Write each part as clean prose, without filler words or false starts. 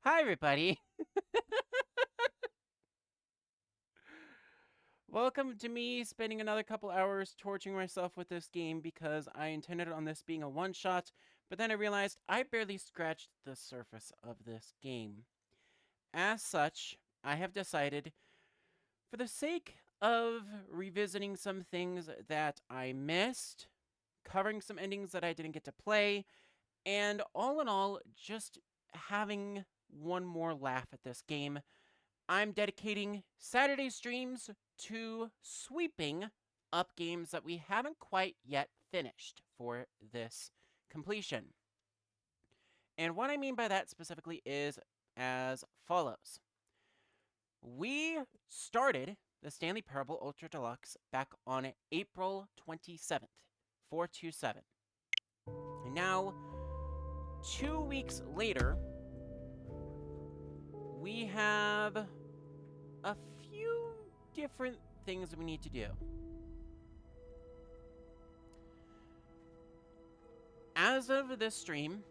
Hi, everybody. Welcome to me spending another couple hours torturing myself with this game because I intended on this being a one-shot, but then I realized I barely scratched the surface of this game. As such, I have decided, for the sake of revisiting some things that I missed, covering some endings that I didn't get to play, and all in all, just having one more laugh at this game, I'm dedicating Saturday streams to sweeping up games that we haven't quite yet finished for this completion. And what I mean by that specifically is as follows. We started the Stanley Parable Ultra Deluxe back on April 27th, 427. And now, 2 weeks later, we have a few different things we need to do. As of this stream,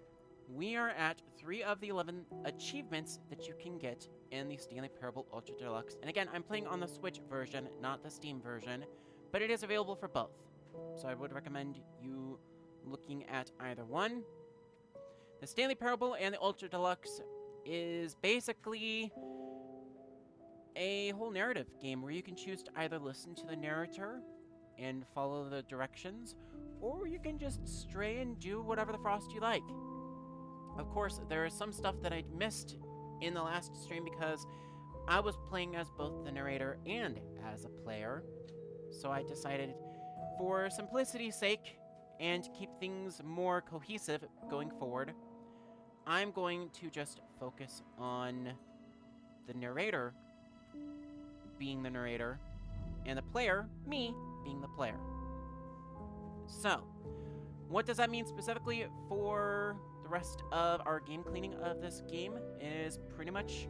we are at 3 of the 11 achievements that you can get in the Stanley Parable Ultra Deluxe. And again, I'm playing on the Switch version, not the Steam version, but it is available for both. So I would recommend you looking at either one. The Stanley Parable and the Ultra Deluxe is basically a whole narrative game where you can choose to either listen to the narrator and follow the directions, or you can just stray and do whatever the frost you like. Of course, there is some stuff that I missed in the last stream because I was playing as both the narrator and as a player. So I decided, for simplicity's sake, and to keep things more cohesive going forward, I'm going to just focus on the narrator being the narrator, and the player, me, being the player. So, what does that mean specifically for the rest of our game cleaning of this game is pretty much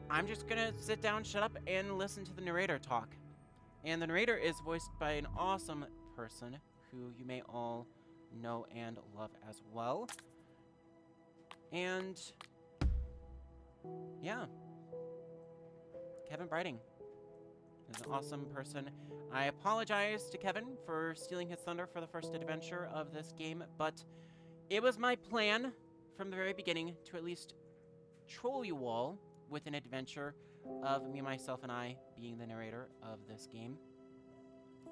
I'm just gonna sit down, shut up, and listen to the narrator talk. And the narrator is voiced by an awesome person who you may all know and love as well. And yeah, Kevin Brighting is an awesome person. I apologize to Kevin for stealing his thunder for the first adventure of this game, but it was my plan from the very beginning to at least troll you all with an adventure of me, myself, and I being the narrator of this game.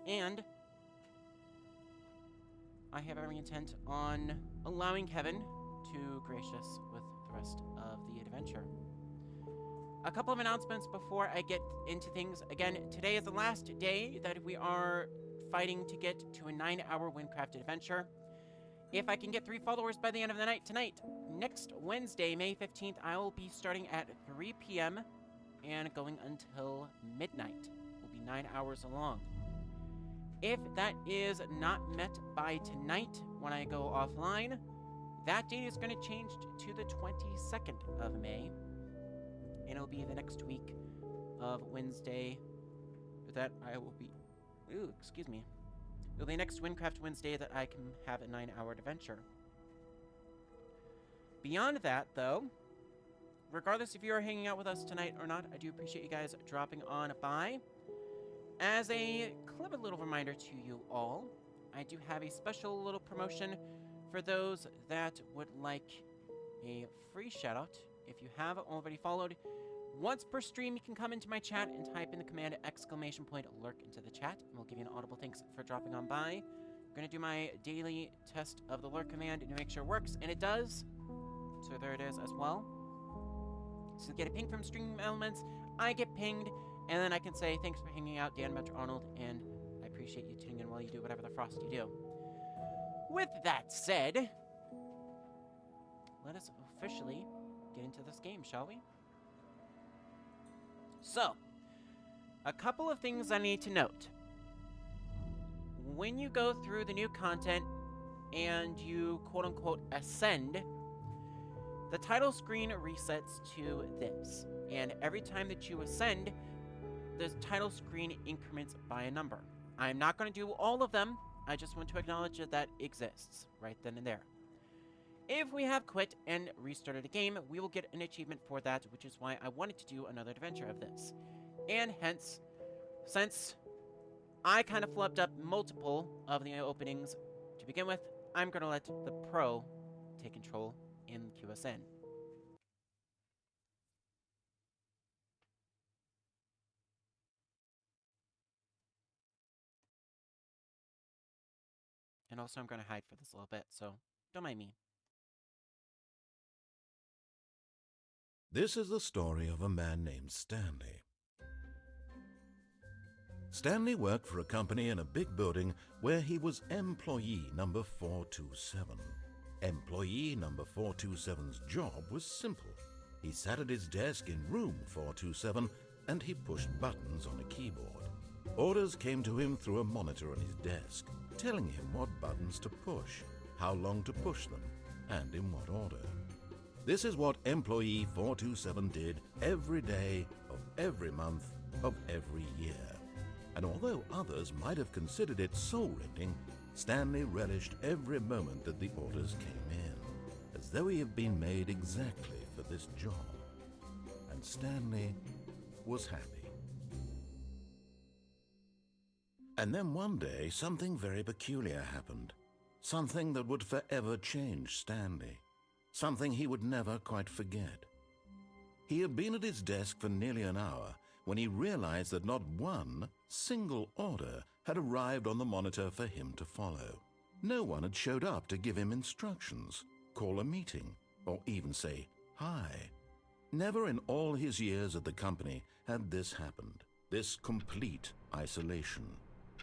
And I have every intent on allowing Kevin to grace us with the rest of the adventure. A couple of announcements before I get into things. Again, today is the last day that we are fighting to get to a 9-hour Windcraft adventure. If I can get 3 followers by the end of the night tonight, next Wednesday, May 15th, I will be starting at 3 p.m. and going until midnight. It will be 9 hours long. If that is not met by tonight when I go offline, that date is going to change to the 22nd of May. And it'll be the next week of Wednesday that I will be... Ooh, excuse me. It'll be next Windcraft Wednesday that I can have a 9-hour adventure. Beyond that, though, regardless if you're hanging out with us tonight or not, I do appreciate you guys dropping on by. As a clever little reminder to you all, I do have a special little promotion for those that would like a free shoutout. If you have already followed, once per stream, you can come into my chat and type in the command !lurk into the chat, and we'll give you an audible thanks for dropping on by. I'm going to do my daily test of the lurk command to make sure it works, and it does. So there it is as well. So get a ping from stream elements, I get pinged, and then I can say, thanks for hanging out, Dan Metro Arnold, and I appreciate you tuning in while you do whatever the frost you do. With that said, let us officially get into this game, shall we? So, a couple of things I need to note. When you go through the new content and you quote-unquote ascend, the title screen resets to this. And every time that you ascend, the title screen increments by a number. I'm not going to do all of them. I just want to acknowledge that that exists right then and there. If we have quit and restarted a game, we will get an achievement for that, which is why I wanted to do another adventure of this. And hence, since I kind of flubbed up multiple of the openings to begin with, I'm going to let the pro take control in QSN. And also, I'm going to hide for this a little bit, so don't mind me. This is the story of a man named Stanley. Stanley worked for a company in a big building where he was employee number 427. Employee number 427's job was simple. He sat at his desk in room 427 and he pushed buttons on a keyboard. Orders came to him through a monitor on his desk, telling him what buttons to push, how long to push them, and in what order. This is what employee 427 did every day of every month of every year. And although others might have considered it soul-rending, Stanley relished every moment that the orders came in, as though he had been made exactly for this job. And Stanley was happy. And then one day, something very peculiar happened. Something that would forever change Stanley. Something he would never quite forget. He had been at his desk for nearly an hour when he realized that not one single order had arrived on the monitor for him to follow. No one had showed up to give him instructions, call a meeting, or even say hi. Never in all his years at the company had this happened, this complete isolation.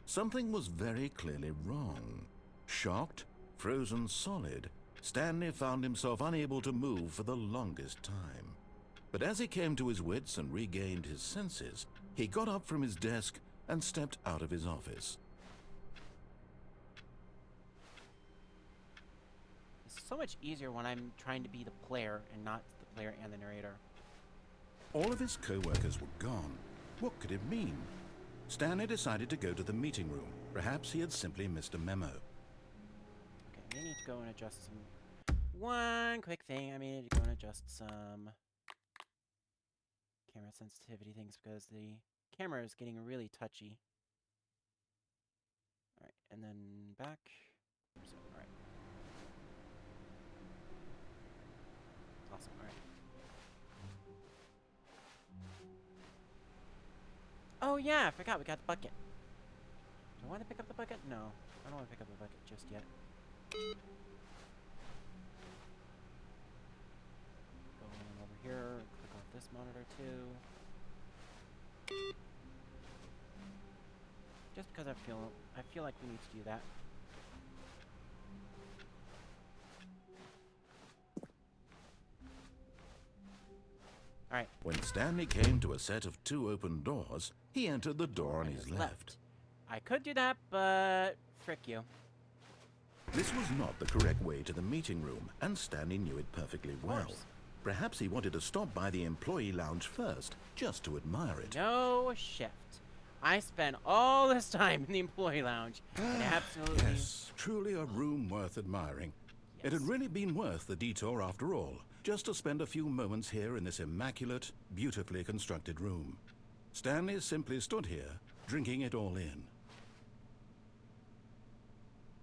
Something was very clearly wrong. Shocked, frozen solid, Stanley found himself unable to move for the longest time. But as he came to his wits and regained his senses, he got up from his desk and stepped out of his office. It's so much easier when I'm trying to be the player and not the player and the narrator. All of his co-workers were gone. What could it mean? Stanley decided to go to the meeting room. Perhaps he had simply missed a memo. Okay, I need to go and adjust some... One quick thing, I need to go and adjust some camera sensitivity things because the camera is getting really touchy. Alright, and then back. So, alright. Awesome, alright. Oh yeah, I forgot we got the bucket. Do I want to pick up the bucket? No, I don't want to pick up the bucket just yet. Go on over here, click off this monitor too. Just because I feel like we need to do that. Alright. When Stanley came to a set of 2 open doors, he entered the door on his left. I could do that, but frick you. This was not the correct way to the meeting room, and Stanley knew it perfectly well. Perhaps he wanted to stop by the employee lounge first, just to admire it. No shift. I spent all this time in the employee lounge. And absolutely... Yes, truly a room worth admiring. Yes. It had really been worth the detour after all, just to spend a few moments here in this immaculate, beautifully constructed room. Stanley simply stood here, drinking it all in.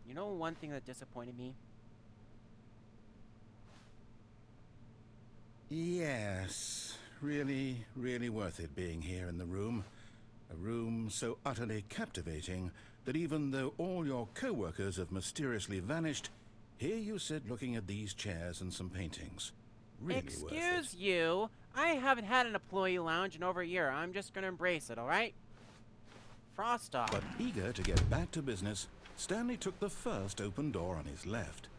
You know one thing that disappointed me? Yes, really, really worth it being here in the room. A room so utterly captivating that even though all your co-workers have mysteriously vanished, here you sit looking at these chairs and some paintings. Really worth it. Excuse you, I haven't had an employee lounge in over a year. I'm just gonna embrace it, alright? Frost off. But eager to get back to business, Stanley took the first open door on his left.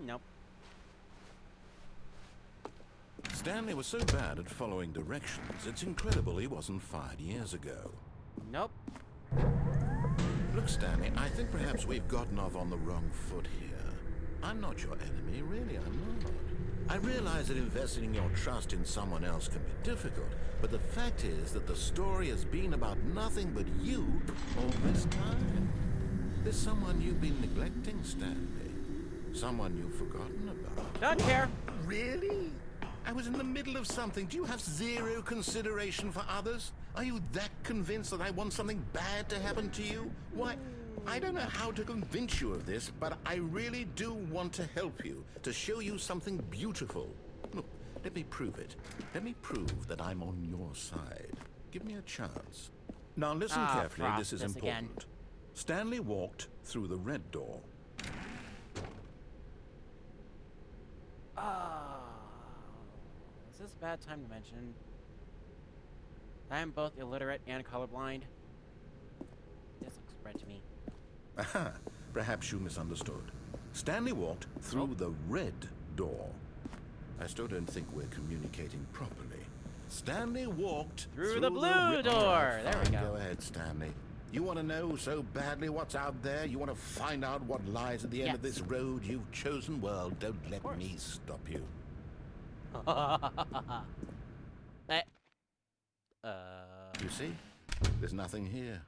Nope. Stanley was so bad at following directions, it's incredible he wasn't fired years ago. Nope. Look, Stanley, I think perhaps we've gotten off on the wrong foot here. I'm not your enemy, really, I'm not. I realize that investing your trust in someone else can be difficult, but the fact is that the story has been about nothing but you all this time. There's someone you've been neglecting, Stanley. Someone you've forgotten about. Don't care. Really? I was in the middle of something. Do you have zero consideration for others? Are you that convinced that I want something bad to happen to you? Why, I don't know how to convince you of this, but I really do want to help you, to show you something beautiful. Look, let me prove it. Let me prove that I'm on your side. Give me a chance. Now listen carefully, this is important. Again. Stanley walked through the red door. Is this a bad time to mention? I am both illiterate and colorblind. This looks red to me. Aha, perhaps you misunderstood. Stanley walked through the red door. I still don't think we're communicating properly. Stanley walked through the blue door. There we go. Go ahead, Stanley. You want to know so badly what's out there? You want to find out what lies at the end of this road you've chosen? Well, don't let me stop you. You see? There's nothing here.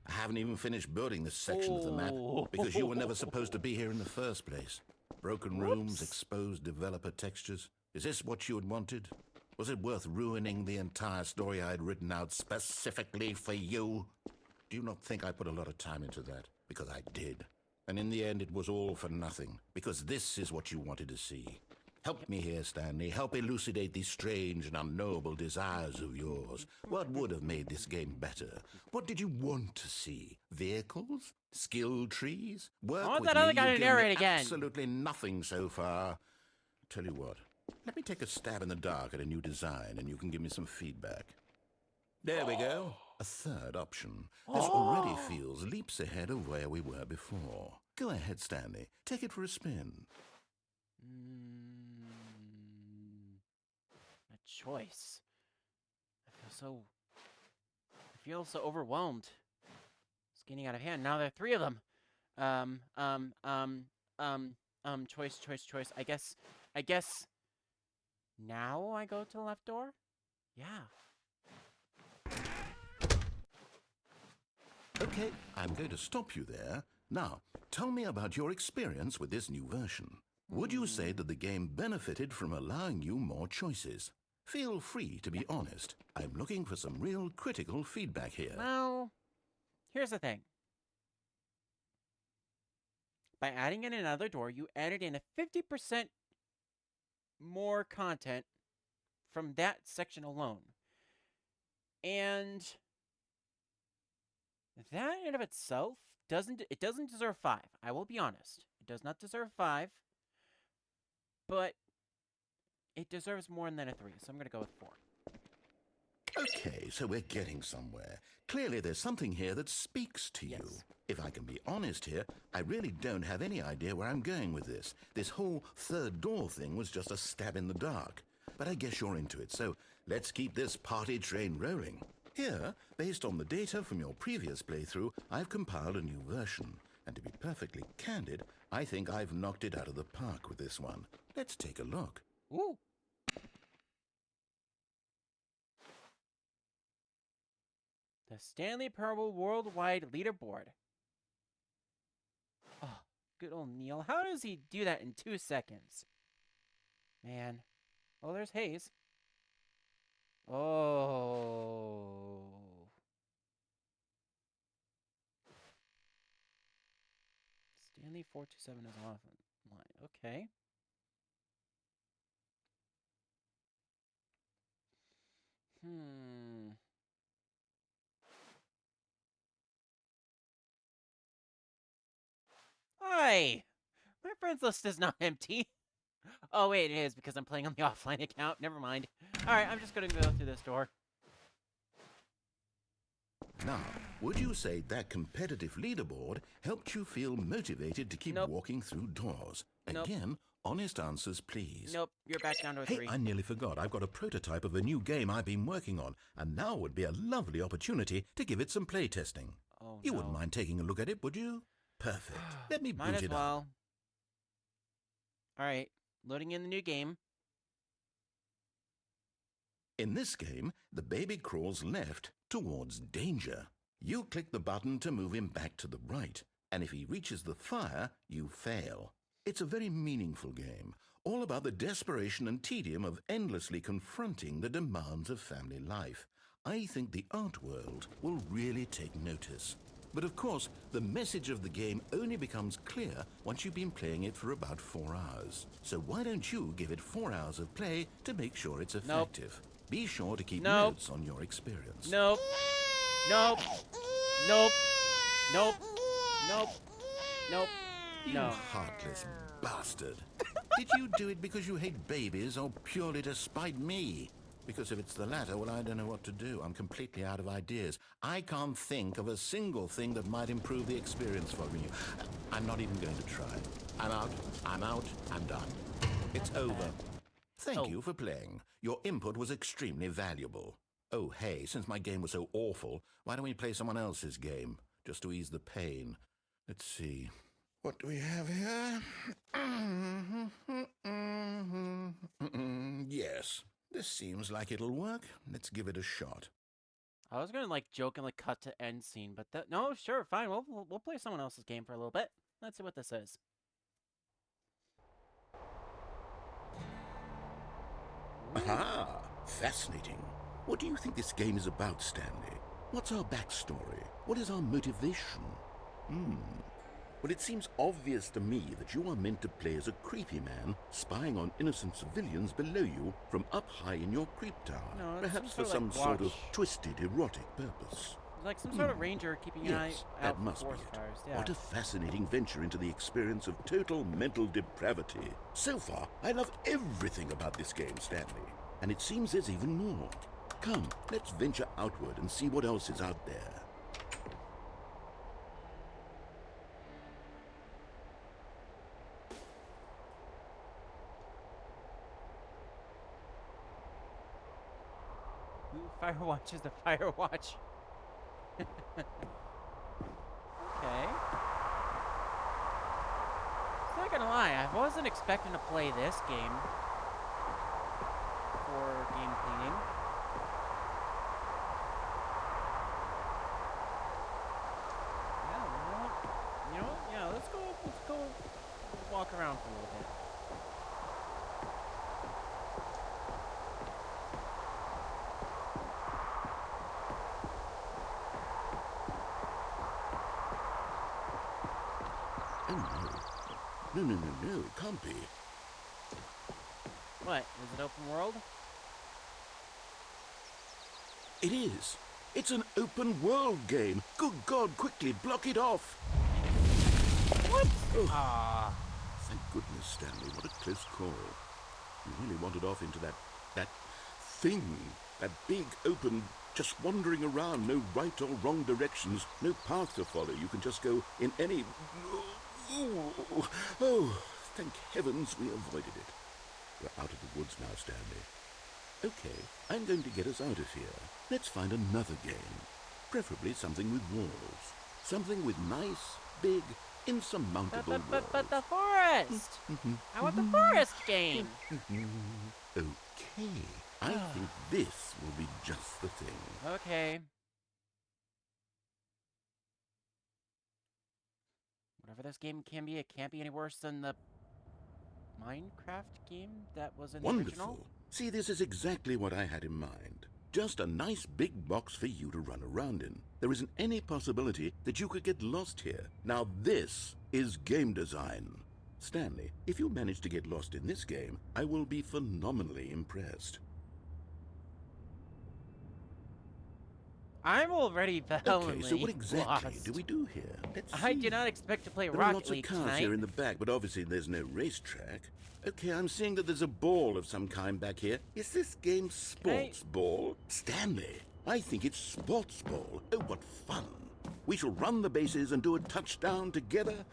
I haven't even finished building this section of the map because you were never supposed to be here in the first place. Broken rooms, exposed developer textures. Is this what you had wanted? Was it worth ruining the entire story I had written out specifically for you? Do you not think I put a lot of time into that? Because I did. And in the end, it was all for nothing. Because this is what you wanted to see. Help me here, Stanley. Help elucidate these strange and unknowable desires of yours. What would have made this game better? What did you want to see? Vehicles? Skill trees? Work I want with that me. other guy to You've given me narrate again. Absolutely nothing so far. Tell you what. Let me take a stab in the dark at a new design, and you can give me some feedback. There we go. A third option. This already feels leaps ahead of where we were before. Go ahead, Stanley. Take it for a spin. A choice. I feel so overwhelmed. It's getting out of hand. Now there are three of them. Choice. I guess. Now I go to the left door? Yeah. Okay, I'm going to stop you there. Now, tell me about your experience with this new version. Would you say that the game benefited from allowing you more choices? Feel free to be honest. I'm looking for some real critical feedback here. Well, here's the thing. By adding in another door, you added in a 50% more content from that section alone. And that in and of itself doesn't deserve 5. I will be honest. It does not deserve 5. But it deserves more than a 3, so I'm going to go with 4. Okay, so we're getting somewhere. Clearly there's something here that speaks to you. If I can be honest here, I really don't have any idea where I'm going with this. This whole third door thing was just a stab in the dark. But I guess you're into it, so let's keep this party train rolling. Here, based on the data from your previous playthrough, I've compiled a new version. And to be perfectly candid, I think I've knocked it out of the park with this one. Let's take a look. Ooh. The Stanley Parable Worldwide Leaderboard. Oh, good old Neil. How does he do that in 2 seconds? Man. Oh, there's Hayes. Oh. Stanley 427 is offline. Okay. Hi! My friends list is not empty. Oh, wait, it is because I'm playing on the offline account. Never mind. Alright, I'm just gonna go through this door. Now, would you say that competitive leaderboard helped you feel motivated to keep walking through doors? Again, honest answers, please. Nope, you're back down to a 3. Hey, I nearly forgot. I've got a prototype of a new game I've been working on, and now would be a lovely opportunity to give it some playtesting. Oh, You wouldn't mind taking a look at it, would you? Perfect. Let me Might boot as it well. up. Alright, loading in the new game. In this game, the baby crawls left towards danger. You click the button to move him back to the right, and if he reaches the fire, you fail. It's a very meaningful game, all about the desperation and tedium of endlessly confronting the demands of family life. I think the art world will really take notice. But of course, the message of the game only becomes clear once you've been playing it for about 4 hours. So why don't you give it 4 hours of play to make sure it's effective? Be sure to keep notes on your experience. Nope. Nope. Nope. Nope. Nope. Nope. You No. heartless bastard. Did you do it because you hate babies or purely to spite me? Because if it's the latter, well, I don't know what to do. I'm completely out of ideas. I can't think of a single thing that might improve the experience for you. I'm not even going to try. I'm out. I'm out. I'm done. It's over. Thank you for playing. Your input was extremely valuable. Oh, hey, since my game was so awful, why don't we play someone else's game, just to ease the pain? Let's see. What do we have here? Yes, this seems like it'll work. Let's give it a shot. I was gonna like jokingly cut to end scene, but no, sure, fine. We'll play someone else's game for a little bit. Let's see what this is. Aha! Fascinating. What do you think this game is about, Stanley? What's our backstory? What is our motivation? Well, it seems obvious to me that you are meant to play as a creepy man spying on innocent civilians below you from up high in your creep tower. No, perhaps for some sort of twisted, erotic purpose. Like some sort of ranger keeping an eye Yes, out that for must be forest it. fires. Yeah. What a fascinating venture into the experience of total mental depravity. So far, I love everything about this game, Stanley. And it seems there's even more. Come, let's venture outward and see what else is out there. Firewatch is the Firewatch. Okay. Not gonna lie, I wasn't expecting to play this game for game cleaning. Yeah, you know what? Yeah, let's go walk around for a little bit. Oh, no, it can't be. What? Is it open world? It is. It's an open world game. Good God, quickly block it off. What? Oh. Thank goodness, Stanley. What a close call. You really wandered off into that thing. That big, open, just wandering around. No right or wrong directions. No path to follow. You can just go in any... Oh, thank heavens we avoided it. We're out of the woods now, Stanley. Okay, I'm going to get us out of here. Let's find another game. Preferably something with walls. Something with nice, big, insurmountable walls. But the forest! I want the forest game! Okay, I think this will be just the thing. Okay. Whatever this game can be, it can't be any worse than the Minecraft game that was in the original. Wonderful. See, this is exactly what I had in mind. Just a nice big box for you to run around in. There isn't any possibility that you could get lost here. Now this is game design. Stanley, if you manage to get lost in this game, I will be phenomenally impressed. I'm already violently Okay, so what exactly lost. do we do here? Let's see. I did not expect to play There are Rocket lots League of cars tonight. here in the back, but obviously there's no racetrack. Okay, I'm seeing that there's a ball of some kind back here. Is this game sports ball? Stanley, I think it's sports ball. Oh, what fun. We shall run the bases and do a touchdown together.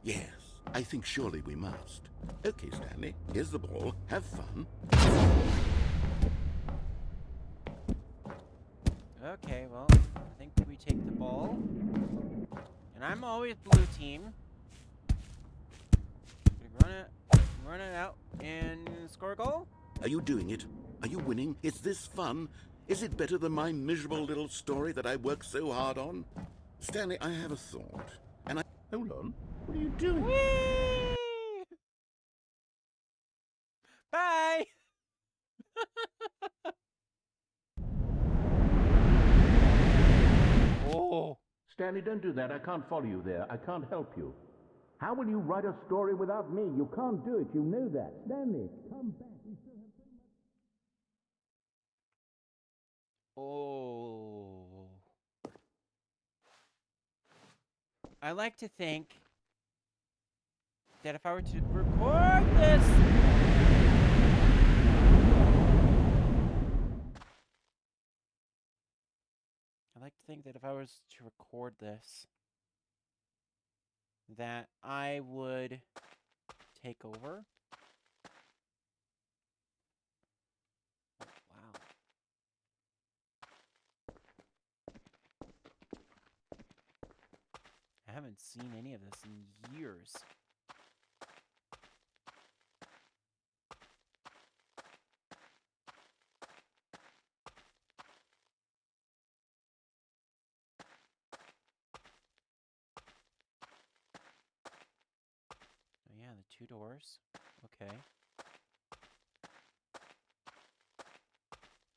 Yes, I think surely we must. Okay, Stanley, here's the ball. Have fun. Okay, well, I think we take the ball. And I'm always blue team. We run it out and score a goal? Are you doing it? Are you winning? Is this fun? Is it better than my miserable little story that I worked so hard on? Stanley, I have a thought. And Hold on. What are you doing? Whee! Bye! Oh. Stanley, don't do that. I can't follow you there. I can't help you. How will you write a story without me? You can't do it. You know that. Stanley, come back. We still have so much. Oh. I like to think that if I were to record this... I like to think that if I was to record this, that I would take over. Oh, wow. I haven't seen any of this in years. Oh yeah, the 2 doors. Okay.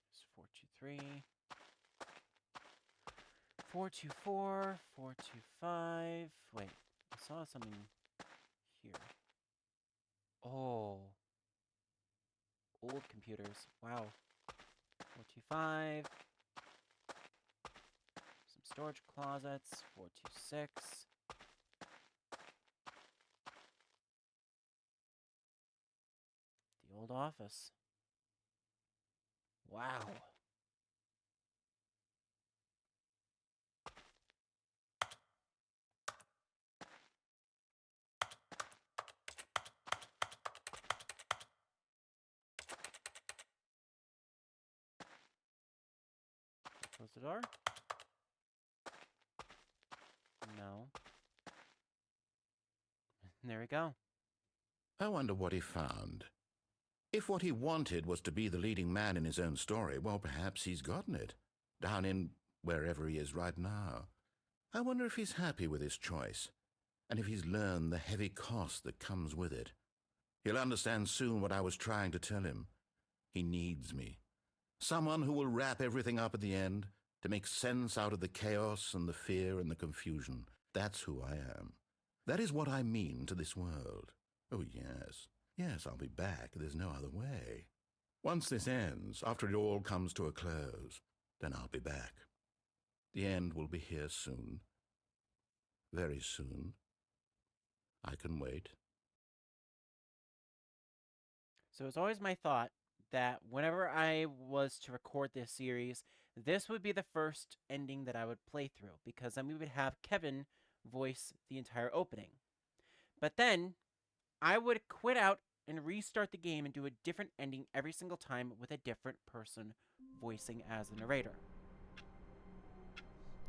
There's 423. 424, 425. Wait, I saw something here. Oh. Old computers. Wow. 425. Some storage closets. 426. The old office. Wow. Close the door. No. There we go. I wonder what he found. If what he wanted was to be the leading man in his own story, well, perhaps he's gotten it. Down in wherever he is right now. I wonder if he's happy with his choice, and if he's learned the heavy cost that comes with it. He'll understand soon what I was trying to tell him. He needs me. Someone who will wrap everything up at the end, to make sense out of the chaos and the fear and the confusion. That's who I am. That is what I mean to this world. Oh, yes. Yes, I'll be back. There's no other way. Once this ends, after it all comes to a close, then I'll be back. The end will be here soon. Very soon. I can wait. So it's always my thought that whenever I was to record this series, this would be the first ending that I would play through, because then we would have Kevin voice the entire opening. But then I would quit out and restart the game and do a different ending every single time with a different person voicing as the narrator.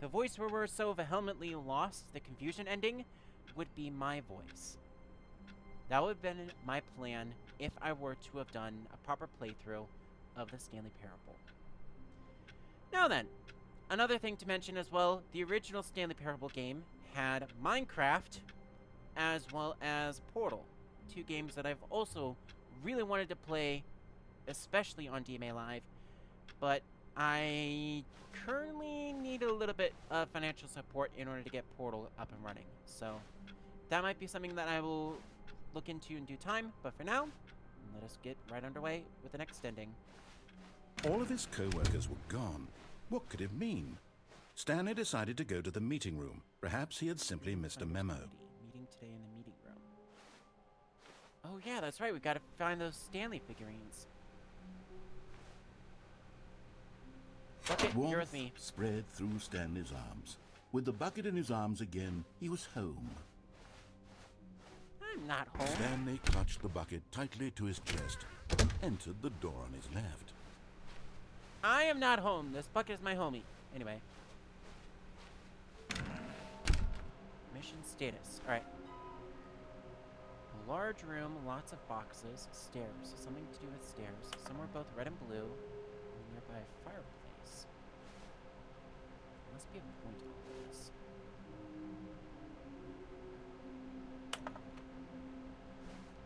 The voice where we're so vehemently lost, the confusion ending, would be my voice. That would have been my plan if I were to have done a proper playthrough of the Stanley Parable. Now then, another thing to mention as well, the original Stanley Parable game had Minecraft as well as Portal, 2 games that I've also really wanted to play, especially on DMA Live, but I currently need a little bit of financial support in order to get Portal up and running, so that might be something that I will look into in due time, but for now, let us get right underway with the next ending. All of his co-workers were gone. What could it mean? Stanley decided to go to the meeting room. Perhaps he had simply missed a memo. Meeting today in the meeting room. Oh yeah, that's right, we gotta find those Stanley figurines. Okay, you're with me. Spread through Stanley's arms. With the bucket in his arms again, he was home. I'm not home. Stanley clutched the bucket tightly to his chest and entered the door on his left. I am not home. This bucket is my homie. Anyway. Mission status. Alright. A large room, lots of boxes, stairs. Something to do with stairs. Some were both red and blue. And a nearby fireplace. There must be a point to all of this.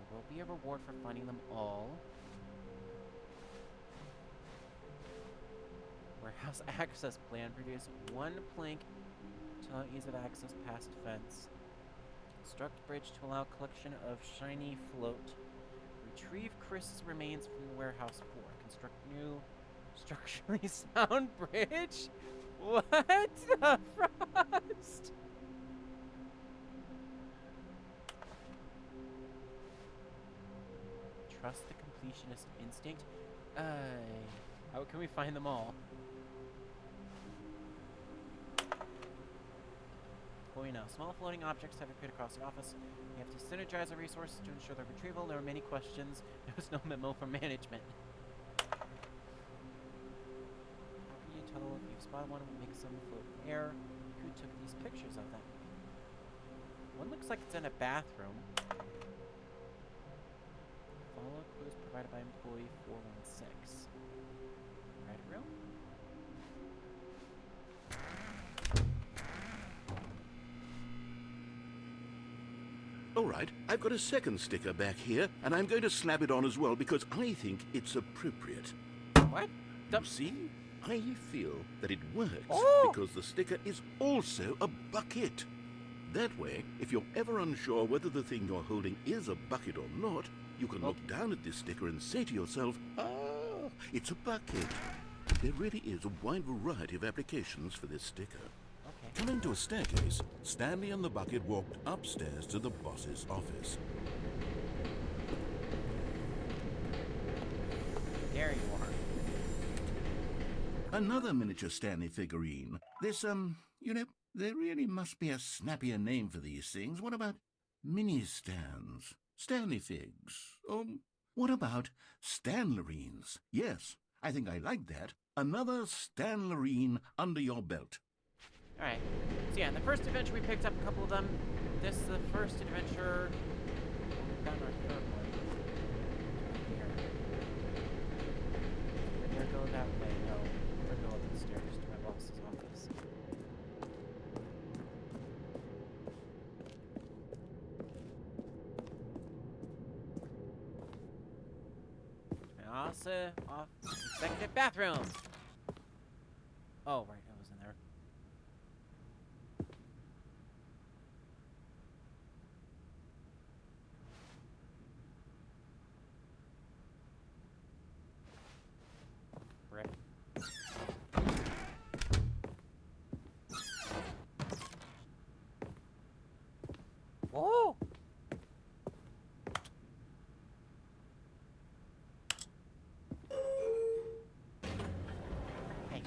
There will be a reward for finding them all. Warehouse access plan. Produce 1 plank to allow ease of access past fence. Construct bridge to allow collection of shiny float. Retrieve Chris's remains from the warehouse 4. Construct new structurally sound bridge? What the frost? Trust the completionist instinct? How can we find them all? Well, small floating objects have appeared across the office. We have to synergize our resources to ensure their retrieval. There are many questions. There was no memo from management. How can you tell if you've spotted one and make some float in the air? Who took these pictures of them? One looks like it's in a bathroom. Follow clues provided by employee 416. Red room? All right, I've got a second sticker back here, and I'm going to slap it on as well because I think it's appropriate. What? You see? I feel that it works Oh! because the sticker is also a bucket. That way, if you're ever unsure whether the thing you're holding is a bucket or not, you can look down at this sticker and say to yourself, ah, it's a bucket. There really is a wide variety of applications for this sticker. Okay. Coming to a staircase, Stanley and the bucket walked upstairs to the boss's office. There you are. Another miniature Stanley figurine. This, there really must be a snappier name for these things. What about mini-stands? Stanley figs? What about Stanlerines? Yes, I think I like that. Another Stanlerine under your belt. Alright. So yeah, in the first adventure we picked up a couple of them. This is the first adventure. We've gotten our third one. Here. We're gonna go that way. No. We're gonna go up the stairs to my boss's office. Off executive bathroom. Oh, right, I was in there. Right. Whoa!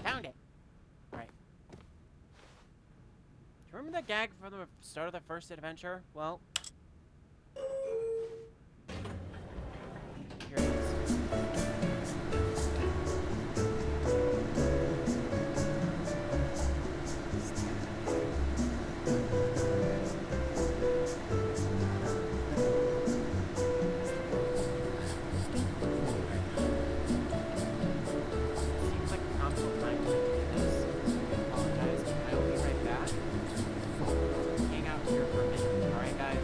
Found it. Alright. Do you remember that gag from the start of the first adventure? Well, here it is. Hang out here for a minute. Alright, guys?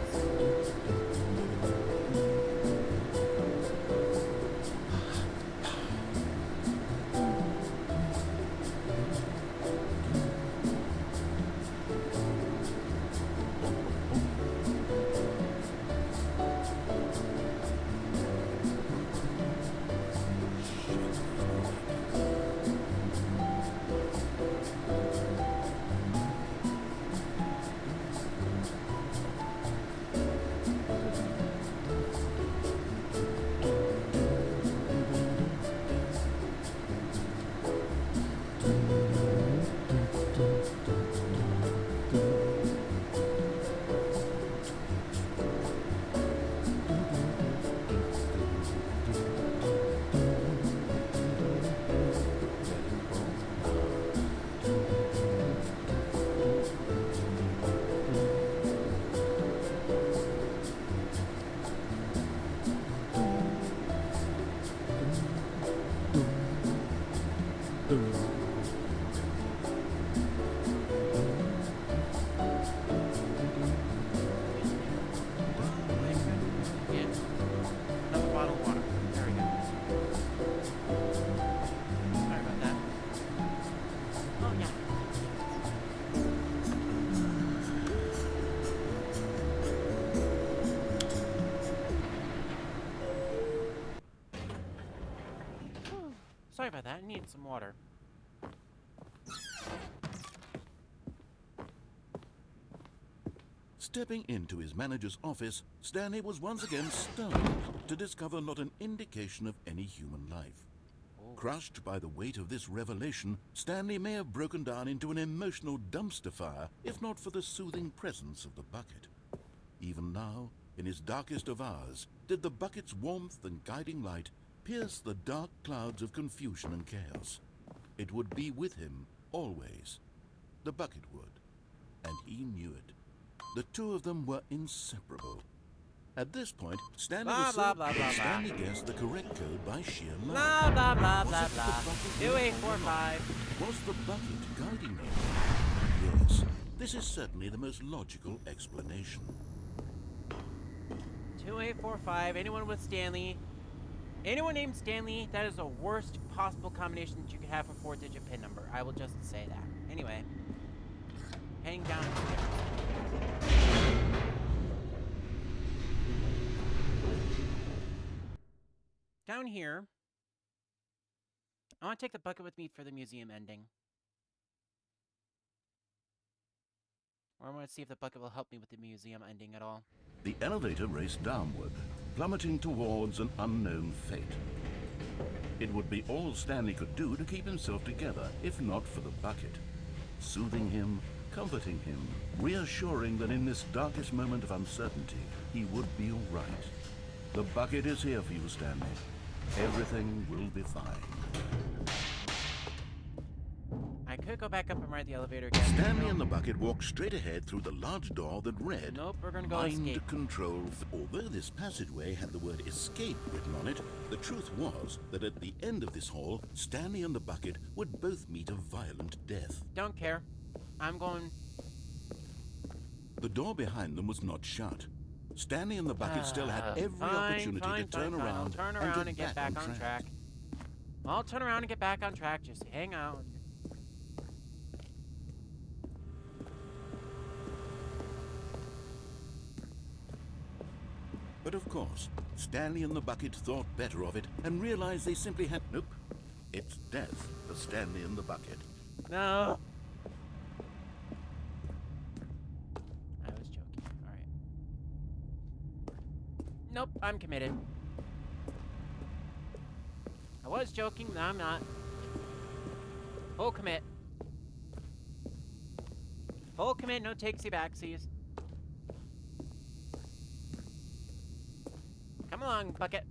Sorry about that. I need some water. Stepping into his manager's office, Stanley was once again stunned to discover not an indication of any human life. Crushed by the weight of this revelation, Stanley may have broken down into an emotional dumpster fire if not for the soothing presence of the bucket. Even now, in his darkest of hours, did the bucket's warmth and guiding light pierce the dark clouds of confusion and chaos. It would be with him always. The bucket would, and he knew it. The two of them were inseparable. At this point, Stanley Stanley guessed the correct code by sheer luck. Blah, blah, blah, blah, blah. 2845. Was the bucket guiding him? Yes, this is certainly the most logical explanation. 2845. Anyone with Stanley? Anyone named Stanley? That is the worst possible combination that you could have for a 4-digit PIN number. I will just say that. Anyway, heading down. Down here, I want to take the bucket with me for the museum ending. Or I want to see if the bucket will help me with the museum ending at all. The elevator raced downward, plummeting towards an unknown fate. It would be all Stanley could do to keep himself together, if not for the bucket. Soothing him, comforting him, reassuring that in this darkest moment of uncertainty, he would be all right. The bucket is here for you, Stanley. Everything will be fine. I could go back up and ride the elevator again. Stanley and the bucket walked straight ahead through the large door that read, Nope, we're gonna go Mind escape. Control. Although this passageway had the word escape written on it, the truth was that at the end of this hall, Stanley and the bucket would both meet a violent death. Don't care. I'm going... The door behind them was not shut. Stanley and the bucket still had every opportunity to turn around and get back on track. I'll turn around and get back on track. Just hang out. But of course, Stanley and the bucket thought better of it and realized they simply had... Nope. It's death for Stanley and the bucket. No. I was joking. All right. Nope, I'm committed. I was joking, no, I'm not. Full commit. Full commit, no takesy-backsies. Come along, bucket.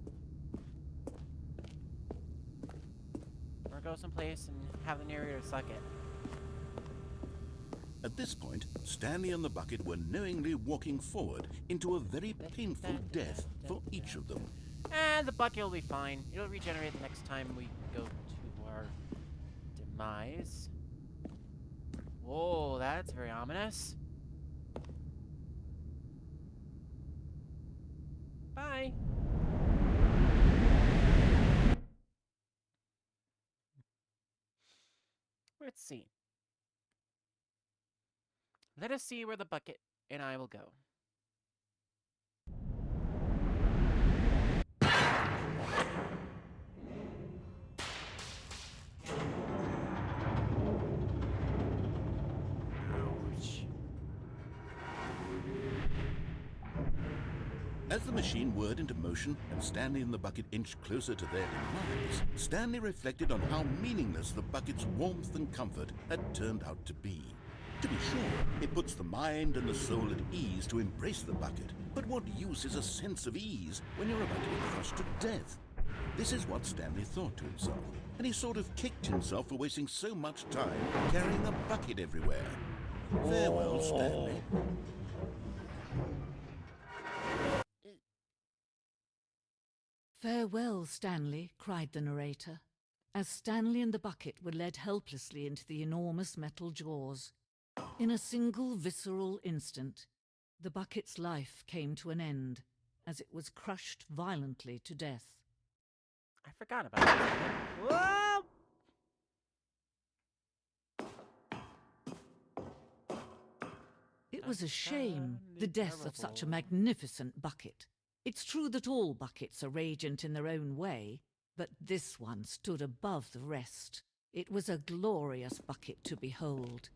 Or go someplace and have the narrator suck it. At this point, Stanley and the bucket were knowingly walking forward into a very painful death for each of them. And the bucket will be fine. It'll regenerate the next time we go to our demise. Whoa, that's very ominous. Bye. Let's see. Let us see where the bucket and I will go. As the machine whirred into motion and Stanley and the bucket inched closer to their demise, Stanley reflected on how meaningless the bucket's warmth and comfort had turned out to be. To be sure, it puts the mind and the soul at ease to embrace the bucket, but what use is a sense of ease when you're about to be crushed to death? This is what Stanley thought to himself, and he sort of kicked himself for wasting so much time carrying a bucket everywhere. Farewell, Stanley. "Farewell, Stanley," cried the narrator, as Stanley and the bucket were led helplessly into the enormous metal jaws. In a single visceral instant, the bucket's life came to an end, as it was crushed violently to death. I forgot about that. Whoa! It was a shame, the death of such a magnificent bucket. It's true that all buckets are radiant in their own way, But this one stood above the rest. It was a glorious bucket to behold.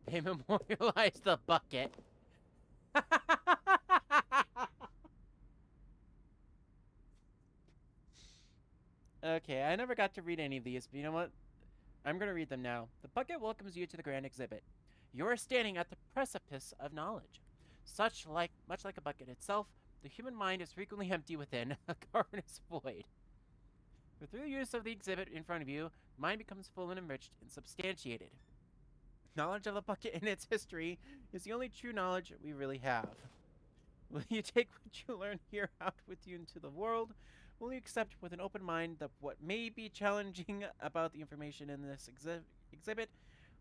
They memorialized the bucket. Okay, I never got to read any of these, but you know what? I'm gonna read them now. The bucket welcomes you to the grand exhibit. You're standing at the precipice of knowledge. Much like a bucket itself, the human mind is frequently empty within, a cavernous void. But through the use of the exhibit in front of you, the mind becomes full and enriched and substantiated. Knowledge of the bucket and its history is the only true knowledge we really have. Will you take what you learn here out with you into the world? Will you accept with an open mind that what may be challenging about the information in this exhibit?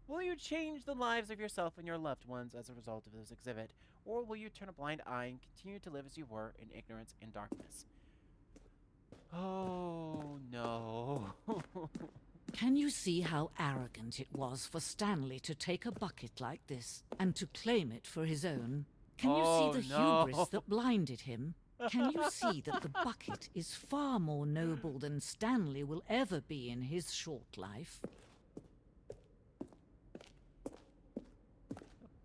Will you change the lives of yourself and your loved ones as a result of this exhibit? Or will you turn a blind eye and continue to live as you were in ignorance and darkness? Oh, no. Can you see how arrogant it was for Stanley to take a bucket like this and to claim it for his own? Can you see the hubris that blinded him? Can you see that the bucket is far more noble than Stanley will ever be in his short life? A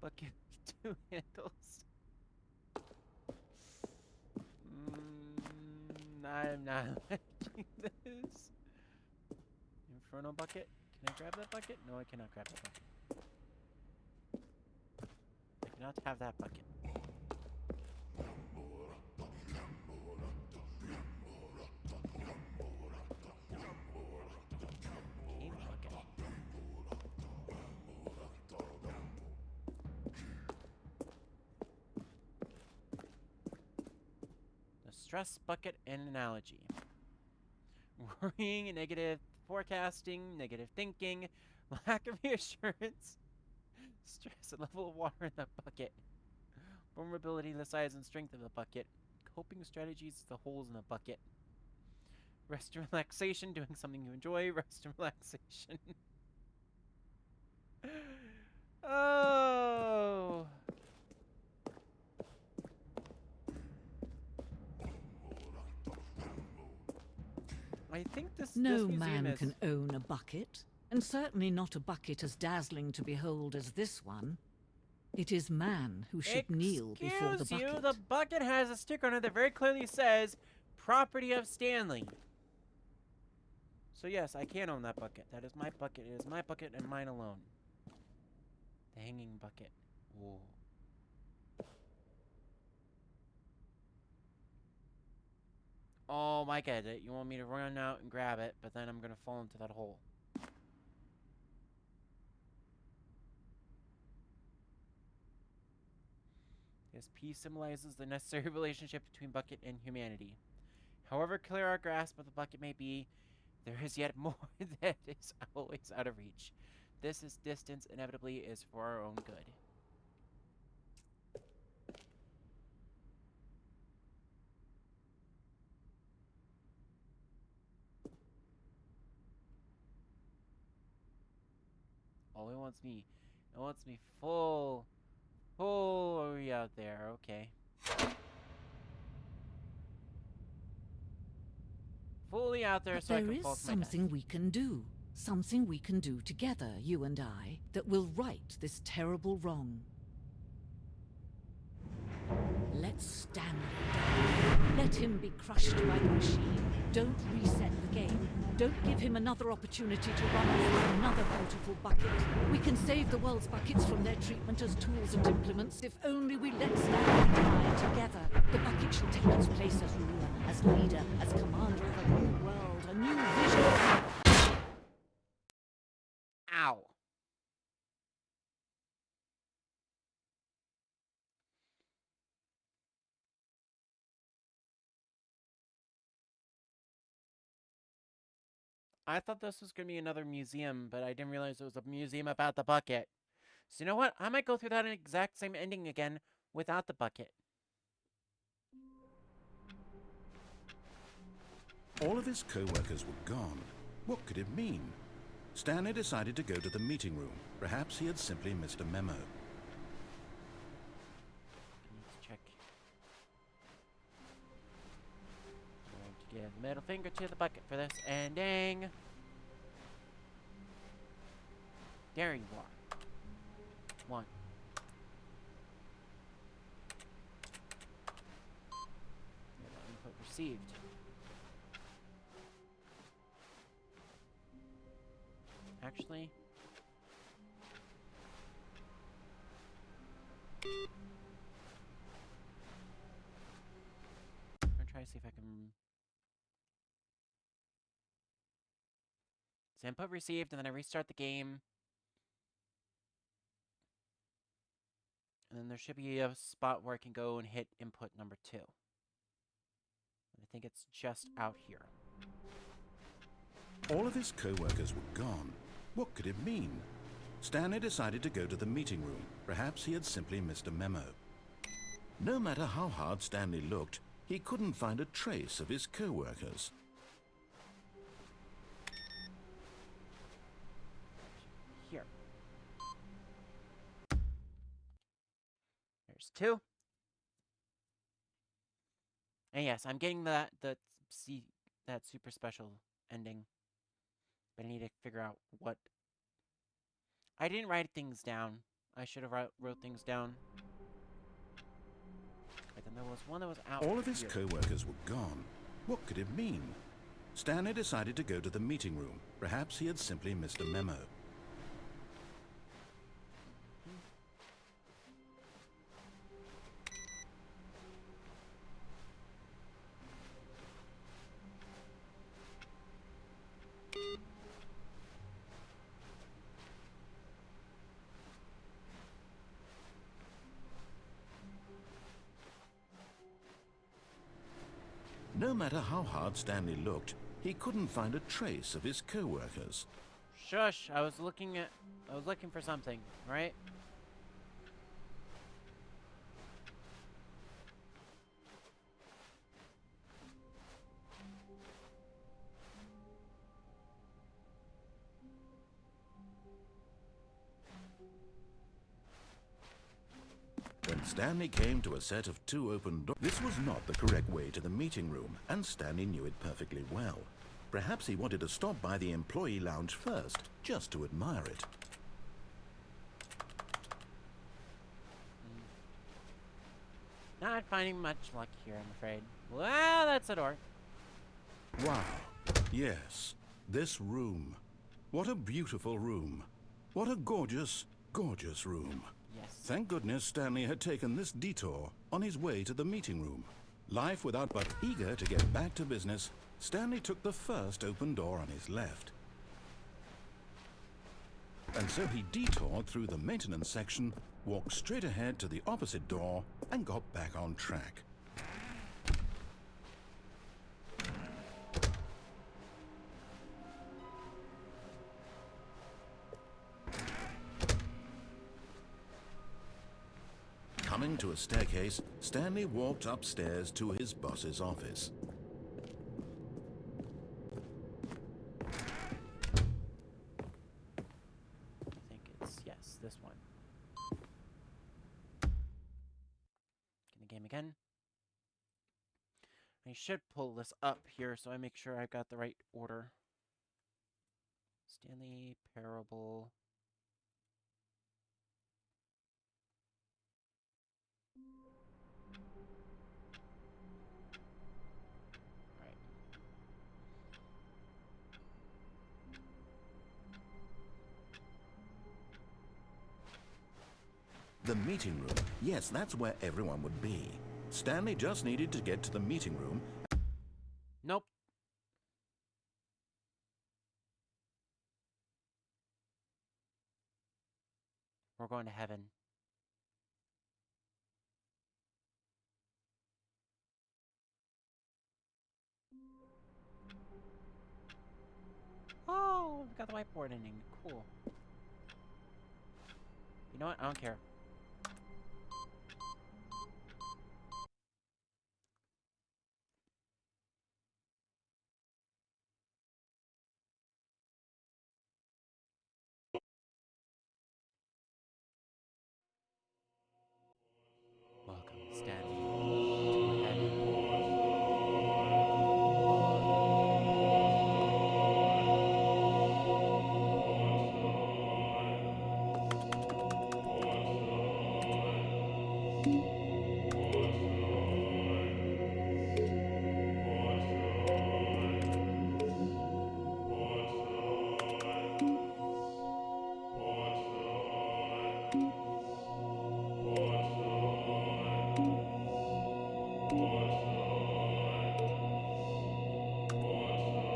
bucket with 2 handles. I'm not liking this. Inferno bucket? Can I grab that bucket? No, I cannot grab that bucket. I cannot have that bucket. Cane bucket. The stress bucket and analogy. Worrying, negative forecasting, negative thinking, lack of reassurance, stress, a level of water in the bucket, vulnerability, the size and strength of the bucket, coping strategies, the holes in the bucket, rest and relaxation, doing something you enjoy, rest and relaxation. Oh. I think this No museum man is... can own a bucket, and certainly not a bucket as dazzling to behold as this one. It is man who should kneel before the Excuse bucket. you, the bucket has a sticker on it that very clearly says, property of Stanley. So yes, I can own that bucket. That is my bucket. It is my bucket and mine alone. The hanging bucket. Whoa. Oh, I get it. You want me to run out and grab it, but then I'm gonna fall into that hole. This piece symbolizes the necessary relationship between bucket and humanity. However clear our grasp of the bucket may be, there is yet more that is always out of reach. This distance inevitably is for our own good. Oh, it wants me full way out there, okay. Fully out there But so I there can is fall to my death. something we can do. Something we can do together, you and I, that will right this terrible wrong. Let Stanley die. Let him be crushed by the machine. Don't reset the game. Don't give him another opportunity to run off with another beautiful bucket. We can save the world's buckets from their treatment as tools and implements if only we let Stanley die together. The bucket shall take its place as ruler, as leader, as commander of a new world, a new vision. Ow. I thought this was going to be another museum, but I didn't realize it was a museum about the bucket. So you know what? I might go through that exact same ending again without the bucket. All of his co-workers were gone. What could it mean? Stanley decided to go to the meeting room. Perhaps he had simply missed a memo. I need to check. Give the middle finger to the bucket for this ending. There you are. 1. Input received. Actually, I'm gonna try to see if I can. So input received, and then I restart the game. And then there should be a spot where I can go and hit input number 2. I think it's just out here. All of his co-workers were gone. What could it mean? Stanley decided to go to the meeting room. Perhaps he had simply missed a memo. No matter how hard Stanley looked, he couldn't find a trace of his co-workers. Here. There's 2. And yes, I'm getting that super special ending. But I need to figure out what. I didn't write things down. I should have wrote things down. But then there was one that was out. All of his here. co-workers were gone. What could it mean? Stanley decided to go to the meeting room. Perhaps he had simply missed a memo. No matter how hard Stanley looked, he couldn't find a trace of his co-workers. Shush! I was looking for something, right? When Stanley came to a set of 2 open doors, this was not the correct way to the meeting room, and Stanley knew it perfectly well. Perhaps he wanted to stop by the employee lounge first, just to admire it. Not finding much luck here, I'm afraid. Well, that's a door. Wow. Yes, this room. What a beautiful room. What a gorgeous, gorgeous room. Yes. Thank goodness Stanley had taken this detour on his way to the meeting room. Life without but eager to get back to business, Stanley took the first open door on his left. And so he detoured through the maintenance section, walked straight ahead to the opposite door, and got back on track. Coming to a staircase, Stanley walked upstairs to his boss's office. I think it's, yes, this one. In the game again. I should pull this up here so I make sure I got the right order. Stanley Parable. The meeting room. Yes, that's where everyone would be. Stanley just needed to get to the meeting room. Nope. We're going to heaven. Oh, we've got the whiteboard ending. Cool. You know what? I don't care. Welcome, Stanley, to heaven.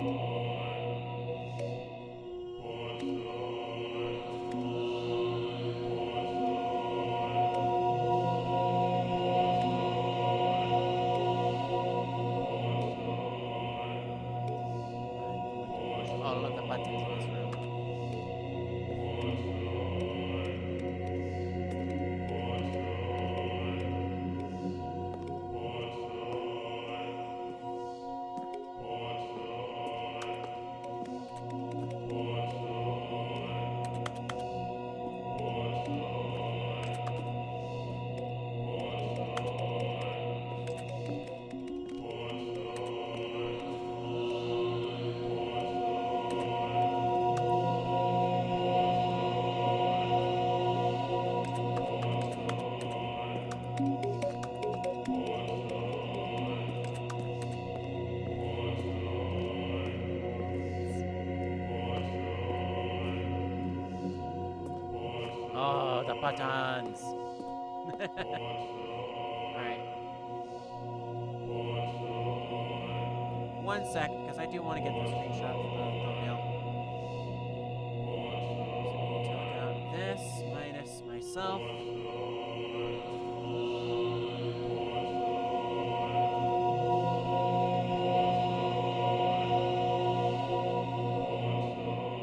Push all of the buttons in this room. Oh, the buttons. Alright. One sec, because I do want to get the screenshot for the thumbnail. So we take out this minus myself.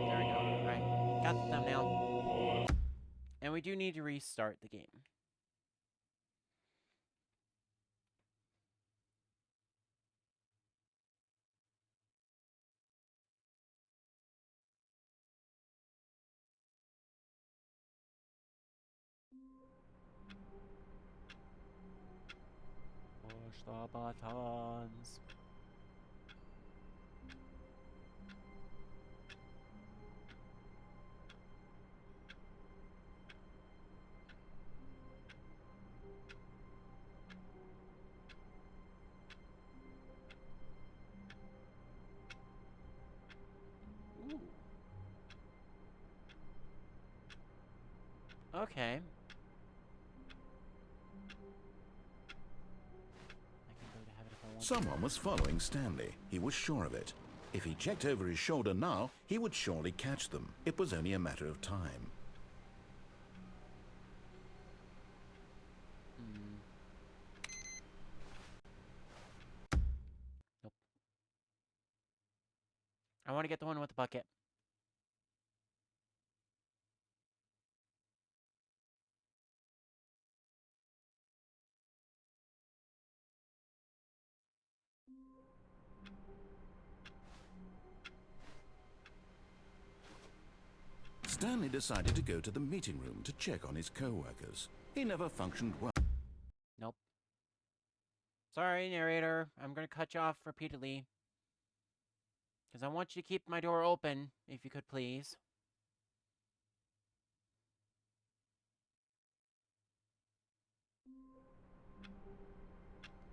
There we go. Alright, got the thumbnail. And we do need to restart the game. Push the buttons. Ooh. Okay. I can go to heaven if I want. Someone was following Stanley. He was sure of it. If he checked over his shoulder now, he would surely catch them. It was only a matter of time. Nope. I want to get the one with the bucket. Stanley decided to go to the meeting room to check on his co-workers. He never functioned well. Nope. Sorry, narrator. I'm going to cut you off repeatedly. Because I want you to keep my door open, if you could please.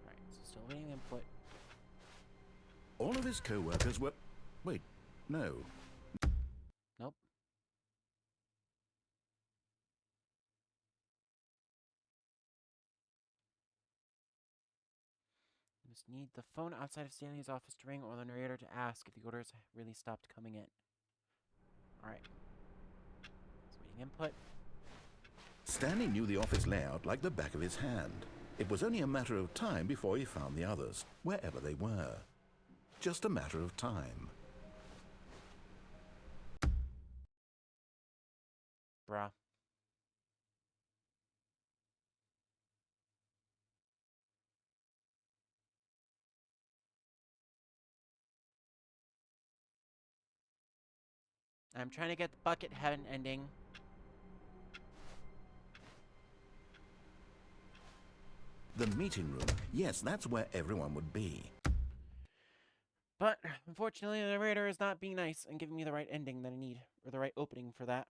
Alright, so still waiting input. All of his co-workers were... Wait, no. Nope. You just need the phone outside of Stanley's office to ring or the narrator to ask if the orders really stopped coming in. Alright. So waiting input. Stanley knew the office layout like the back of his hand. It was only a matter of time before he found the others, wherever they were. Just a matter of time. Bruh. I'm trying to get the bucket head ending. The meeting room, yes, that's where everyone would be. But, unfortunately, the narrator is not being nice and giving me the right ending that I need, or the right opening for that.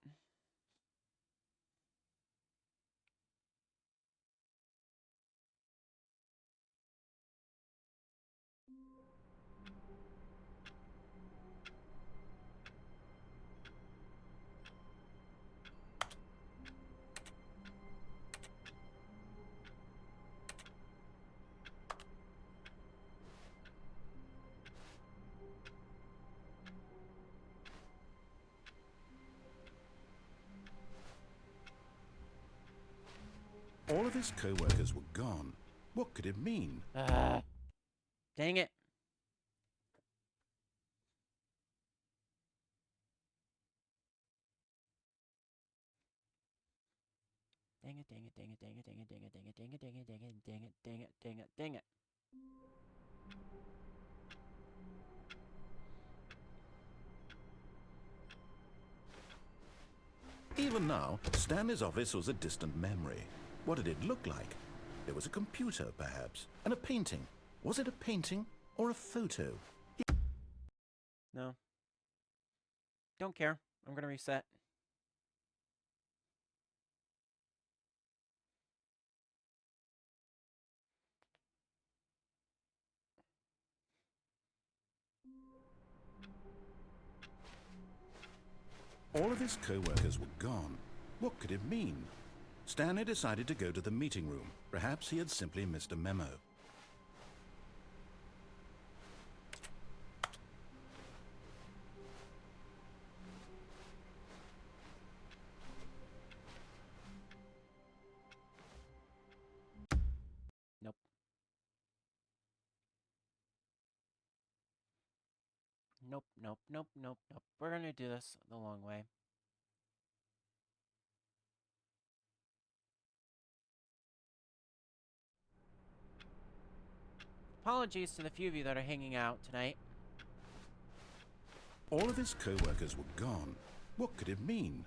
All of his co-workers were gone. What could it mean? Dang it. Dang it, dang it, dang it, dang it, dang it, dang it, dang it, dang it, dang it, dang it, dang it, dang it, dang it, dang it. Even now, Stanley's office was a distant memory. What did it look like? There was a computer, perhaps, and a painting. Was it a painting or a photo? No. Don't care. I'm gonna reset. All of his co-workers were gone. What could it mean? Stanley decided to go to the meeting room. Perhaps he had simply missed a memo. Nope. Nope, nope, nope, nope, nope. We're gonna do this the long way. Apologies to the few of you that are hanging out tonight. All of his co-workers were gone. What could it mean?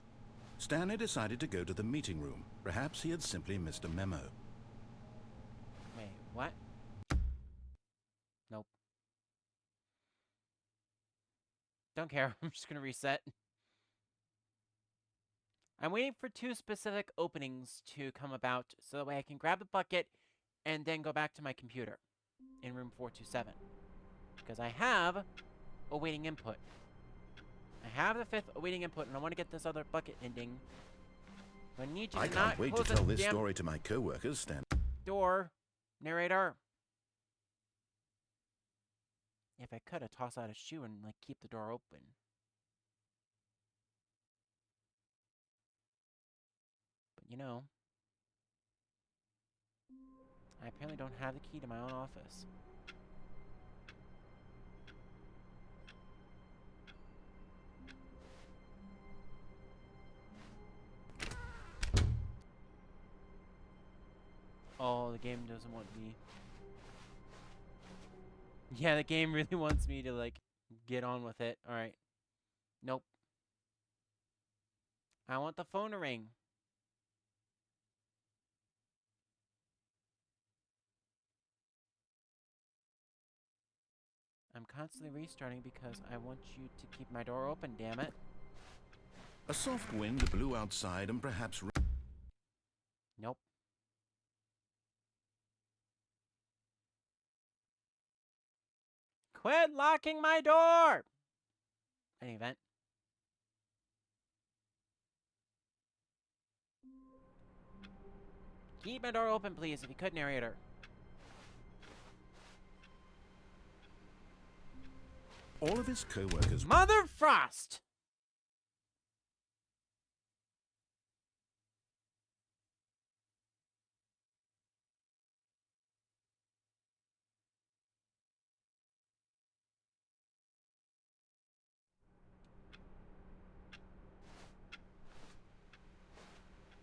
Stanley decided to go to the meeting room. Perhaps he had simply missed a memo. Wait, what? Nope. Don't care. I'm just gonna reset. I'm waiting for 2 specific openings to come about so that way I can grab the bucket and then go back to my computer in room 427. Because I have awaiting input. I have the 5th awaiting input and I want to get this other bucket ending. So I need you to I not can't wait to close tell the this damn story to my co-workers, Stan. door, narrator. If I could, I'd toss out a shoe and like keep the door open. But you know, I apparently don't have the key to my own office. Oh, the game doesn't want me. Yeah, the game really wants me to, like, get on with it. Alright. Nope. I want the phone to ring. I'm constantly restarting because I want you to keep my door open, damn it. A soft wind blew outside and perhaps... Nope. Quit locking my door! Any event. Keep my door open, please, if you could, narrator. All of his co-workers... Mother Frost!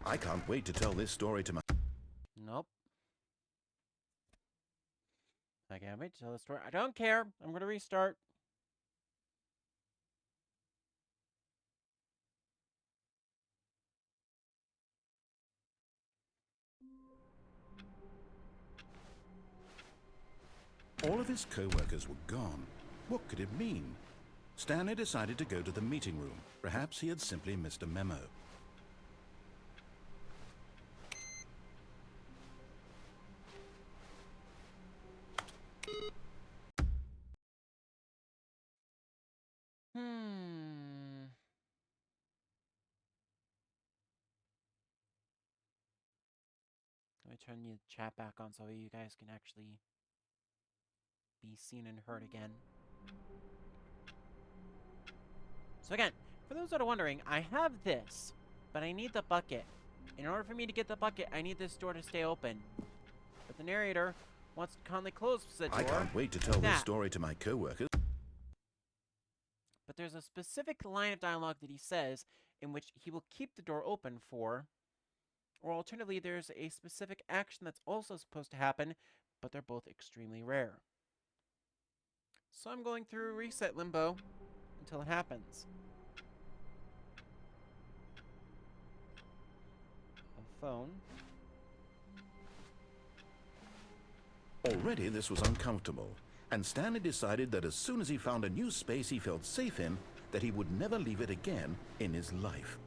I can't wait to tell this story to my... Nope. I can't wait to tell the story. I don't care. I'm gonna restart. All of his co-workers were gone. What could it mean? Stanley decided to go to the meeting room. Perhaps he had simply missed a memo. Let me turn the chat back on so you guys can actually be seen and heard again. So again, for those that are wondering, I have this, but I need the bucket. In order for me to get the bucket, I need this door to stay open. But the narrator wants to calmly close the door. I can't wait to tell like this that. story to my co-workers. But there's a specific line of dialogue that he says in which he will keep the door open for, or alternatively, there's a specific action that's also supposed to happen, but they're both extremely rare. So I'm going through reset limbo until it happens. A phone. Already this was uncomfortable, and Stanley decided that as soon as he found a new space he felt safe in, that he would never leave it again in his life.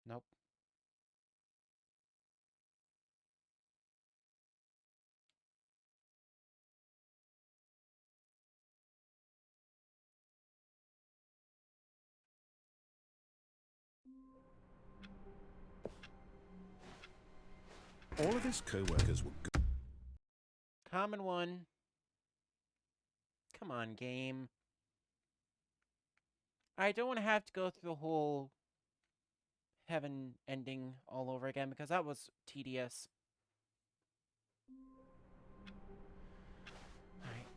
Nope. All of his co-workers were good. Common one. Come on, game. I don't want to have to go through the whole heaven ending all over again because that was tedious. Alright.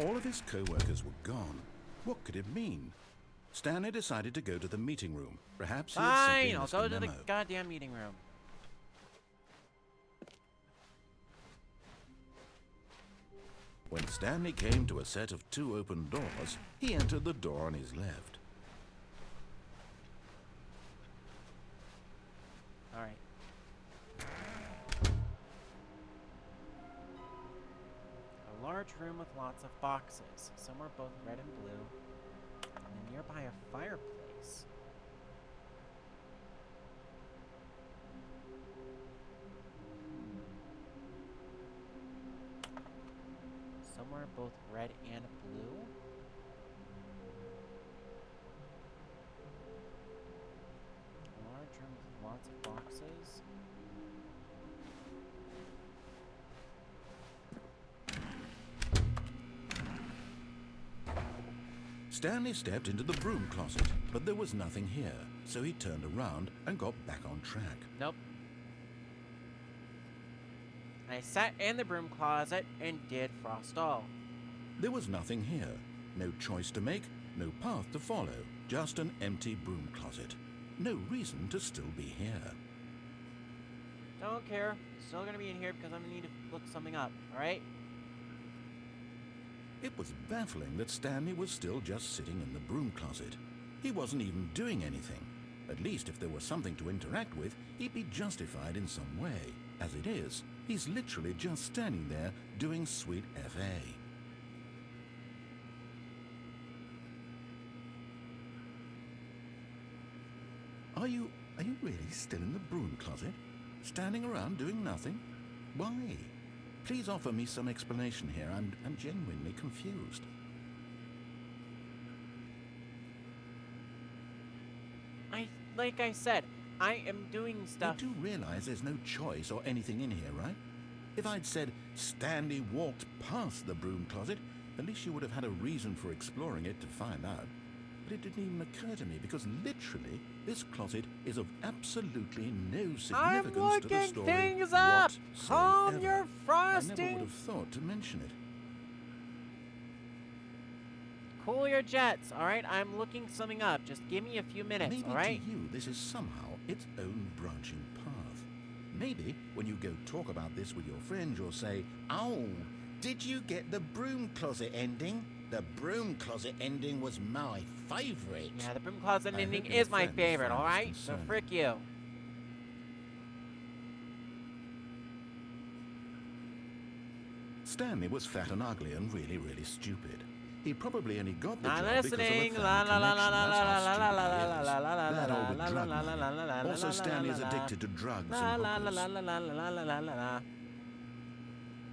All of his co-workers were gone. What could it mean? Stanley decided to go to the meeting room. Perhaps he had Fine, simply I'll missed go a to the memo. goddamn meeting room. When Stanley came to a set of 2 open doors, he entered the door on his left. Alright. A large room with lots of boxes. Some are both red and blue. And then nearby a fireplace. Some are both red and blue. A large room with lots of boxes. Stanley stepped into the broom closet, but there was nothing here, so he turned around and got back on track. Nope. I sat in the broom closet and did frost all. There was nothing here. No choice to make, no path to follow, just an empty broom closet. No reason to still be here. Don't care. Still gonna be in here because I'm gonna need to look something up, alright? It was baffling that Stanley was still just sitting in the broom closet. He wasn't even doing anything. At least if there was something to interact with, he'd be justified in some way. As it is, he's literally just standing there doing sweet FA. Are you really still in the broom closet? Standing around doing nothing? Why? Please offer me some explanation here. I'm genuinely confused. Like I said, I am doing stuff. You do realize there's no choice or anything in here, right? If I'd said Stanley walked past the broom closet, at least you would have had a reason for exploring it to find out. But it didn't even occur to me because literally this closet is of absolutely no significance I'm to the looking story things up! Calm whatsoever. your I never frosting! would have thought to mention it. Cool your jets, alright? I'm looking something up. Just give me a few minutes, Maybe alright? to you this is somehow its own branching path. Maybe when you go talk about this with your friends you'll say, "Oh, did you get the broom closet ending? The broom closet ending was my favourite." Yeah, the broom closet I ending hope your is my friends favorite, find this alright? So concerning. frick you. Stanley was fat and ugly and really, really stupid. He probably only got the Not job because of a listening. family La la la connection. la la That's la how la stupid la he la is. la la That la all with la drug la la la money. la la Also, la Stanley is la addicted to drugs la and la la hookers. la la la la la la la.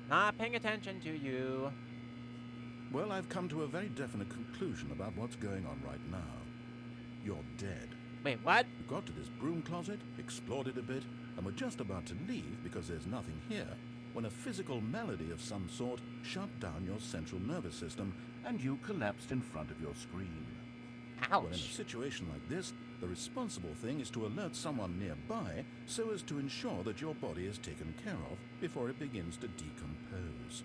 Not paying attention to you. Well, I've come to a very definite conclusion about what's going on right now. You're dead. Wait, what? You got to this broom closet, explored it a bit, and were just about to leave because there's nothing here, when a physical malady of some sort shut down your central nervous system and you collapsed in front of your screen. Well, in a Ouch. situation like this, the responsible thing is to alert someone nearby so as to ensure that your body is taken care of before it begins to decompose.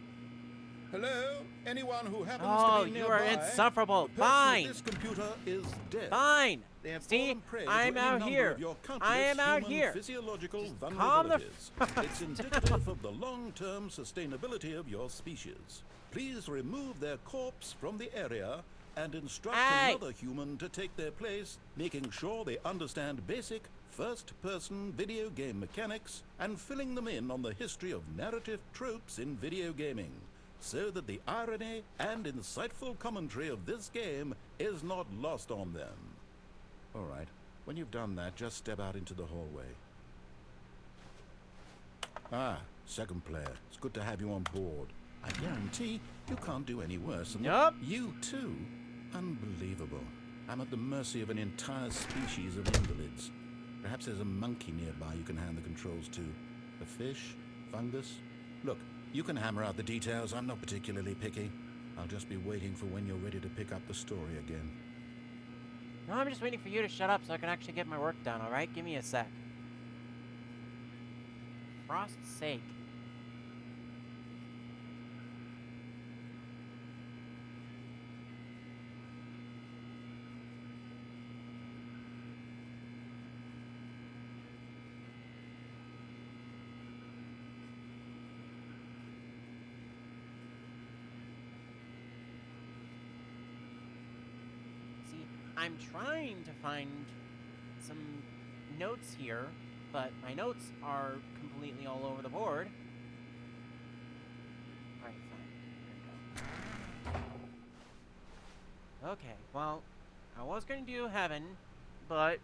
Hello? Anyone who happens Oh, to be you nearby? are insufferable. The person Fine. with this computer is dead. Fine. They have See, fallen prey to I'm any out number here. of your countless I am out human here. physiological Just calm the vulnerabilities. It's indicative of the long-term sustainability of your species. Please remove their corpse from the area and instruct Hey. another human to take their place, making sure they understand basic first-person video game mechanics and filling them in on the history of narrative tropes in video gaming, so that the irony and insightful commentary of this game is not lost on them. All right, when you've done that, just step out into the hallway. Ah, second player. It's good to have you on board. I guarantee you can't do any worse than Yup. You too? Unbelievable. I'm at the mercy of an entire species of invalids. Perhaps there's a monkey nearby you can hand the controls to. A fish? Fungus? Look, you can hammer out the details. I'm not particularly picky. I'll just be waiting for when you're ready to pick up the story again. No, I'm just waiting for you to shut up so I can actually get my work done, alright? Give me a sec. Frost's sake. See, I'm trying to find some notes here, but my notes are completely all over the board. Alright, fine. Here we go. Okay, well, I was going to do heaven, but...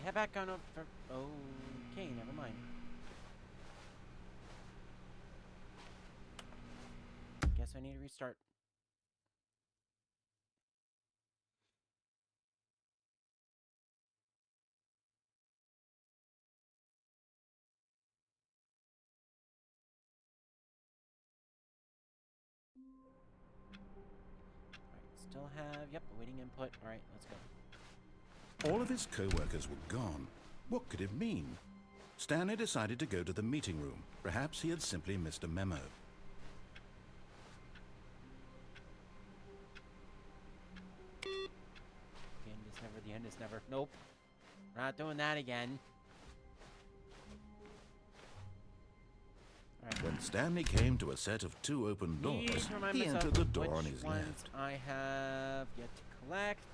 Head back on up for... Okay, never mind. Guess I need to restart. Alright, still have... Yep, awaiting input. Alright, let's go. All of his co-workers were gone. What could it mean? Stanley decided to go to the meeting room. Perhaps he had simply missed a memo. The end is never, the end is never. Nope. We're not doing that again. Alright. When Stanley came to a set of two open Need doors, to remind he myself entered the door on which his ones left. I have yet to collect.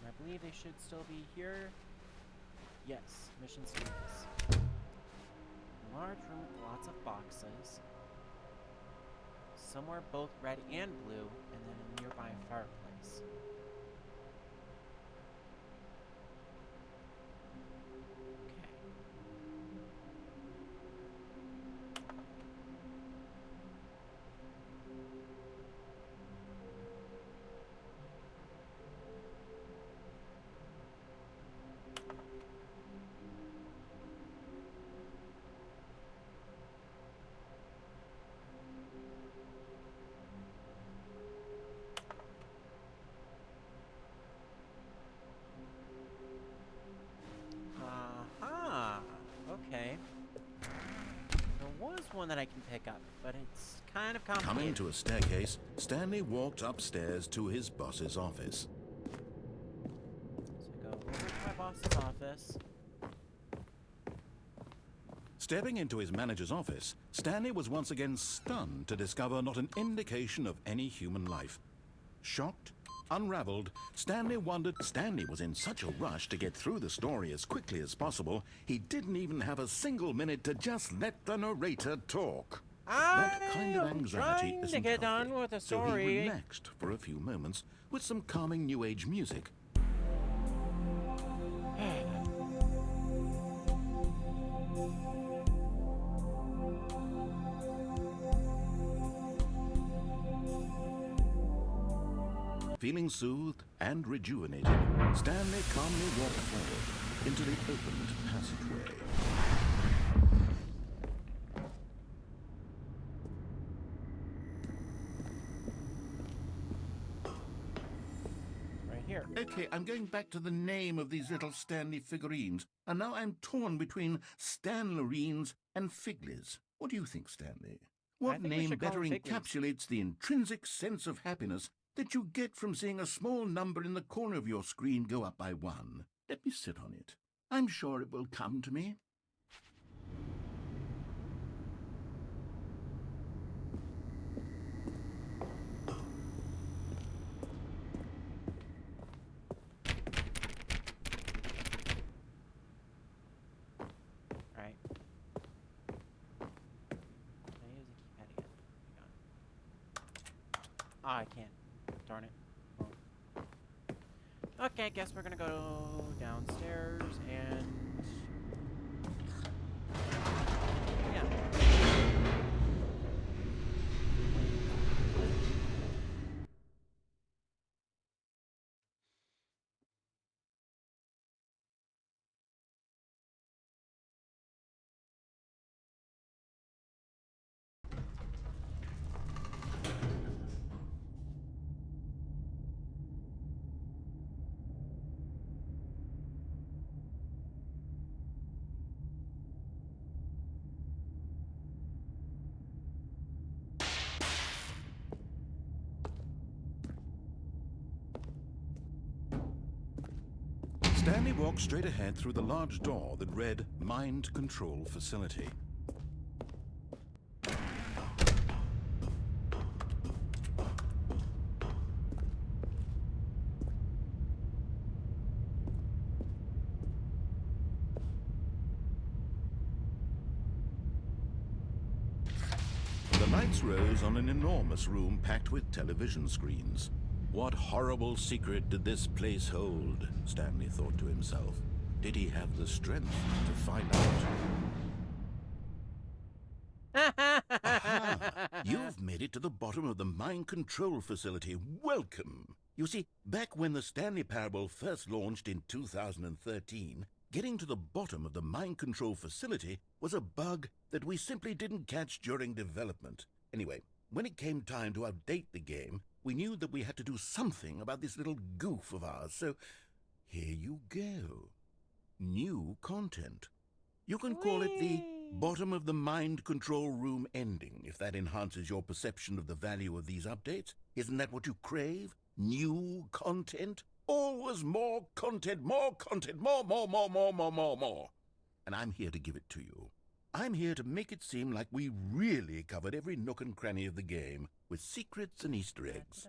I believe they should still be here. Yes, mission status. A large room with lots of boxes. Somewhere both red and blue, and then a nearby fireplace. Okay. Okay. There was one that I can pick up, but it's kind of complicated. Coming to a staircase, Stanley walked upstairs to his boss's office. So I go over to my boss's office. Stepping into his manager's office, Stanley was once again stunned to discover not an indication of any human life. Shocked, unraveled, Stanley wondered. Stanley was in such a rush to get through the story as quickly as possible, he didn't even have a single minute to just let the narrator talk. That kind of anxiety trying to isn't get healthy, on with the so he story. relaxed for a few moments with some calming New Age music. Feeling soothed and rejuvenated, Stanley calmly walked forward into the opened passageway. Right here. Okay, I'm going back to the name of these little Stanley figurines, and now I'm torn between Stanlerines and Figlies. What do you think, Stanley? What think we name should call better them Figlies. encapsulates the intrinsic sense of happiness that you get from seeing a small number in the corner of your screen go up by 1? Let me sit on it. I'm sure it will come to me. Right. Can I use the keypad again? Hang on. Ah, I can't. Darn it. Well. Okay, guess we're gonna go downstairs and... yeah. Stanley walked straight ahead through the large door that read Mind Control Facility. The lights rose on an enormous room packed with television screens. What horrible secret did this place hold? Stanley thought to himself. Did he have the strength to find out? Aha! You've made it to the bottom of the mind control facility. Welcome! You see, back when the Stanley Parable first launched in 2013, getting to the bottom of the mind control facility was a bug that we simply didn't catch during development. Anyway, when it came time to update the game, we knew that we had to do something about this little goof of ours, so here you go. New content. You can call it the bottom of the mind control room ending, if that enhances your perception of the value of these updates. Isn't that what you crave? New content? Always more content, more content, more. And I'm here to give it to you. I'm here to make it seem like we really covered every nook and cranny of the game, with secrets and Easter eggs.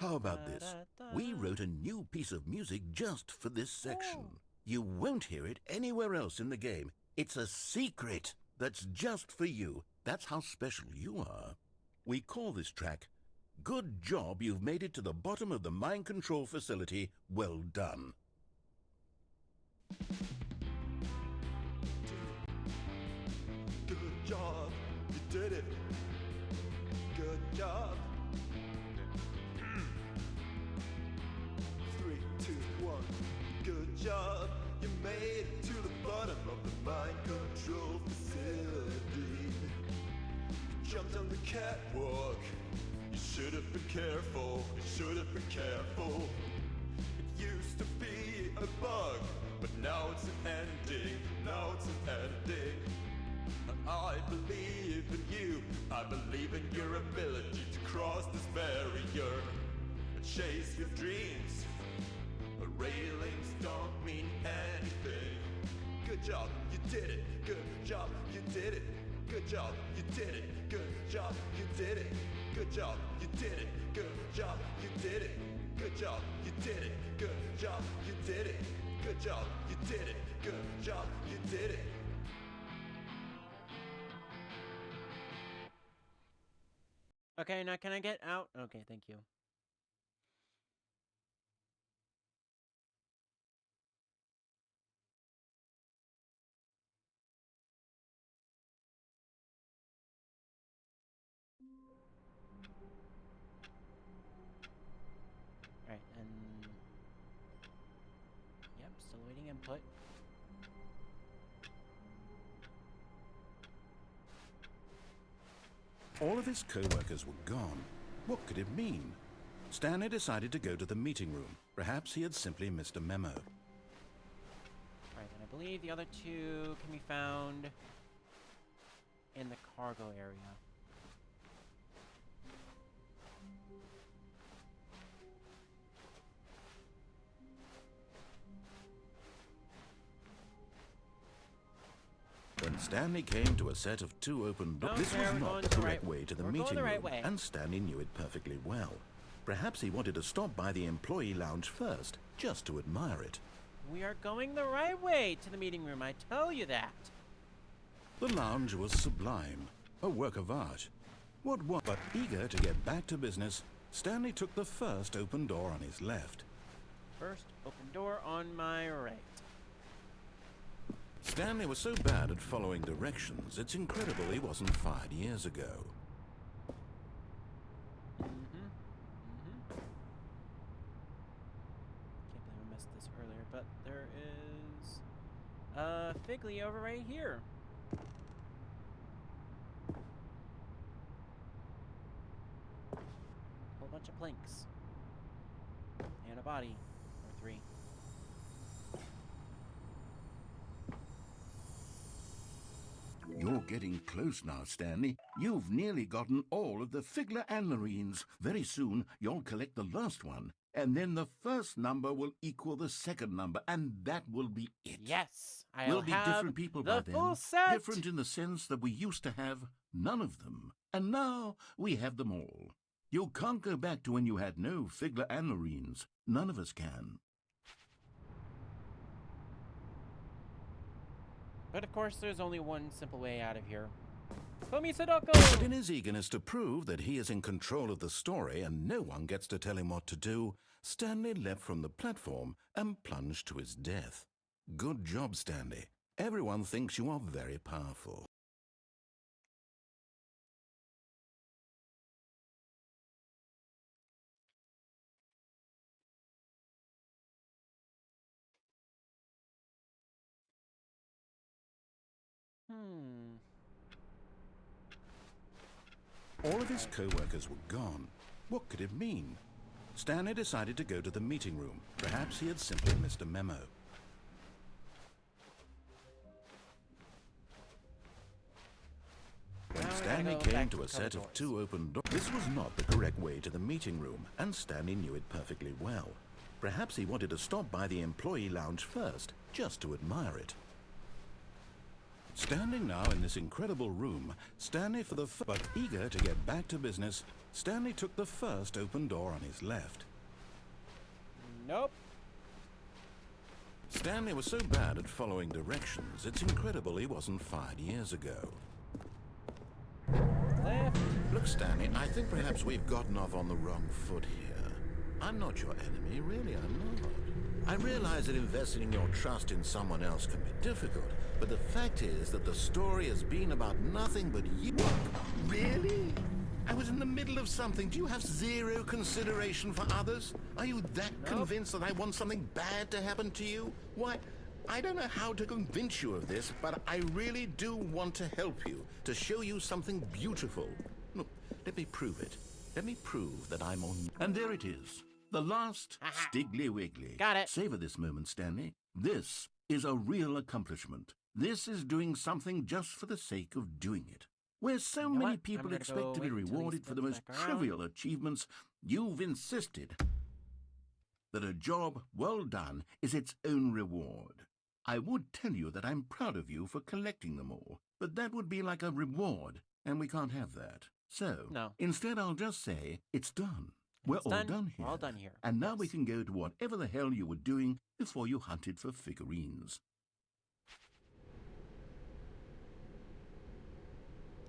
How about this? We wrote a new piece of music just for this section. You won't hear it anywhere else in the game. It's a secret that's just for you. That's how special you are. We call this track, Good Job You've Made It to the Bottom of the Mind Control Facility. Well done. Good job, you did it. Good job. 3, 2, 1. Good job, you made it to the bottom of the mind control facility. You jumped on the catwalk. You should have been careful. You should have been careful. It used to be a bug, but now it's an ending. Now it's an ending. I believe in you. I believe in your ability to cross this barrier and chase your dreams. But railings don't mean anything. Good job, you did it. Good Good job, you did it. Good job, you did it. Good job, you did it. Good job, you did it. Good job, you did it. Good job, you did it. Good job, you did it. Good job, you did it. Good job, you did it. Okay, now can I get out? Okay, thank you. Alright, and... Yep, still waiting input. All of his co-workers were gone. What could it mean? Stanley decided to go to the meeting room. Perhaps he had simply missed a memo. Alright, and I believe the other two can be found in the cargo area. When Stanley came to a set of two open doors, this Okay, was we're not going the the correct right- way to the we're going meeting the right room, way. and Stanley knew it perfectly well. Perhaps he wanted to stop by the employee lounge first, just to admire it. We are going the right way to the meeting room, I tell you that. The lounge was sublime, a work of art. But eager to get back to business, Stanley took the first open door on his left. First open door on my right. Stanley was so bad at following directions, it's incredible he wasn't fired years ago. Can't believe I missed this earlier, but there is a Figley over right here. Whole bunch of planks. And a body. Or three. You're getting close now, Stanley. You've nearly gotten all of the Figler Anmarines. Very soon, you'll collect the last one, and then the first number will equal the second number, and that will be it. Yes! We'll be different people by the then. full set! Different in the sense that we used to have none of them, and now we have them all. You can't go back to when you had no Figler Anmarines. None of us can. But of course, there's only one simple way out of here. Komi Sadoko! But in his eagerness to prove that he is in control of the story and no one gets to tell him what to do, Stanley leapt from the platform and plunged to his death. Good job, Stanley. Everyone thinks you are very powerful. All of his co-workers were gone. What could it mean? Stanley decided to go to the meeting room. Perhaps he had simply missed a memo. When Stanley came to a set of two open doors, this was not the correct way to the meeting room, and Stanley knew it perfectly well. Perhaps he wanted to stop by the employee lounge first, just to admire it. Standing now in this incredible room, Stanley but eager to get back to business, Stanley took the first open door on his left. Nope. Stanley was so bad at following directions, it's incredible he wasn't fired years ago. Left. Look, Stanley, I think perhaps we've gotten off on the wrong foot here. I'm not your enemy, really, I'm not. I realize that investing your trust in someone else can be difficult, but the fact is that the story has been about nothing but you. Really? I was in the middle of something. Do you have zero consideration for others? Are you that convinced that I want something bad to happen to you? Why, I don't know how to convince you of this, but I really do want to help you, to show you something beautiful. Look, let me prove it. Let me prove that I'm on... And there it is. The last Stiggly Wiggly. Got it. Savor this moment, Stanley. This is a real accomplishment. This is doing something just for the sake of doing it. Where so know many what? people I'm expect gonna to go be wait until he rewarded for the spins most back around. trivial achievements, you've insisted that a job well done is its own reward. I would tell you that I'm proud of you for collecting them all, but that would be like a reward, and we can't have that. So, No. instead I'll just say, it's done. We're It's all done. done here. We're all done here. And now we Yes. can go to whatever the hell you were doing before you hunted for figurines.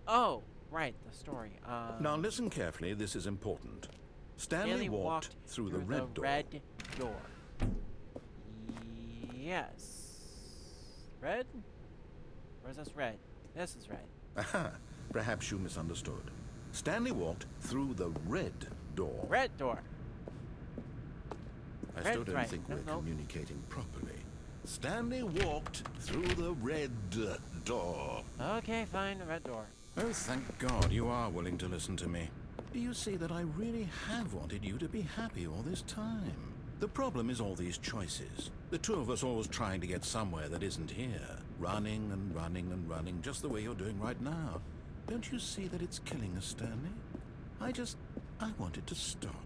Oh, right, the story. Now listen carefully, this is important. Stanley walked through the red door. red door. Yes. Red? Or is this red? This is red. Aha, perhaps you misunderstood. Stanley walked through the red door. Red door. I still Red's don't right. think No, we're no. communicating properly. Stanley walked through the red door. Okay, fine, red door. Oh, thank God you are willing to listen to me. Do you see that I really have wanted you to be happy all this time? The problem is all these choices. The two of us always trying to get somewhere that isn't here. Running and running and running, just the way you're doing right now. Don't you see that it's killing us, Stanley? I wanted to stop.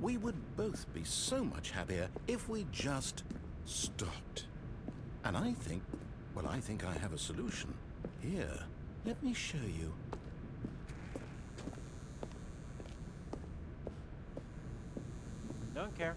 We would both be so much happier if we just stopped. And I think I have a solution. Here, let me show you. Don't care.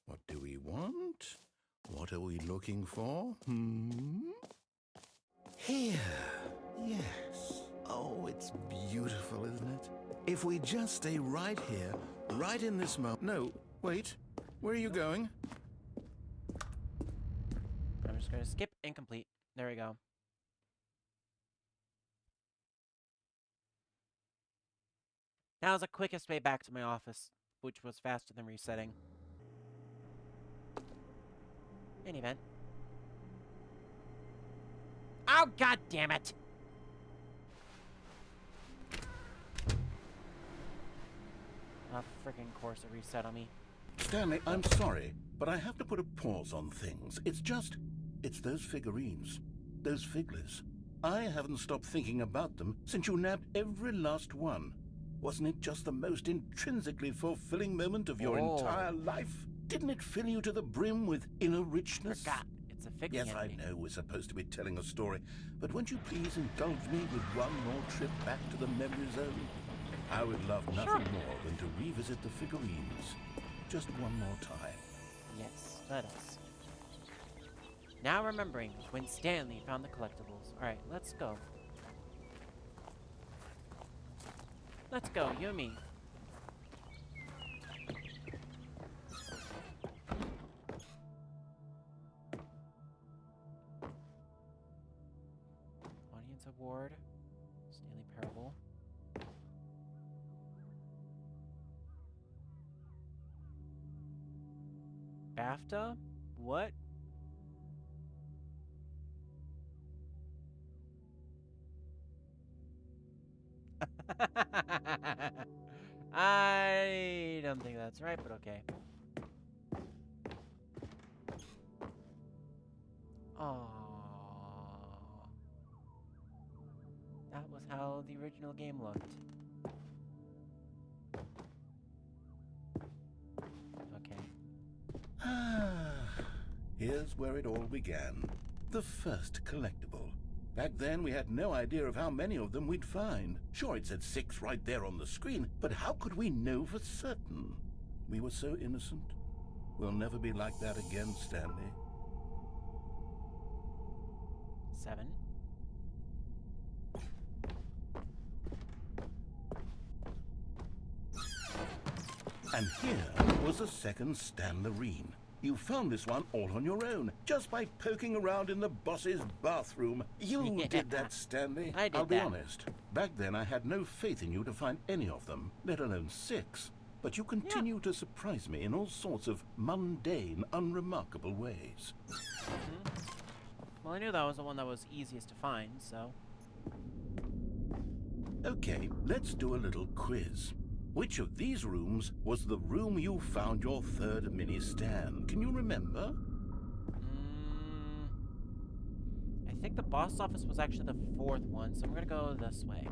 What do we want? What are we looking for? Here. Yes. Oh, it's beautiful, isn't it? If we just stay right here, right in this moment. No, wait. Where are you going? I'm just gonna skip incomplete. There we go. Now's the quickest way back to my office, which was faster than resetting. In any event. Oh, god damn it! A freaking course of reset on me. Stanley, I'm sorry, but I have to put a pause on things. It's those figurines. Those figlers. I haven't stopped thinking about them since you nabbed every last one. Wasn't it just the most intrinsically fulfilling moment of your entire life? Didn't it fill you to the brim with inner richness? Forgot. It's a figure. Yes, I know we're supposed to be telling a story, but won't you please indulge me with one more trip back to the memory zone? I would love nothing more than to revisit the figurines. Just one more time. Yes, let us. Now remembering when Stanley found the collectibles. Alright, let's go. Let's go, you and me. Audience Award. Stanley Parable. BAFTA? What? I don't think that's right, but okay. Oh, that was how the original game looked. Okay. Here's where it all began. The first collectible. Back then, we had no idea of how many of them we'd find. Sure, it said 6 right there on the screen, but how could we know for certain? We were so innocent. We'll never be like that again, Stanley. 7. And here was a second Stanlerine. You found this one all on your own, just by poking around in the boss's bathroom. You did that, Stanley. I did I'll be that. honest. Back then, I had no faith in you to find any of them, let alone 6. But you continue to surprise me in all sorts of mundane, unremarkable ways. Well, I knew that was the one that was easiest to find, so... Okay, let's do a little quiz. which of these rooms was the room you found your third mini stand? Can you remember? I think the boss office was actually the fourth one, so I'm gonna go this way.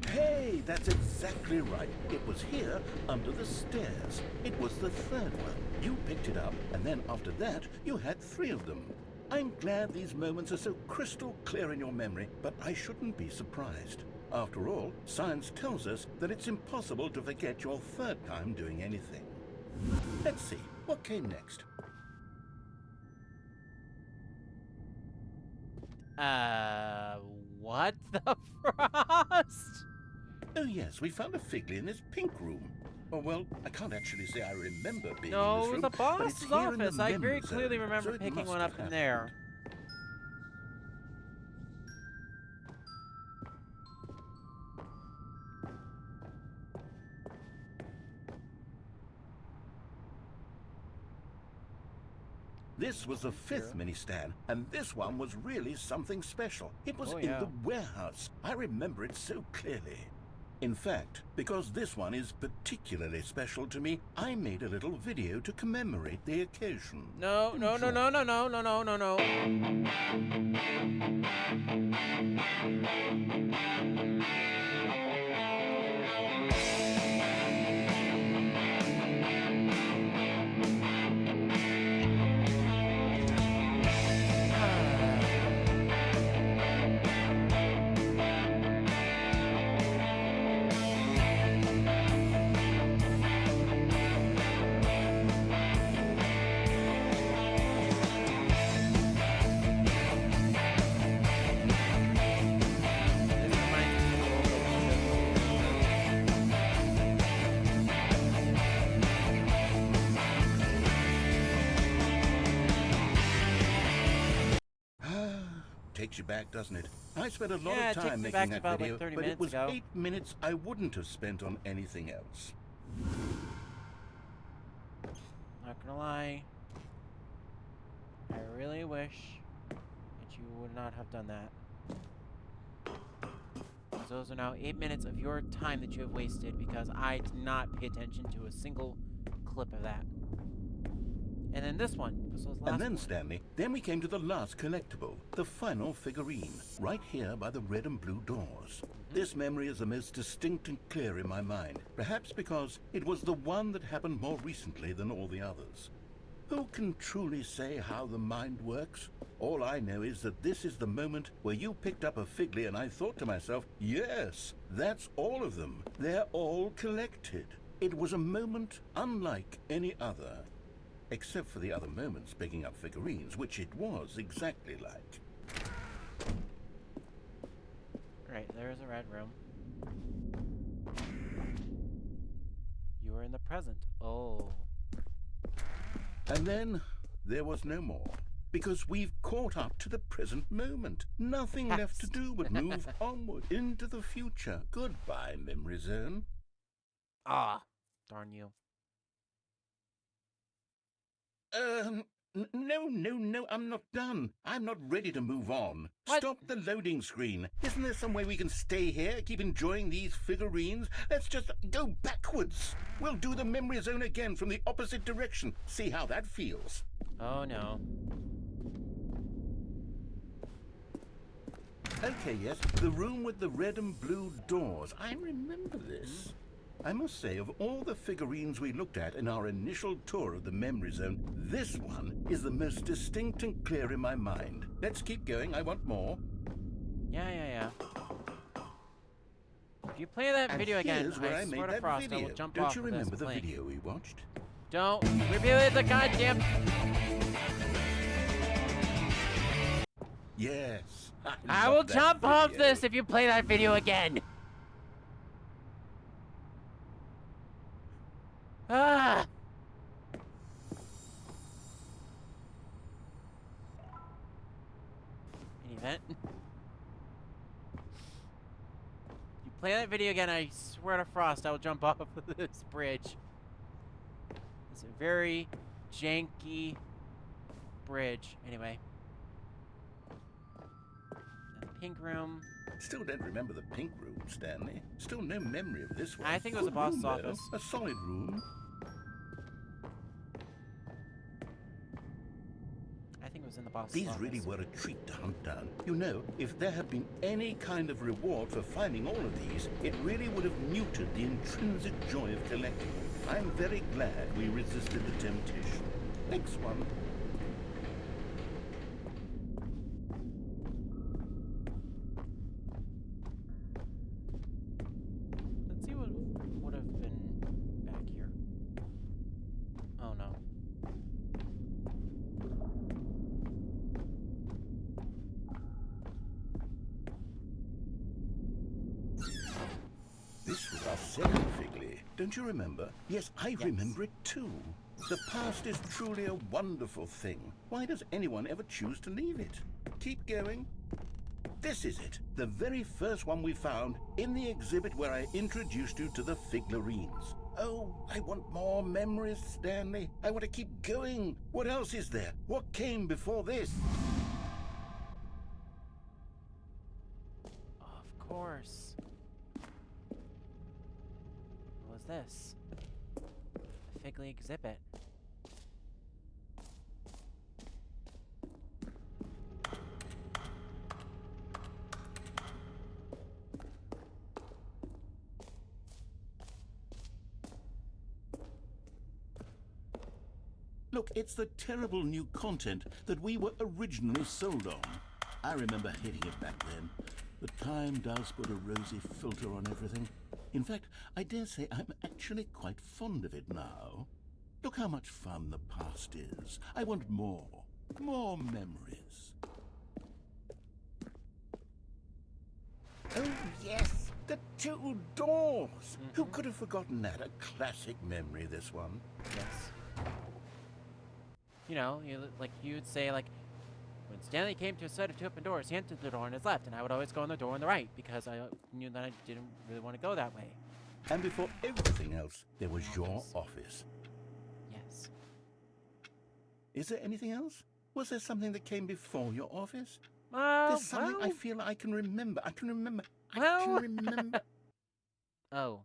Hey, that's exactly right. It was here, under the stairs. It was the third one. You picked it up, and then after that, you had 3 of them. I'm glad these moments are so crystal clear in your memory, but I shouldn't be surprised. After all, science tells us that it's impossible to forget your third time doing anything. Let's see, what came next? What the frost? Oh yes, we found a Figley in this pink room. Oh well, I can't actually say I remember being in No, this it was room, the but it's boss's here in the office. I very memory clearly zone, remember so it picking must one have up in happened. there. This was the 5th mini stand, and this one was really something special. It was Oh, in yeah. the warehouse. I remember it so clearly. In fact, because this one is particularly special to me, I made a little video to commemorate the occasion. No, no, no, no, no, no, no, no, no, no. Takes you back, doesn't it? I spent a lot Yeah, of it takes time me making back to that about, video, like, 30 but it minutes was ago. 8 minutes I wouldn't have spent on anything else. Not gonna lie. I really wish that you would not have done that. Because those are now 8 minutes of your time that you have wasted because I did not pay attention to a single clip of that. And then this one. This was the last And then, one. Stanley, then we came to the last collectible, the final figurine, right here by the red and blue doors. This memory is the most distinct and clear in my mind, perhaps because it was the one that happened more recently than all the others. Who can truly say how the mind works? All I know is that this is the moment where you picked up a Figley and I thought to myself, yes, that's all of them. They're all collected. It was a moment unlike any other. Except for the other moments picking up figurines, which it was exactly like. Right, there's a red room. You were in the present. Oh. And then there was no more. Because we've caught up to the present moment. Nothing left to do but move onward into the future. Goodbye, memory zone. Ah. Darn you. No, I'm not done. I'm not ready to move on. What? Stop the loading screen. Isn't there some way we can stay here, keep enjoying these figurines? Let's just go backwards. We'll do the memory zone again from the opposite direction. See how that feels. Oh no. Okay, yes, the room with the red and blue doors. I remember this. I must say, of all the figurines we looked at in our initial tour of the memory zone, this one is the most distinct and clear in my mind. Let's keep going, I want more. Yeah. If you play that And video again, here's where I I made swear to that Frost, I video. will jump Don't off you of this remember the plane. video we watched? Don't repeat the goddamn... Yes. I love will that jump off video. this if you play that video again. Ah. In event. You play that video again, I swear to Frost, I will jump off of this bridge. It's a very janky bridge. Anyway. pink room. Still don't remember the pink room, Stanley. Still no memory of this one. I think it was the Good boss's room, though. office. A solid room. I think it was in the boss's These office. really were a treat to hunt down. You know, if there had been any kind of reward for finding all of these, it really would have muted the intrinsic joy of collecting. I'm very glad we resisted the temptation. Next one. Let's see what would have been back here. Oh no. This was our second Figley. Don't you remember? Yes, I remember it too. The past is truly a wonderful thing. Why does anyone ever choose to leave it? Keep going. This is it. The very first one we found in the exhibit where I introduced you to the Figlarines. Oh, I want more memories, Stanley. I want to keep going. What else is there? What came before this? Of course. What was this? The Figley exhibit. Look, it's the terrible new content that we were originally sold on. I remember hating it back then, but time does put a rosy filter on everything. In fact, I dare say I'm actually quite fond of it now. Look how much fun the past is. I want more. More memories. Oh, yes! The two doors! Who could have forgotten that? A classic memory, this one. Yes. You know, like you would say, like, when Stanley came to a set of two open doors, he entered the door on his left, and I would always go in the door on the right, because I knew that I didn't really want to go that way. And before everything else, there was your office. Yes. Is there anything else? Was there something that came before your office? Well, There's something I feel I can remember. I can remember. I Well- can remember. Oh,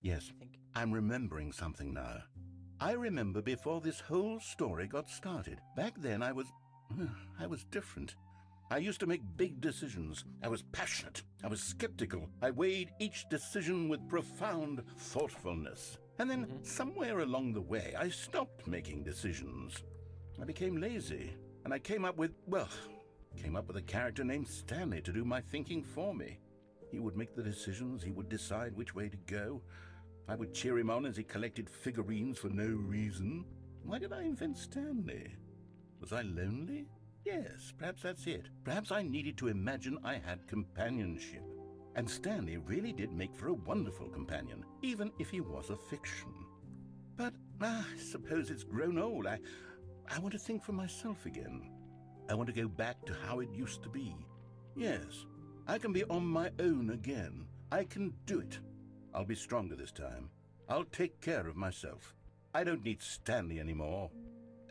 Yes, I think. I'm remembering something now. I remember before this whole story got started. Back then I was different. I used to make big decisions. I was passionate. I was skeptical. I weighed each decision with profound thoughtfulness. And then somewhere along the way, I stopped making decisions. I became lazy, and I came up with a character named Stanley to do my thinking for me. He would make the decisions. He would decide which way to go. I would cheer him on as he collected figurines for no reason. Why did I invent Stanley? Was I lonely? Yes, perhaps that's it. Perhaps I needed to imagine I had companionship. And Stanley really did make for a wonderful companion, even if he was a fiction. But I suppose it's grown old. I want to think for myself again. I want to go back to how it used to be. Yes, I can be on my own again. I can do it. I'll be stronger this time. I'll take care of myself. I don't need Stanley anymore.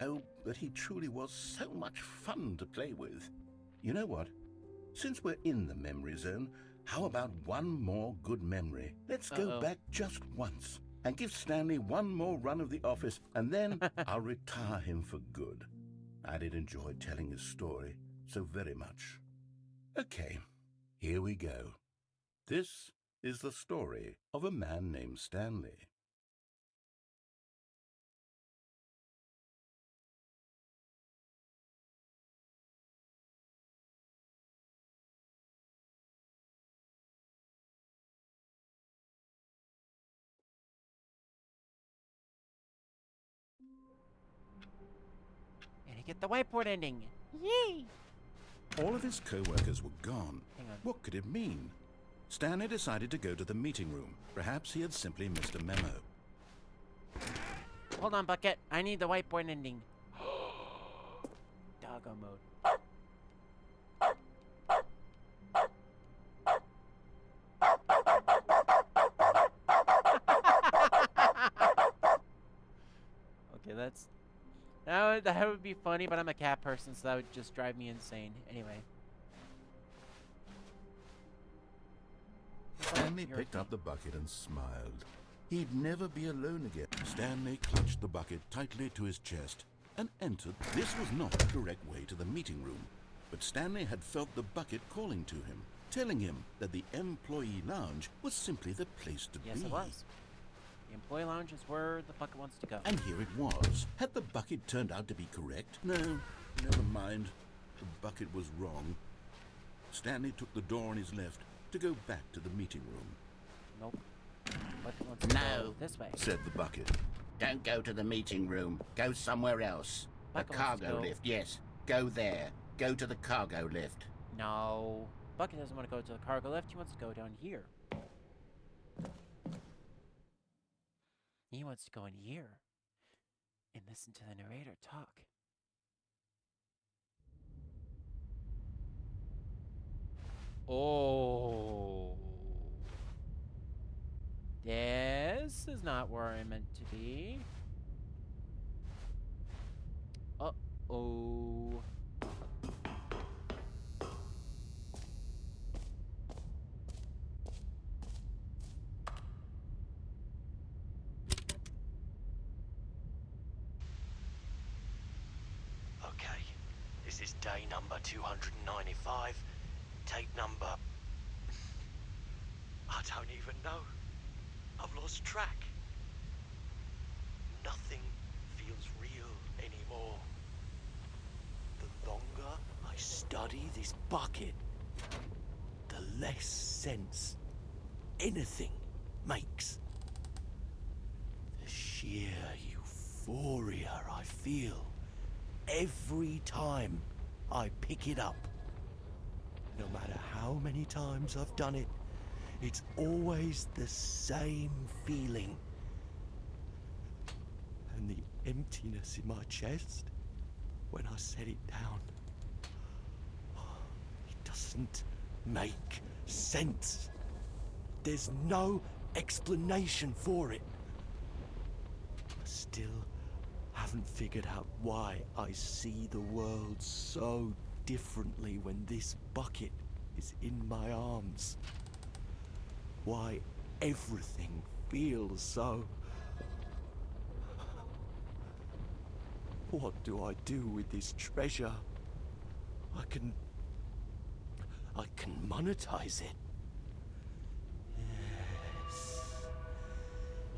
Oh, but he truly was so much fun to play with. You know what? Since we're in the memory zone, how about one more good memory? Let's go back just once and give Stanley one more run of the office, and then I'll retire him for good. I did enjoy telling his story so very much. Okay, here we go. This is the story of a man named Stanley. And I get the whiteboard ending. Yay! All of his co-workers were gone. Hang on. What could it mean? Stanley decided to go to the meeting room. Perhaps he had simply missed a memo. Hold on, Bucket. I need the whiteboard ending. Doggo mode. Okay, that's... Now That would be funny, but I'm a cat person, so that would just drive me insane. Anyway. Stanley picked up the bucket and smiled. He'd never be alone again. Stanley clutched the bucket tightly to his chest and entered. This was not the correct way to the meeting room, but Stanley had felt the bucket calling to him, telling him that the employee lounge was simply the place to be. Yes, it was. The employee lounge is where the bucket wants to go. And here it was. Had the bucket turned out to be correct? No, never mind. The bucket was wrong. Stanley took the door on his left to go back to the meeting room. Nope. Bucket wants to go this way. Said the bucket. Don't go to the meeting room. Go somewhere else. The Bucket wants to cargo go- lift, yes. Go there. Go to the cargo lift. No. Bucket doesn't want to go to the cargo lift. He wants to go down here. He wants to go in here and listen to the narrator talk. Oh. This is not where I'm meant to be. Uh-oh. Okay, this is day number 295. Tape number... I don't even know. I've lost track. Nothing feels real anymore. The longer I study this bucket, the less sense anything makes. The sheer euphoria I feel every time I pick it up. No matter how many times I've done it, it's always the same feeling. And the emptiness in my chest when I set it down. It doesn't make sense. There's no explanation for it. I still haven't figured out why I see the world so differently when this bucket is in my arms. Why everything feels so... What do I do with this treasure? I can monetize it. Yes.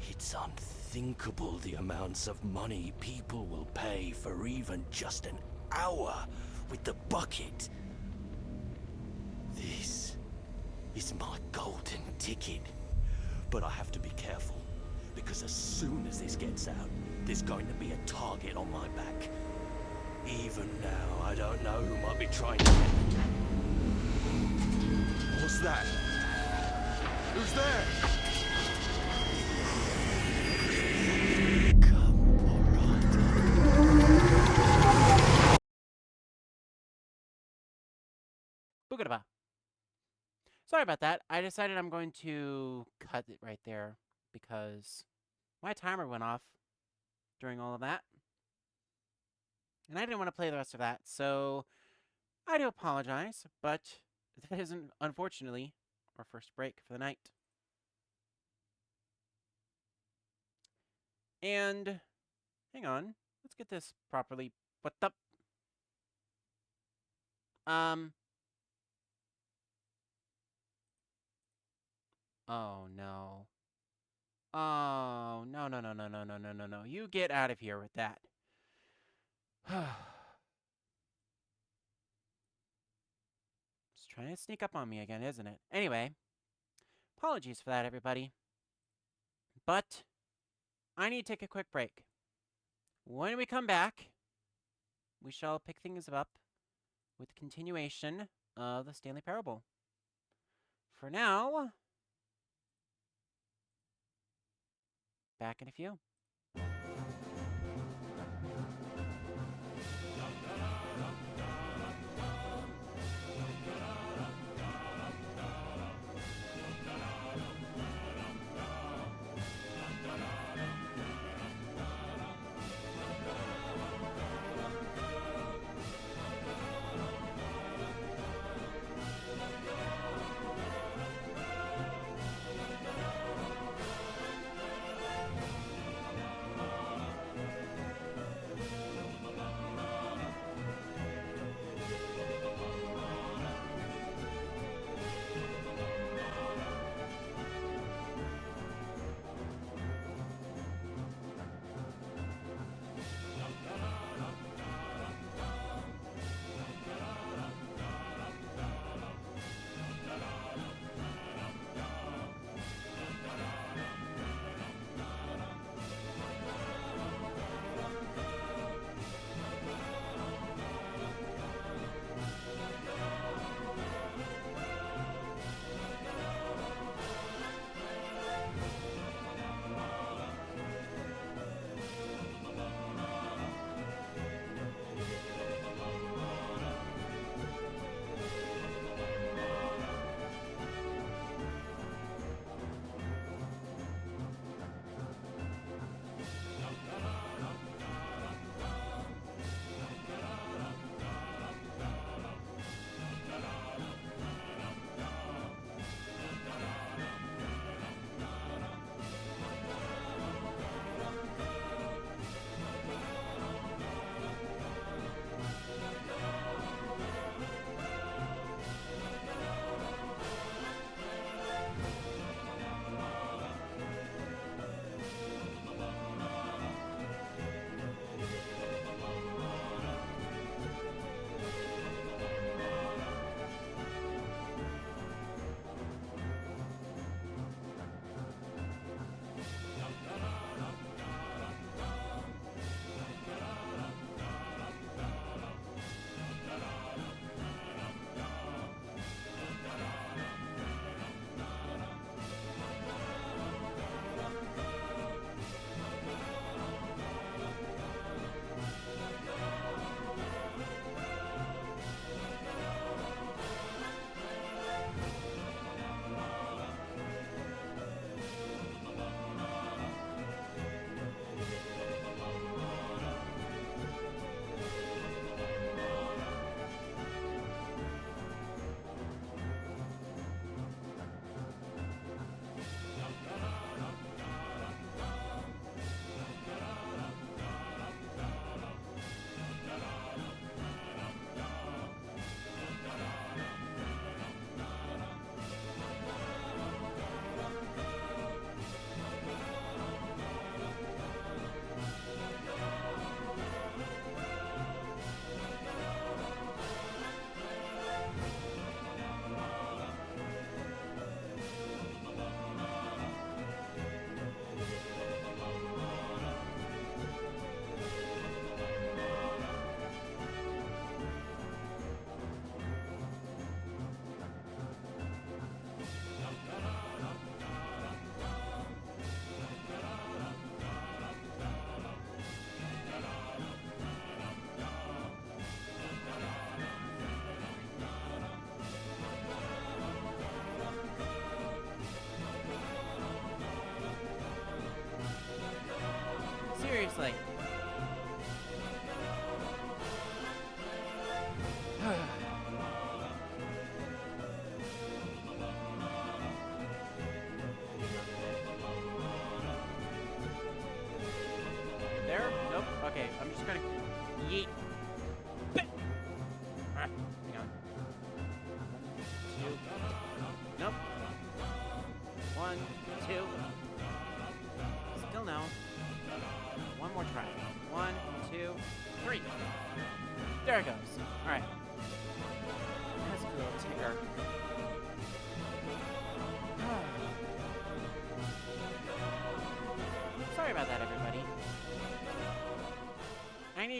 It's unthinkable the amounts of money people will pay for even just an hour with the bucket. This is my golden ticket. But I have to be careful, because as soon as this gets out, there's going to be a target on my back. Even now, I don't know who might be trying to get me. What's that? Who's there? Boogaloo. Sorry about that. I decided I'm going to cut it right there because my timer went off during all of that. And I didn't want to play the rest of that, so I do apologize, but that isn't, unfortunately, our first break for the night. And, hang on, let's get this properly put up. Oh, no. Oh, no, no, no, no, no, no, no, no, no. You get out of here with that. It's trying to sneak up on me again, isn't it? Anyway, apologies for that, everybody. But I need to take a quick break. When we come back, we shall pick things up with the continuation of the Stanley Parable. For now, back in a few.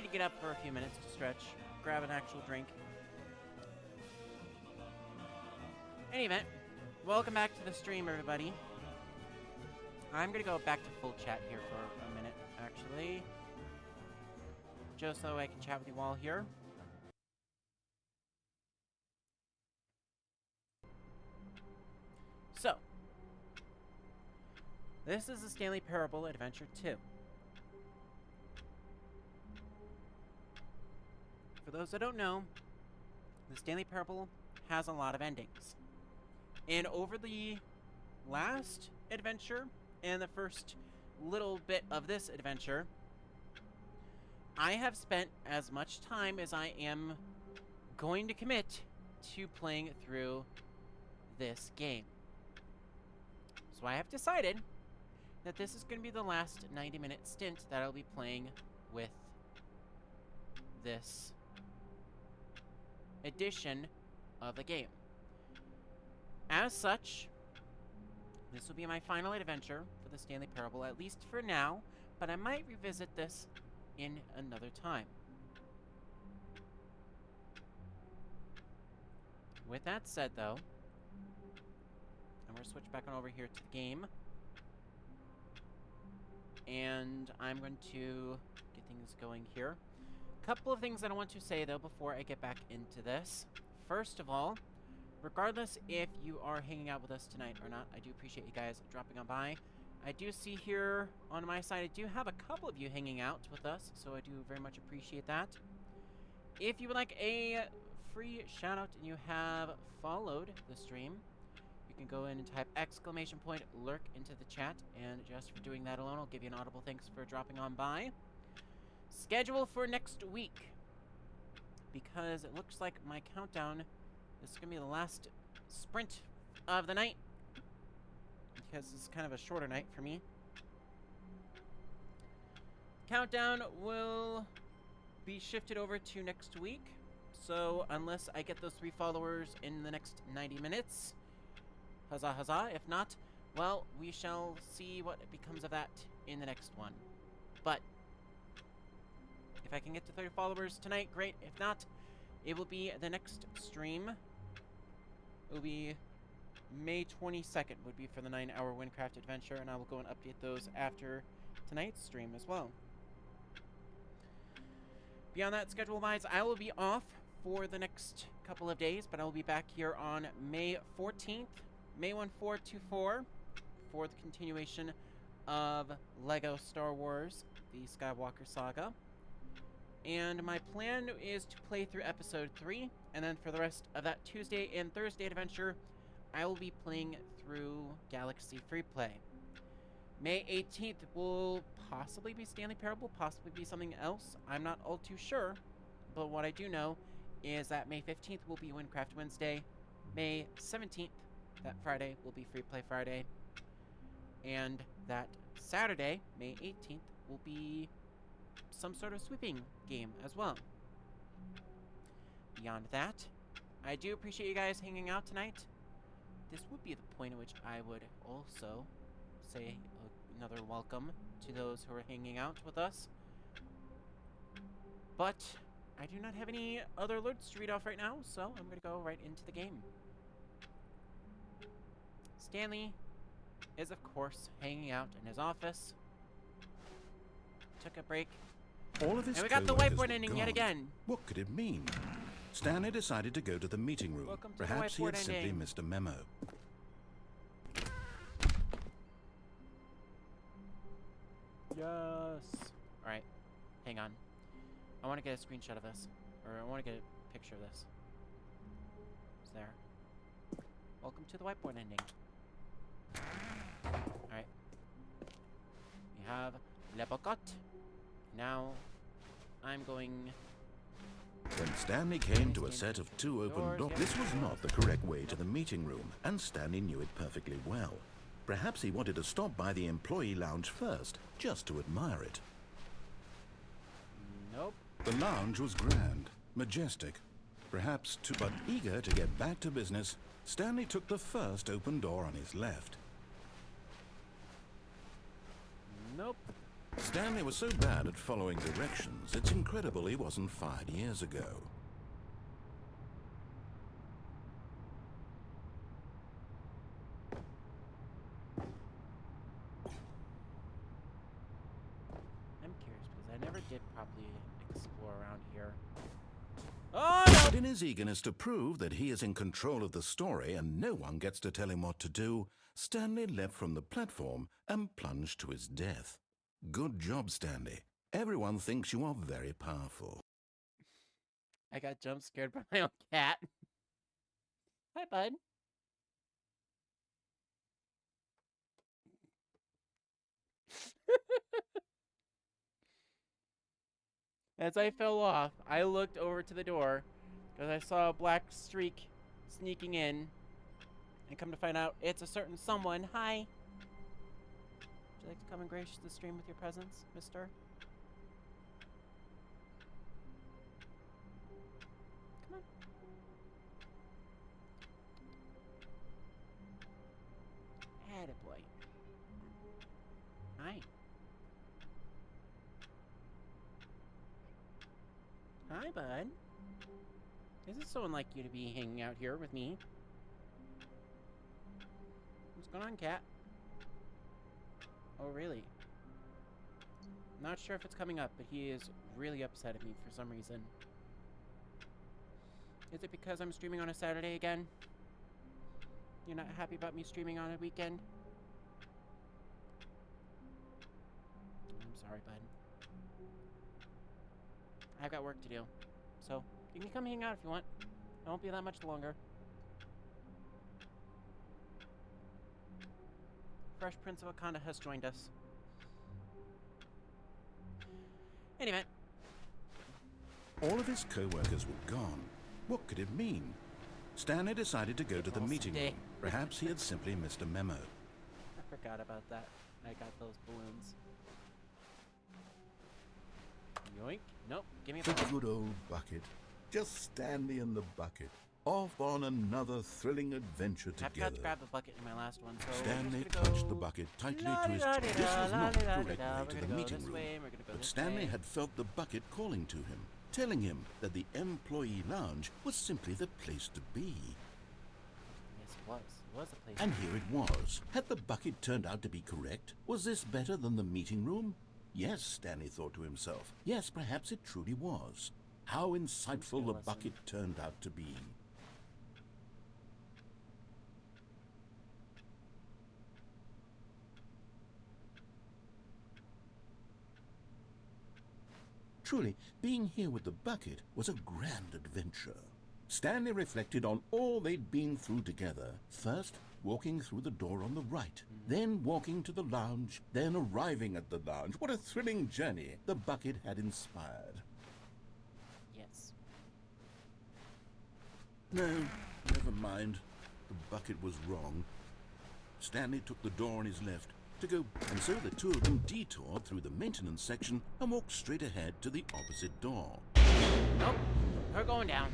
to get up for a few minutes to stretch, grab an actual drink. Any event, welcome back to the stream, everybody. I'm gonna go back to full chat here for a minute, actually. Just so I can chat with you all here. So, this is the Stanley Parable Adventure 2. For those that don't know, the Stanley Parable has a lot of endings. And over the last adventure and the first little bit of this adventure, I have spent as much time as I am going to commit to playing through this game. So I have decided that this is going to be the last 90-minute stint that I'll be playing with this edition of the game. As such, this will be my final adventure for the Stanley Parable, at least for now, but I might revisit this in another time. With that said, though, I'm going to switch back on over here to the game. And I'm going to get things going here. Couple of things that I want to say, though, before I get back into this. First of all, regardless if you are hanging out with us tonight or not, I do appreciate you guys dropping on by. I do see here on my side, I do have a couple of you hanging out with us, so I do very much appreciate that. If you would like a free shout out and you have followed the stream, you can go in and type !lurk into the chat, and just for doing that alone, I'll give you an audible thanks for dropping on by. Schedule for next week, because it looks like my countdown, this is going to be the last sprint of the night, because this is kind of a shorter night for me. Countdown will be shifted over to next week, so unless I get those 3 followers in the next 90 minutes, huzzah huzzah. If not, well, we shall see what becomes of that in the next one. But if I can get to 30 followers tonight, great. If not, it will be the next stream. It will be May 22nd would be for the 9-hour Windcraft adventure, and I will go and update those after tonight's stream as well. Beyond that, schedule-wise, I will be off for the next couple of days, but I will be back here on May 14th, May 1424, for the continuation of LEGO Star Wars, the Skywalker Saga. And my plan is to play through Episode 3, and then for the rest of that Tuesday and Thursday adventure, I will be playing through Galaxy Freeplay. May 18th will possibly be Stanley Parable, possibly be something else. I'm not all too sure, but what I do know is that May 15th will be Windcraft Wednesday. May 17th, that Friday, will be Freeplay Friday. And that Saturday, May 18th, will be some sort of sweeping game as well. Beyond that, I do appreciate you guys hanging out tonight. This would be the point at which I would also say another welcome to those who are hanging out with us. But I do not have any other alerts to read off right now, so I'm going to go right into the game. Stanley is, of course, hanging out in his office. Took a break. All of his And we got the co-workers whiteboard were ending gone. yet again. What could it mean? Stanley decided to go to the meeting room. Welcome to the Perhaps he had whiteboard simply ending. missed a memo. Yes. Alright. Hang on. I want to get a screenshot of this. Or I want to get a picture of this. It's there. Welcome to the whiteboard ending. Alright. We have Le Bocot. Now, I'm going... When Stanley came to a set of 2 open Doors, doors, yes. this was not the correct way to the meeting room, and Stanley knew it perfectly well. Perhaps he wanted to stop by the employee lounge first, just to admire it. Nope. The lounge was grand, majestic. Perhaps but eager to get back to business, Stanley took the first open door on his left. Nope. Stanley was so bad at following directions, it's incredible he wasn't fired years ago. I'm curious because I never did properly explore around here. Oh no! But in his eagerness to prove that he is in control of the story and no one gets to tell him what to do, Stanley leapt from the platform and plunged to his death. Good job, Stanley. Everyone thinks you are very powerful. I got jump scared by my own cat. Hi, bud. As I fell off, I looked over to the door because I saw a black streak sneaking in. And come to find out, it's a certain someone. Hi. Would you like to come and grace the stream with your presence, mister? Come on. Attaboy. Hi. Hi, bud. Isn't someone like you to be hanging out here with me? What's going on, cat? Oh, really? Not sure if it's coming up, but he is really upset at me for some reason. Is it because I'm streaming on a Saturday again? You're not happy about me streaming on a weekend? I'm sorry, bud. I've got work to do. So, you can come hang out if you want. It won't be that much longer. Fresh Prince of Wakanda has joined us. Anyway. All of his co-workers were gone. What could it mean? Stanley decided to go to the meeting room. Perhaps he had simply missed a memo. I forgot about that. I got those balloons. Yoink. Nope. Give me a The balloon. good old bucket. Just Stanley and the bucket. Off on another thrilling adventure I forgot together. to grab the bucket in my last one, so Stanley we're just gonna clutched go the bucket tightly to his la-di-da-di-da, chest. This was not the correct la-di-da-di-da. way We're to gonna the go meeting this room. way, we're gonna go But this Stanley way. had felt the bucket calling to him, telling him that the employee lounge was simply the place to be. Yes, it was. It was the place. And here it was. Had the bucket turned out to be correct? Was this better than the meeting room? Yes, Stanley thought to himself. Yes, perhaps it truly was. How insightful the listen. bucket turned out to be. Truly, being here with the bucket was a grand adventure. Stanley reflected on all they'd been through together. First, walking through the door on the right, then walking to the lounge, then arriving at the lounge. What a thrilling journey the bucket had inspired. Yes. No, never mind. The bucket was wrong. Stanley took the door on his left to go, and so the two of them detoured through the maintenance section and walked straight ahead to the opposite door. Nope. We're going down.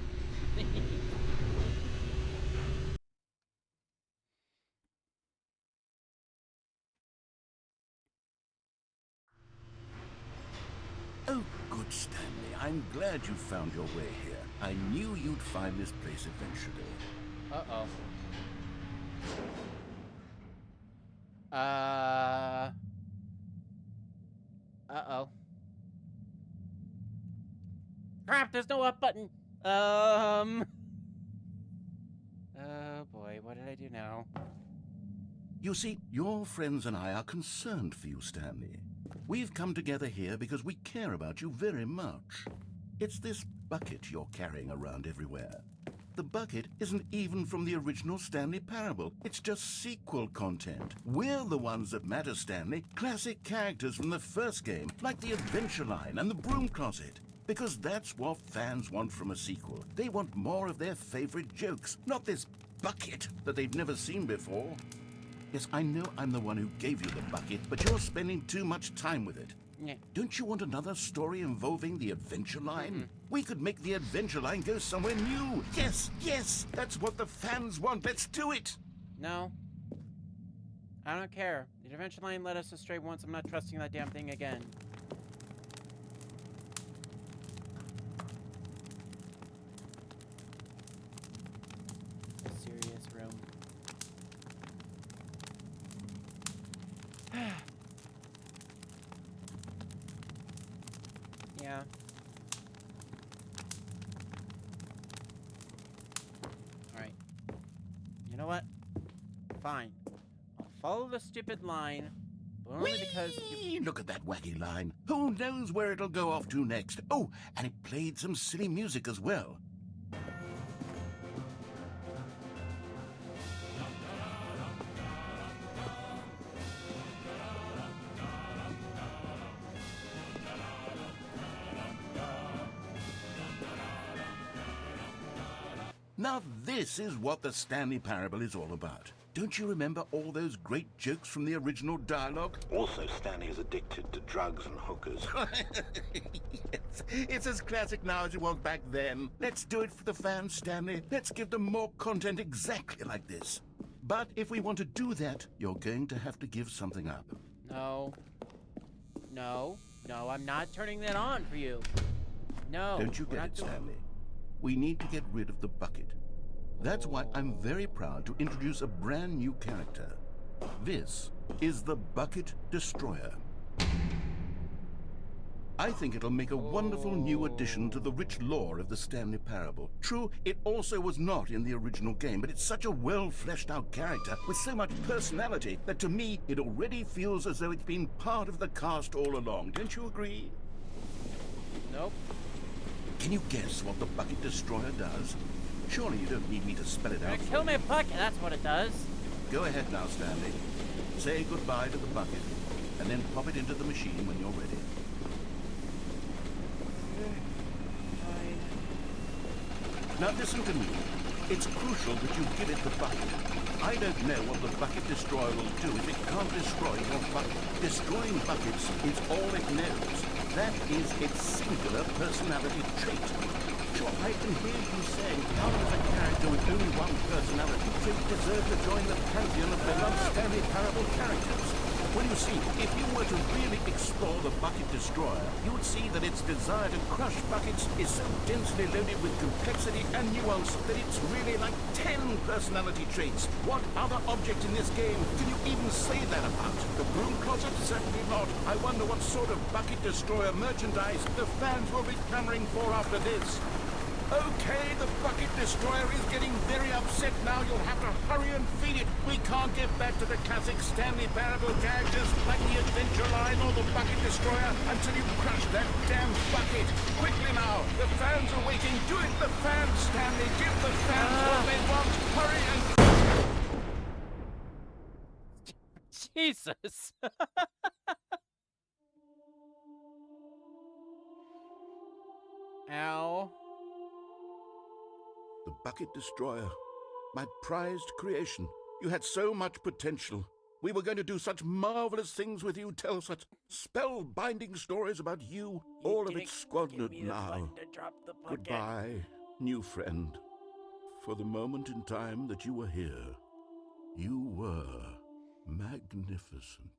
Oh, good Stanley. I'm glad you found your way here. I knew you'd find this place eventually. Uh-oh. Uh-oh. Crap, there's no up button. Oh boy, what did I do now? You see, your friends and I are concerned for you, Stanley. We've come together here because we care about you very much. It's this bucket you're carrying around everywhere. The bucket isn't even from the original Stanley Parable. It's just sequel content. We're the ones that matter, Stanley. Classic characters from the first game, like the Adventure Line and the Broom Closet. Because that's what fans want from a sequel. They want more of their favorite jokes, not this bucket that they've never seen before. Yes, I know I'm the one who gave you the bucket, but you're spending too much time with it. Yeah. Don't you want another story involving the Adventure Line? We could make the Adventure Line go somewhere new. Yes, yes, that's what the fans want. Let's do it. No. I don't care. The adventure line led us astray once. I'm not trusting that damn thing again. A serious room. Yeah. Alright. You know what? Fine. I'll follow the stupid line, but only because you... Look at that wacky line. Who knows where it'll go off to next? Oh, and it played some silly music as well. Now this is what the Stanley Parable is all about. Don't you remember all those great jokes from the original dialogue? Also, Stanley is addicted to drugs and hookers. Yes, it's as classic now as it was back then. Let's do it for the fans, Stanley. Let's give them more content exactly like this. But if we want to do that, you're going to have to give something up. No. No. No, I'm not turning that on for you. No. Don't you we're get not it, doing- Stanley? We need to get rid of the bucket. That's why I'm very proud to introduce a brand new character. This is the Bucket Destroyer. I think it'll make a wonderful new addition to the rich lore of the Stanley Parable. True, it also was not in the original game, but it's such a well-fleshed-out character with so much personality that to me, it already feels as though it's been part of the cast all along. Don't you agree? Nope. Can you guess what the Bucket Destroyer does? Surely you don't need me to spell it out. Kill me, bucket. That's what it does. Go ahead now, Stanley. Say goodbye to the bucket, and then pop it into the machine when you're ready. Now listen to me. It's crucial that you give it the bucket. I don't know what the Bucket Destroyer will do if it can't destroy your bucket. Destroying buckets is all it knows. That is its singular personality trait. Sure, I can hear you saying, how does a character with only one personality trait deserve to join the pantheon of beloved Stanley Parable characters? Well, you see, if you were to really explore the Bucket Destroyer, you would see that its desire to crush buckets is so densely loaded with complexity and nuance that it's really like 10 personality traits. What other object in this game can you even say that about? The broom closet? Certainly not. I wonder what sort of Bucket Destroyer merchandise the fans will be clamoring for after this. Okay, the Bucket Destroyer is getting very upset now. You'll have to hurry and feed it. We can't get back to the classic Stanley Parable characters like the Adventure Line or the Bucket Destroyer until you crush that damn bucket. Quickly now, the fans are waiting. Do it, the fans, Stanley. Give the fans what they want. Hurry and... Jesus. Ow. The Bucket Destroyer. My prized creation. You had so much potential. We were going to do such marvelous things with you, tell such spellbinding stories about you. All of it squandered now. Goodbye, new friend. For the moment in time that you were here, you were magnificent.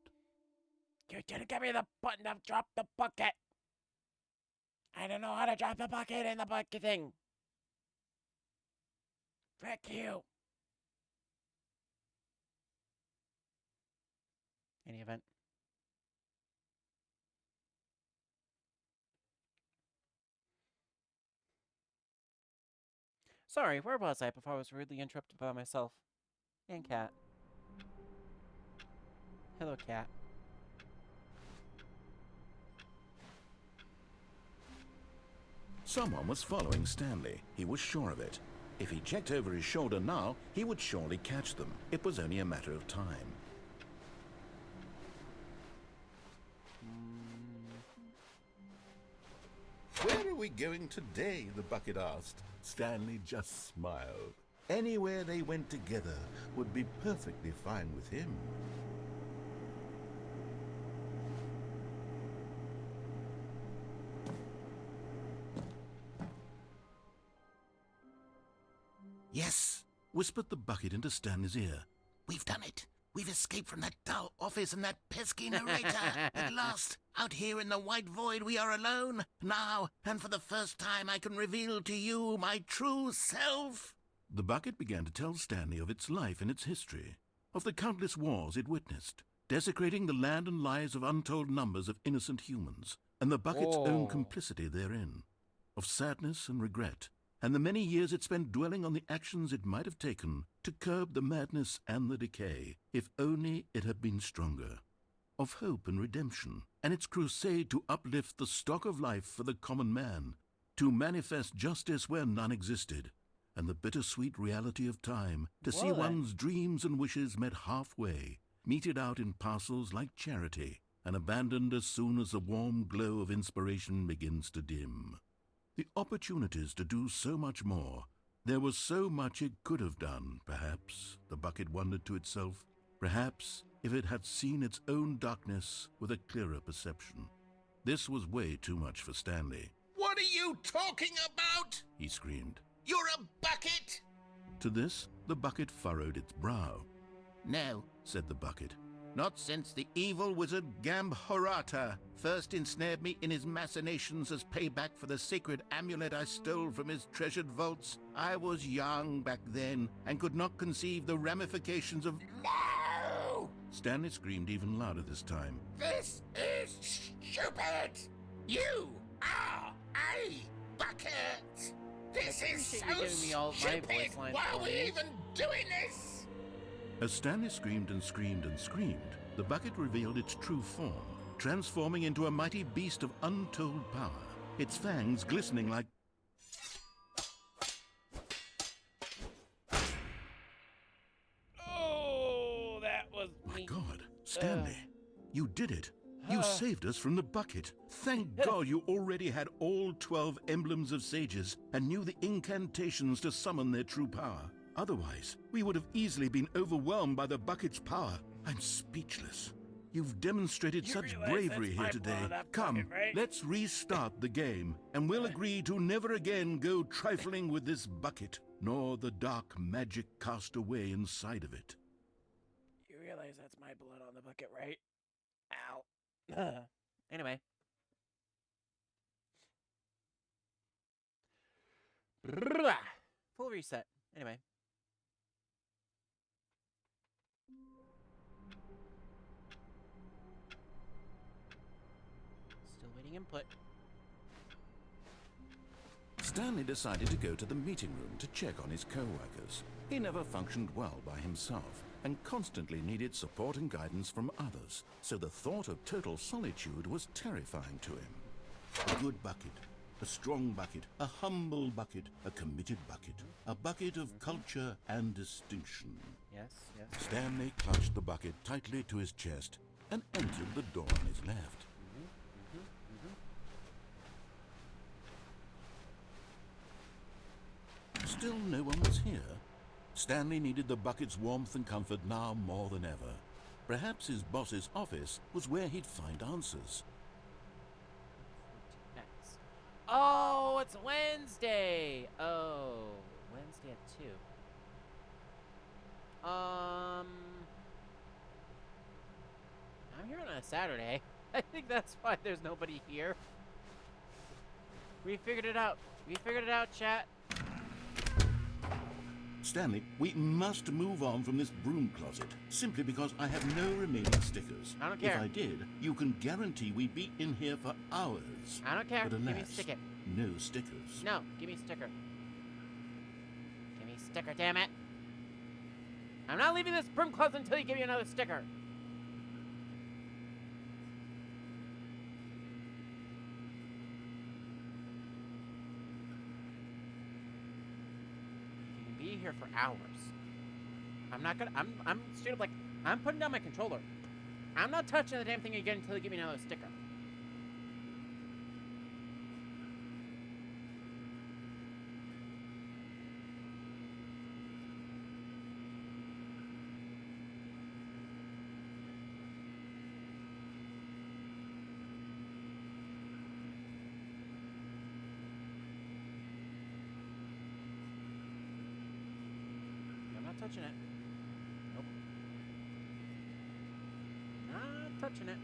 You didn't give me the button to drop the bucket. I don't know how to drop the bucket in the bucket thing. Frick you. Any event. Sorry, where was I before I was rudely interrupted by myself? And cat. Hello, cat. Someone was following Stanley. He was sure of it. If he checked over his shoulder now, he would surely catch them. It was only a matter of time. Where are we going today? The bucket asked. Stanley just smiled. Anywhere they went together would be perfectly fine with him. Yes, whispered the bucket into Stanley's ear. We've done it. We've escaped from that dull office and that pesky narrator. At last, out here in the white void, we are alone. Now, and for the first time, I can reveal to you my true self. The bucket began to tell Stanley of its life and its history, of the countless wars it witnessed, desecrating the land and lives of untold numbers of innocent humans, and the bucket's own complicity therein, of sadness and regret, and the many years it spent dwelling on the actions it might have taken to curb the madness and the decay, if only it had been stronger, of hope and redemption, and its crusade to uplift the stock of life for the common man, to manifest justice where none existed, and the bittersweet reality of time, to see one's dreams and wishes met halfway, meted out in parcels like charity, and abandoned as soon as the warm glow of inspiration begins to dim. The opportunities to do so much more. There was so much it could have done, perhaps, the bucket wondered to itself. Perhaps, if it had seen its own darkness with a clearer perception. This was way too much for Stanley. What are you talking about? He screamed. You're a bucket! To this, the bucket furrowed its brow. No, Said the bucket. not since the evil wizard Gambhorata first ensnared me in his machinations as payback for the sacred amulet I stole from his treasured vaults. I was young back then and could not conceive the ramifications of... No! Stanley screamed even louder this time. This is stupid! You are a bucket! This is Appreciate so you giving me all my stupid! voice lines Why are for we me. even doing this? As Stanley screamed and screamed and screamed, the bucket revealed its true form, transforming into a mighty beast of untold power, its fangs glistening like... Oh, that was My me. God, Stanley, you did it. You saved us from the bucket. Thank God you already had all 12 emblems of sages and knew the incantations to summon their true power. Otherwise, we would have easily been overwhelmed by the bucket's power. I'm speechless. You've demonstrated You such realize bravery that's here my today. blood, that Come, bucket, right? let's restart the game, and we'll agree to never again go trifling with this bucket, nor the dark magic cast away inside of it. You realize that's my blood on the bucket, right? Ow. Anyway. Full reset. Anyway. Still waiting input. Stanley decided to go to the meeting room to check on his co-workers. He never functioned well by himself and constantly needed support and guidance from others, so the thought of total solitude was terrifying to him. A good bucket, a strong bucket, a humble bucket, a committed bucket, a bucket of culture and distinction. Yes, yes. Stanley clutched the bucket tightly to his chest and entered the door on his left. Still no one was here. Stanley needed the bucket's warmth and comfort now more than ever. Perhaps his boss's office was where he'd find answers. X. Oh, it's Wednesday. Oh, Wednesday at 2. I'm here on a Saturday. I think that's why there's nobody here. We figured it out. We figured it out, chat. Stanley, we must move on from this broom closet, simply because I have no remaining stickers. I don't care. If I did, you can guarantee we'd be in here for hours. I don't care. But Give me a alas, sticker. no stickers. No, give me a sticker. Give me a sticker, damn it. I'm not leaving this broom closet until you give me another sticker. You can be here for hours. I'm not gonna. I'm straight up like, I'm putting down my controller. I'm not touching the damn thing again until you give me another sticker. I'm not touching it. Nope. touching it.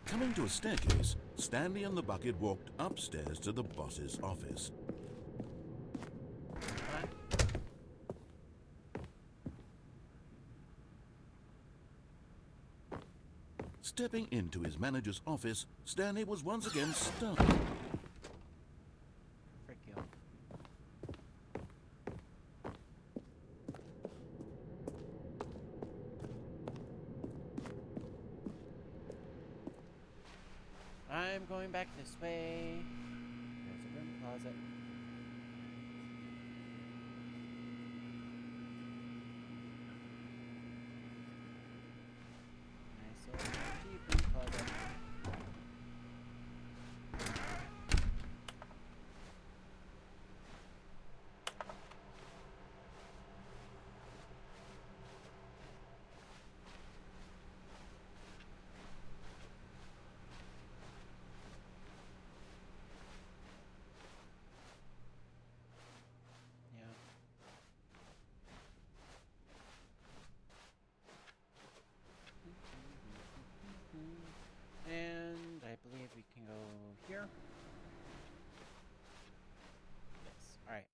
Coming to a staircase, Stanley and the bucket walked upstairs to the boss's office. Stepping into his manager's office, Stanley was once again stunned. Frick you. I'm going back this way. There's a room closet. Nice little deep room closet. Yeah. And I believe we can go here. Yes. All right.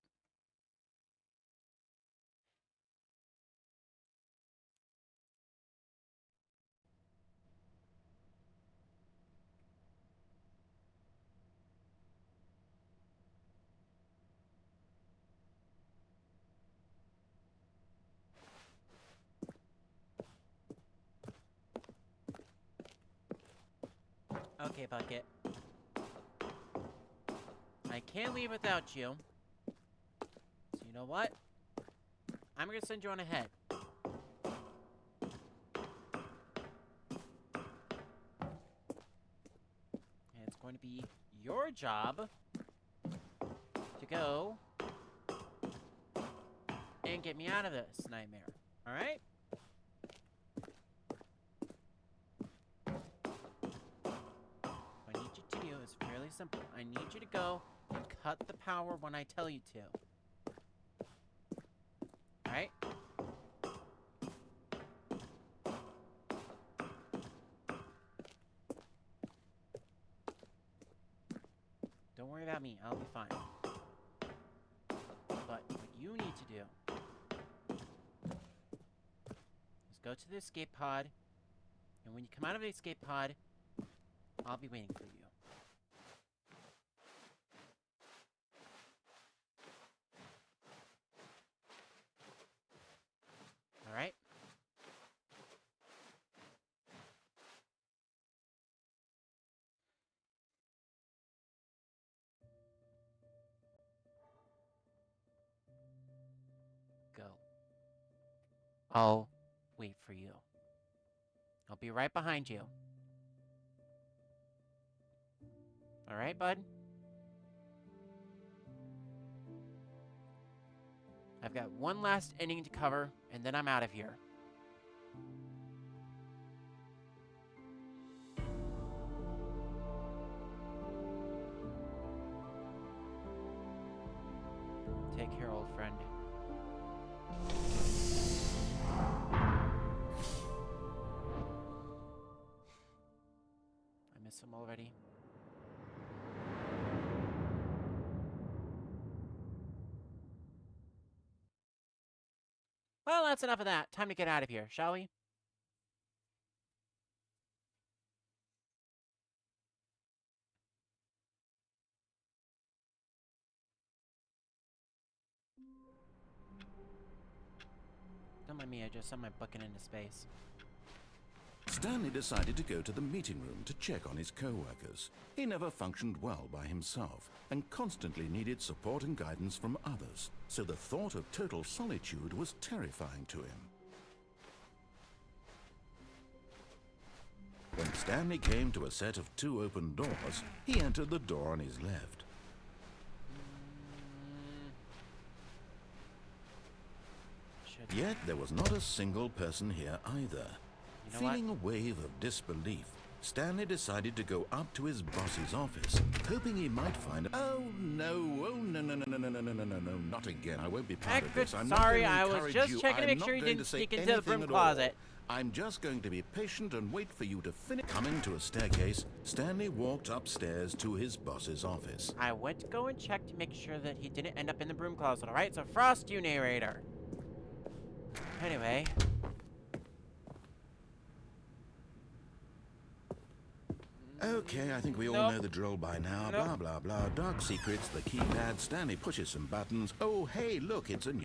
Okay, Bucket. I can't leave without you. So you know what? I'm gonna send you on ahead. And it's going to be your job to go and get me out of this nightmare. Alright? What I need you to do is fairly simple. I need you to go and cut the power when I tell you to. Alright? Don't worry about me. I'll be fine. But what you need to do is go to the escape pod, and when you come out of the escape pod, I'll be waiting for you. Alright? Go. I'll wait for you. I'll be right behind you. Alright, bud? I've got one last inning to cover, and then I'm out of here. Take care, old friend. I miss him already. Well, that's enough of that. Time to get out of here, shall we? Don't mind me, I just sent my bucket into space. Stanley decided to go to the meeting room to check on his co-workers. He never functioned well by himself and constantly needed support and guidance from others, so the thought of total solitude was terrifying to him. When Stanley came to a set of 2 open doors, he entered the door on his left. Yet there was not a single person here either. You know Feeling a wave of disbelief, Stanley decided to go up to his boss's office, hoping he might find... Oh no, not again. I won't be part of this. I'm Sorry, not I going to was encourage just you. checking to I'm make not sure you going didn't to say sneak into the anything broom at all. closet. I'm just going to be patient and wait for you to finish. Coming to a staircase, Stanley walked upstairs to his boss's office. I went to go and check to make sure that he didn't end up in the broom closet, alright? So frost you, narrator. Anyway. Okay, I think we all know the drill by now. Blah, blah, blah. Dark secrets, the keypad. Stanley pushes some buttons. Oh, hey, look, it's a new...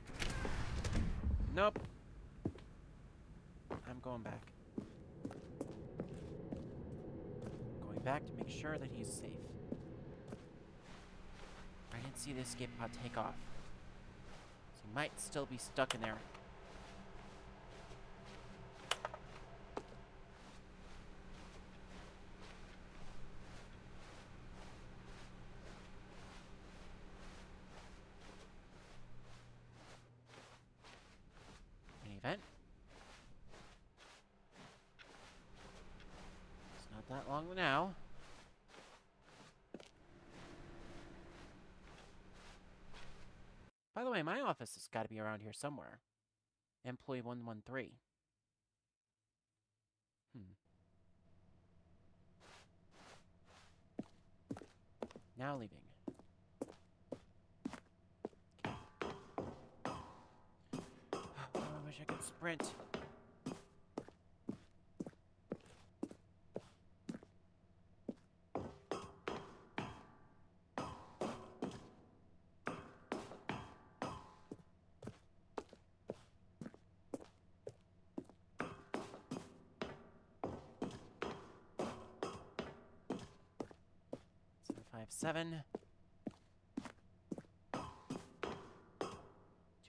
Nope. I'm going back. Going back to make sure that he's safe. I didn't see the escape pod take off. So he might still be stuck in there. Event. It's not that long now. By the way, my office has got to be around here somewhere. Employee 113. Now leaving. Oh, I wish I could sprint. Seven. 2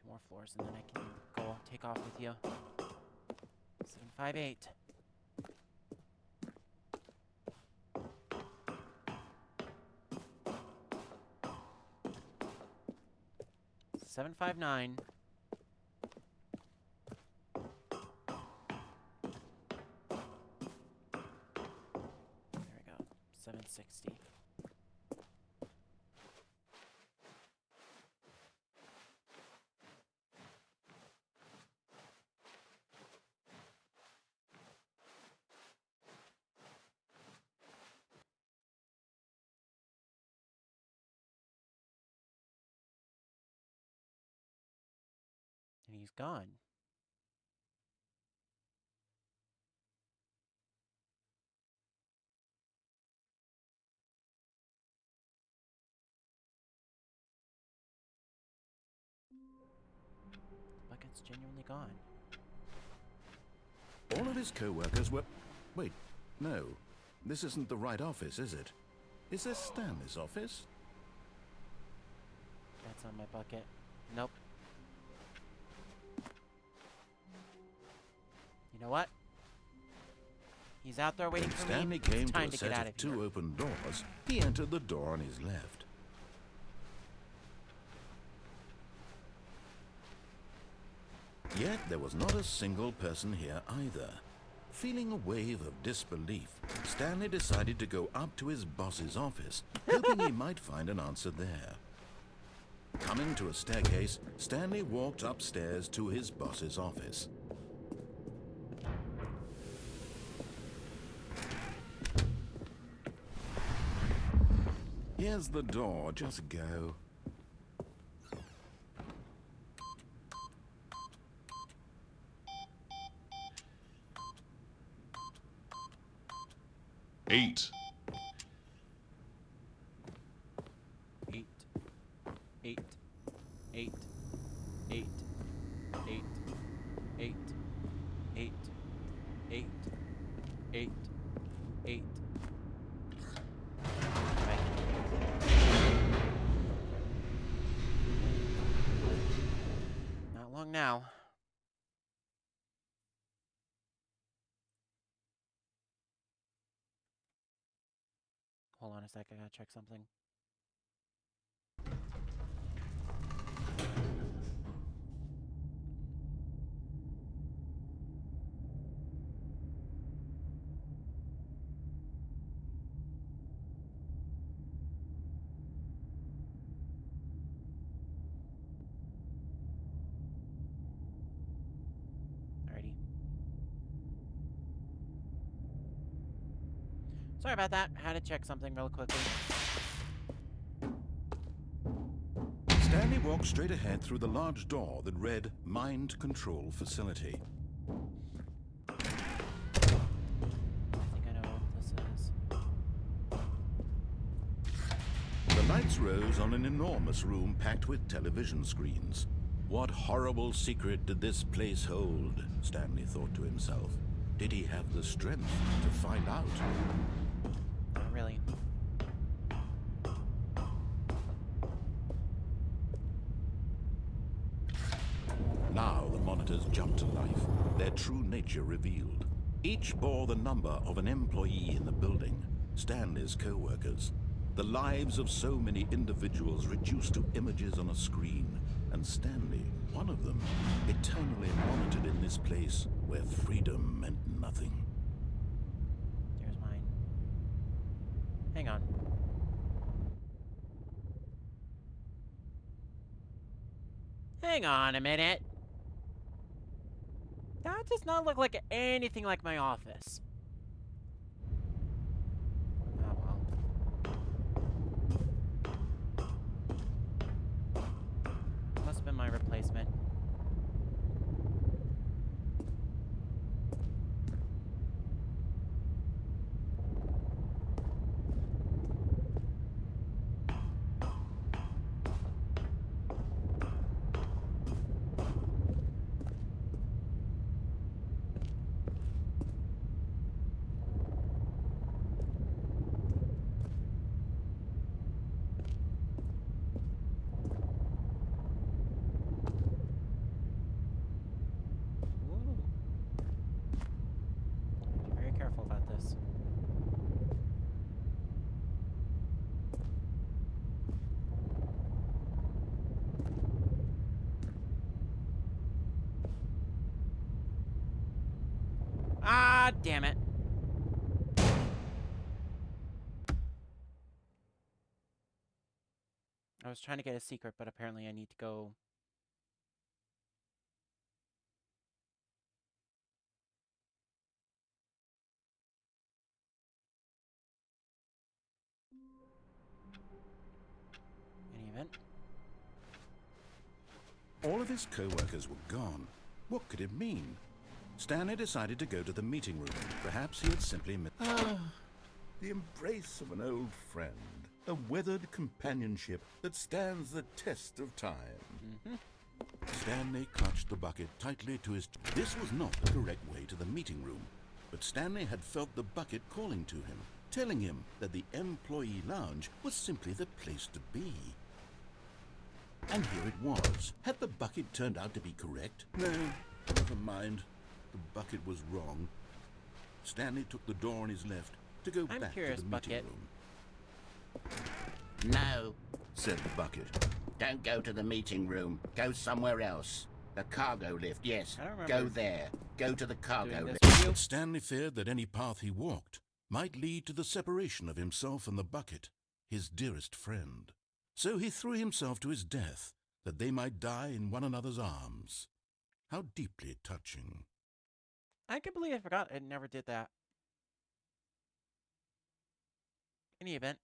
more floors and then I can go take off with you. 758. Seven 5 9. There we go. 760. And he's gone. The bucket's genuinely gone. All of his co-workers were... Wait, no. This isn't the right office, is it? Is this Stanley's office? That's on my bucket. Nope. You know what? He's out there waiting for Stanley me. came It's to time a to set get out of of here. two open doors. He entered the door on his left. Yet there was not a single person here either. Feeling a wave of disbelief, Stanley decided to go up to his boss's office, hoping he might find an answer there. Coming to a staircase, Stanley walked upstairs to his boss's office. Here's the door, just go. Eight. 8, 8, 8, 8, 8, 8, 8, 8, 8, 8. Not long now. Hold on a sec, I gotta check something. Alrighty. Sorry about that. Had to check something real quickly. Stanley walked straight ahead through the large door that read Mind Control Facility. I think I know what this is. The lights rose on an enormous room packed with television screens. What horrible secret did this place hold? Stanley thought to himself. Did he have the strength to find out? Not really. Now the monitors jumped to life, their true nature revealed. Each bore the number of an employee in the building, Stanley's co-workers. The lives of so many individuals reduced to images on a screen, and Stanley, one of them, eternally monitored in this place where freedom meant nothing. There's mine. Hang on. Hang on a minute. That does not look like anything like my office. Oh well. Must have been my replacement. Ooh. Be very careful about this. Ah, damn it. I was trying to get a secret, but apparently I need to go. Any event? All of his co-workers were gone. What could it mean? Stanley decided to go to the meeting room. Perhaps he had simply missed. The embrace of an old friend, a weathered companionship that stands the test of time. Stanley clutched the bucket tightly to his... This was not the correct way to the meeting room, but Stanley had felt the bucket calling to him, telling him that the employee lounge was simply the place to be. And here it was. Had the bucket turned out to be correct? No, never mind. The bucket was wrong. Stanley took the door on his left to go I'm back curious, to the meeting Bucket. room. No, Said the bucket. don't go to the meeting room. Go somewhere else. The cargo lift, yes. I don't Go remember there. Go to the cargo doing this lift. with you. But Stanley feared that any path he walked might lead to the separation of himself and the bucket, his dearest friend. So he threw himself to his death, that they might die in one another's arms. How deeply touching. I can believe I forgot I never did that. Any event.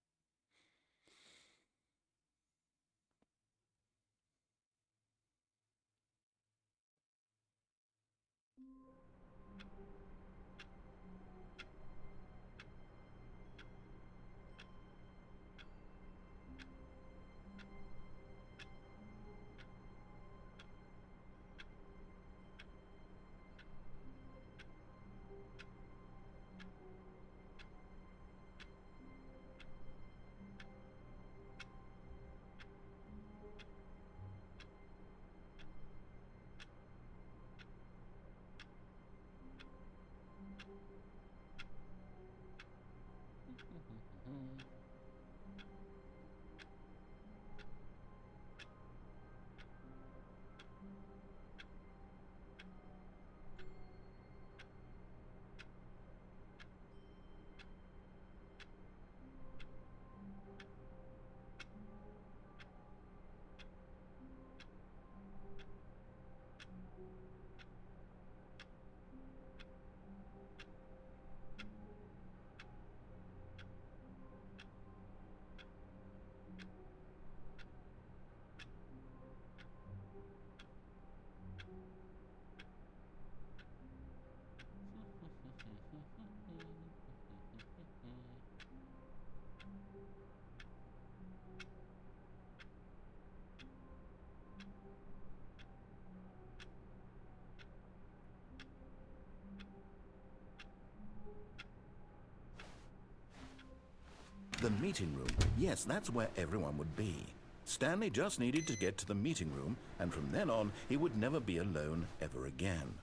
The meeting room. Yes, that's where everyone would be. Stanley just needed to get to the meeting room, and from then on, he would never be alone ever again.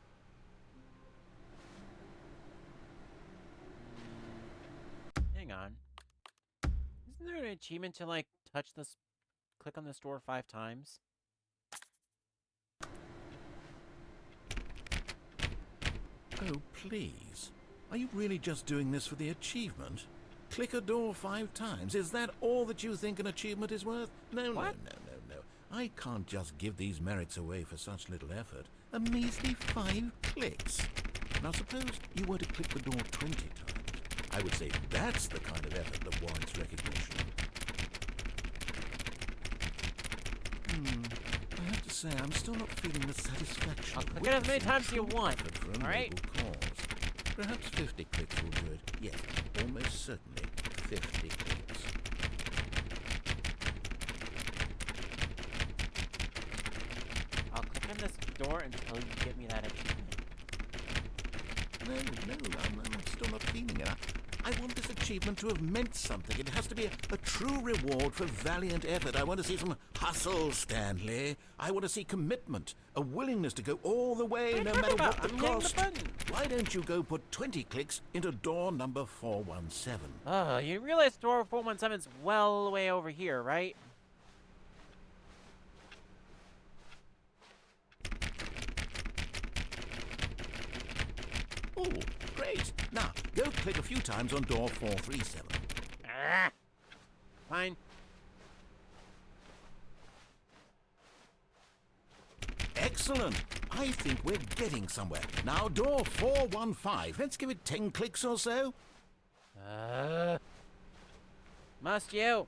Hang on. Isn't there an achievement to, like, touch this, click on this door 5 times? Oh, please. Are you really just doing this for the achievement? Click a door 5 times. Is that all that you think an achievement is worth? No, What? no. I can't just give these merits away for such little effort. A measly 5 clicks. Now suppose you were to click the door 20 times. I would say that's the kind of effort that warrants recognition. I have to say, I'm still not feeling the satisfaction. I'll of click it as many witnessing times as you true want, effort for a all right? noble cause. Perhaps 50 clicks will do it. Yes, almost certainly 50 clicks. I'll click on this door until you give me that achievement. No, I'm still not feeling it. I want this achievement to have meant something. It has to be a true reward for valiant effort. I want to see some hustle, Stanley. I want to see commitment, a willingness to go all the way, no matter what the I'm hitting the cost. button. Why don't you go put 20 clicks into door number 417? You realize door 417 is well way over here, right? Oh, great. Now, go click a few times on door 437. Ah, fine. Excellent. I think we're getting somewhere. Now, door 415. Let's give it 10 clicks or so. Must you?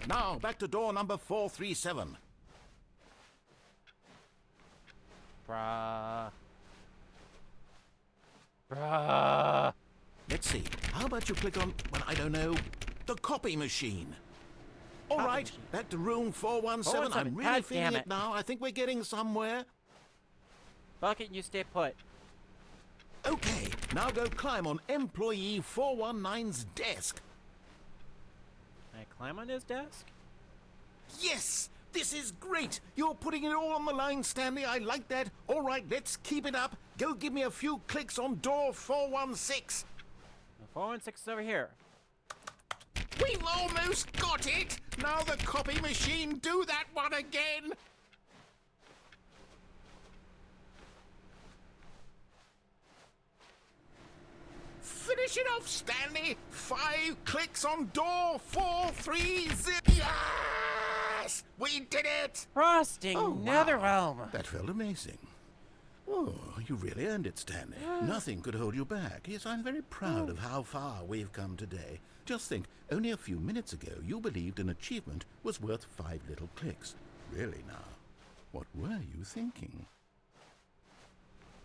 Now, back to door number 437. Bruh. Let's see. How about you click on, well, I don't know, the copy machine? All Copy right, machine. back to room 417. 417. I'm really God feeling damn it it. now. I think we're getting somewhere. Bucket, you stay put. Okay, now go climb on employee 419's desk. Can I climb on his desk? Yes! This is great! You're putting it all on the line, Stanley. I like that. All right, let's keep it up. Go give me a few clicks on door 416. The 416 is over here. We've almost got it! Now the copy machine, do that one again! Finish it off, Stanley! 5 clicks on door 430. Yes! We did it! Frosting Oh, wow. Netherrealm. That felt amazing. Oh, you really earned it, Stanley. Nothing could hold you back. Yes, I'm very proud of how far we've come today. Just think, only a few minutes ago, you believed an achievement was worth 5 little clicks. Really now, what were you thinking?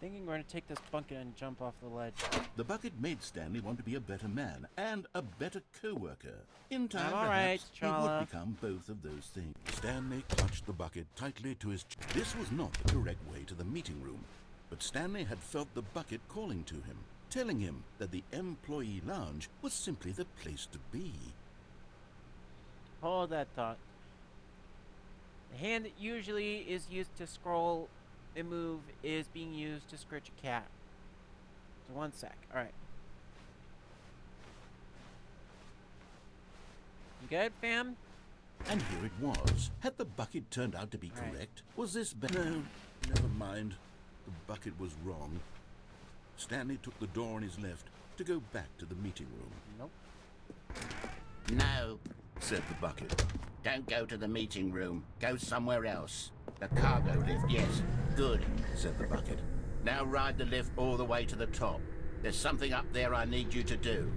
Thinking we're gonna take this bucket and jump off the ledge. The bucket made Stanley want to be a better man and a better co-worker. In time, All right, perhaps, he Chala. would become both of those things. Stanley clutched the bucket tightly to his chest. This was not the correct way to the meeting room, but Stanley had felt the bucket calling to him, telling him that the employee lounge was simply the place to be. Hold that thought. The hand that usually is used to scroll and move is being used to scratch a cat. So one sec. Alright. You good, fam? And here it was. Had the bucket turned out to be Right. correct? Was this better? No, never mind. The bucket was wrong. Stanley took the door on his left to go back to the meeting room. Nope. No, said the bucket. Don't go to the meeting room. Go somewhere else. The cargo lift, yes. Good, said the bucket. Now ride the lift all the way to the top. There's something up there I need you to do.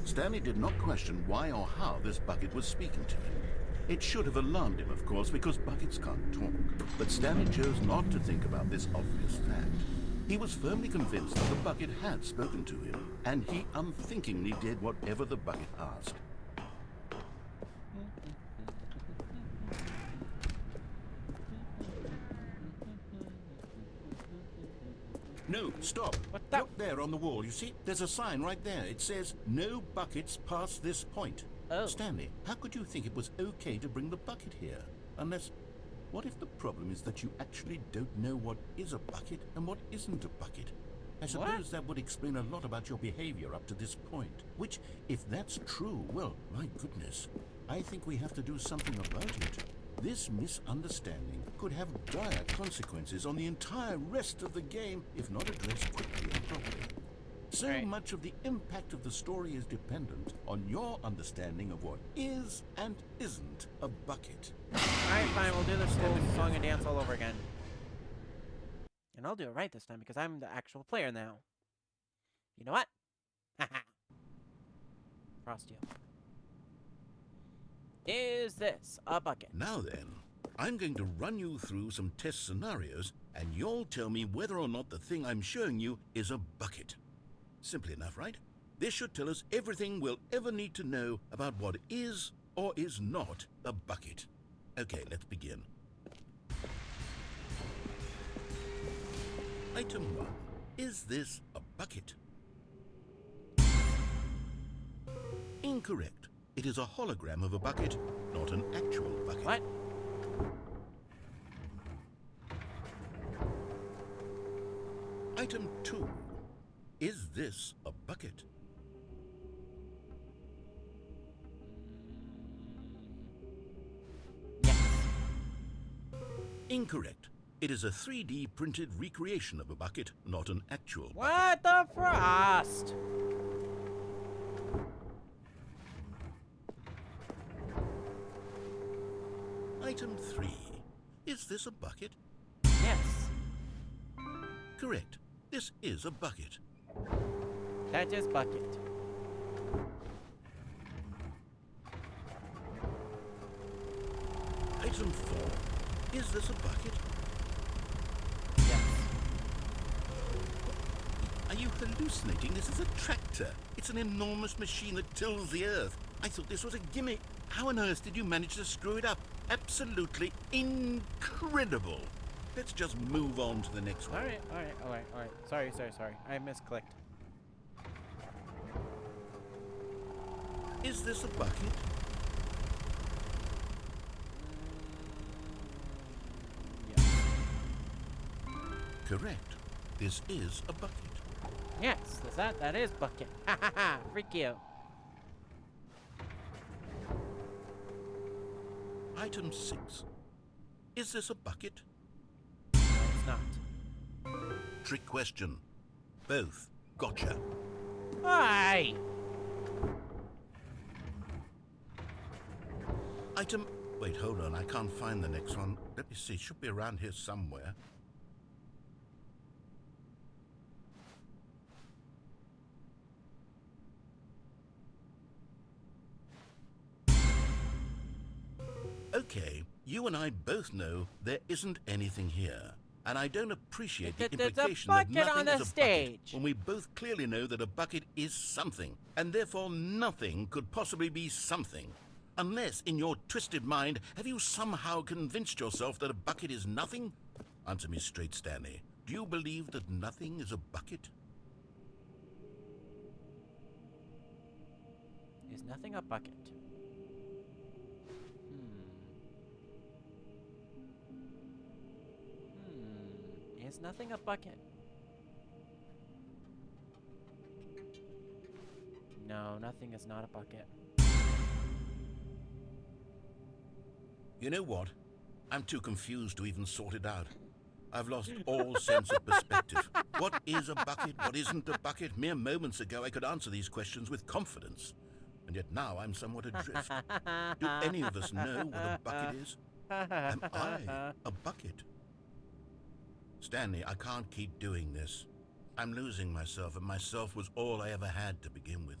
Stanley did not question why or how this bucket was speaking to him. It should have alarmed him, of course, because buckets can't talk. But Stanley chose not to think about this obvious fact. He was firmly convinced that the bucket had spoken to him, and he unthinkingly did whatever the bucket asked. No, stop. What the- Look there on the wall, you see? There's a sign right there. It says, "No buckets past this point." Oh. Stanley, how could you think it was okay to bring the bucket here? Unless, what if the problem is that you actually don't know what is a bucket and what isn't a bucket? I suppose that would explain a lot about your behavior up to this point. Which, if that's true, well, my goodness, I think we have to do something about it. This misunderstanding could have dire consequences on the entire rest of the game if not addressed quickly and properly. So Right. much of the impact of the story is dependent on your understanding of what is and isn't a bucket. Alright, fine, we'll do this whole song and dance all over again. And I'll do it right this time because I'm the actual player now. You know what? Haha. Frosty. Is this a bucket? Now then, I'm going to run you through some test scenarios, and you'll tell me whether or not the thing I'm showing you is a bucket. Simple enough, right? This should tell us everything we'll ever need to know about what is or is not a bucket. Okay, let's begin. Item 1. Is this a bucket? Incorrect. It is a hologram of a bucket, not an actual bucket. What? Item 2. Is this a bucket? Yes. Incorrect. It is a 3D printed recreation of a bucket, not an actual bucket. What the frost? Item 3. Is this a bucket? Yes. Correct. This is a bucket. That is bucket. Item 4. Is this a bucket? Yes. Are you hallucinating? This is a tractor. It's an enormous machine that tills the earth. I thought this was a gimmick. How on earth did you manage to screw it up? Absolutely incredible. Let's just move on to the next one. Alright. Sorry. I misclicked. Is this a bucket? Correct. This is a bucket. Yes, that is bucket. Ha ha ha! Freak you. Item 6. Is this a bucket? No, it's not. Trick question. Both. Gotcha. Hi! Item... Wait, hold on. I can't find the next one. Let me see. Should be around here somewhere. Okay, you and I both know there isn't anything here. And I don't appreciate the There's a implication that bucket nothing on the is a stage. bucket when we both clearly know that a bucket is something, and therefore nothing could possibly be something. Unless, in your twisted mind, have you somehow convinced yourself that a bucket is nothing? Answer me straight, Stanley. Do you believe that nothing is a bucket? Is nothing a bucket? Is nothing a bucket? No, nothing is not a bucket. You know what? I'm too confused to even sort it out. I've lost all sense of perspective. What is a bucket? What isn't a bucket? Mere moments ago I could answer these questions with confidence. And yet now I'm somewhat adrift. Do any of us know what a bucket is? Am I a bucket? Stanley, I can't keep doing this. I'm losing myself, and myself was all I ever had to begin with.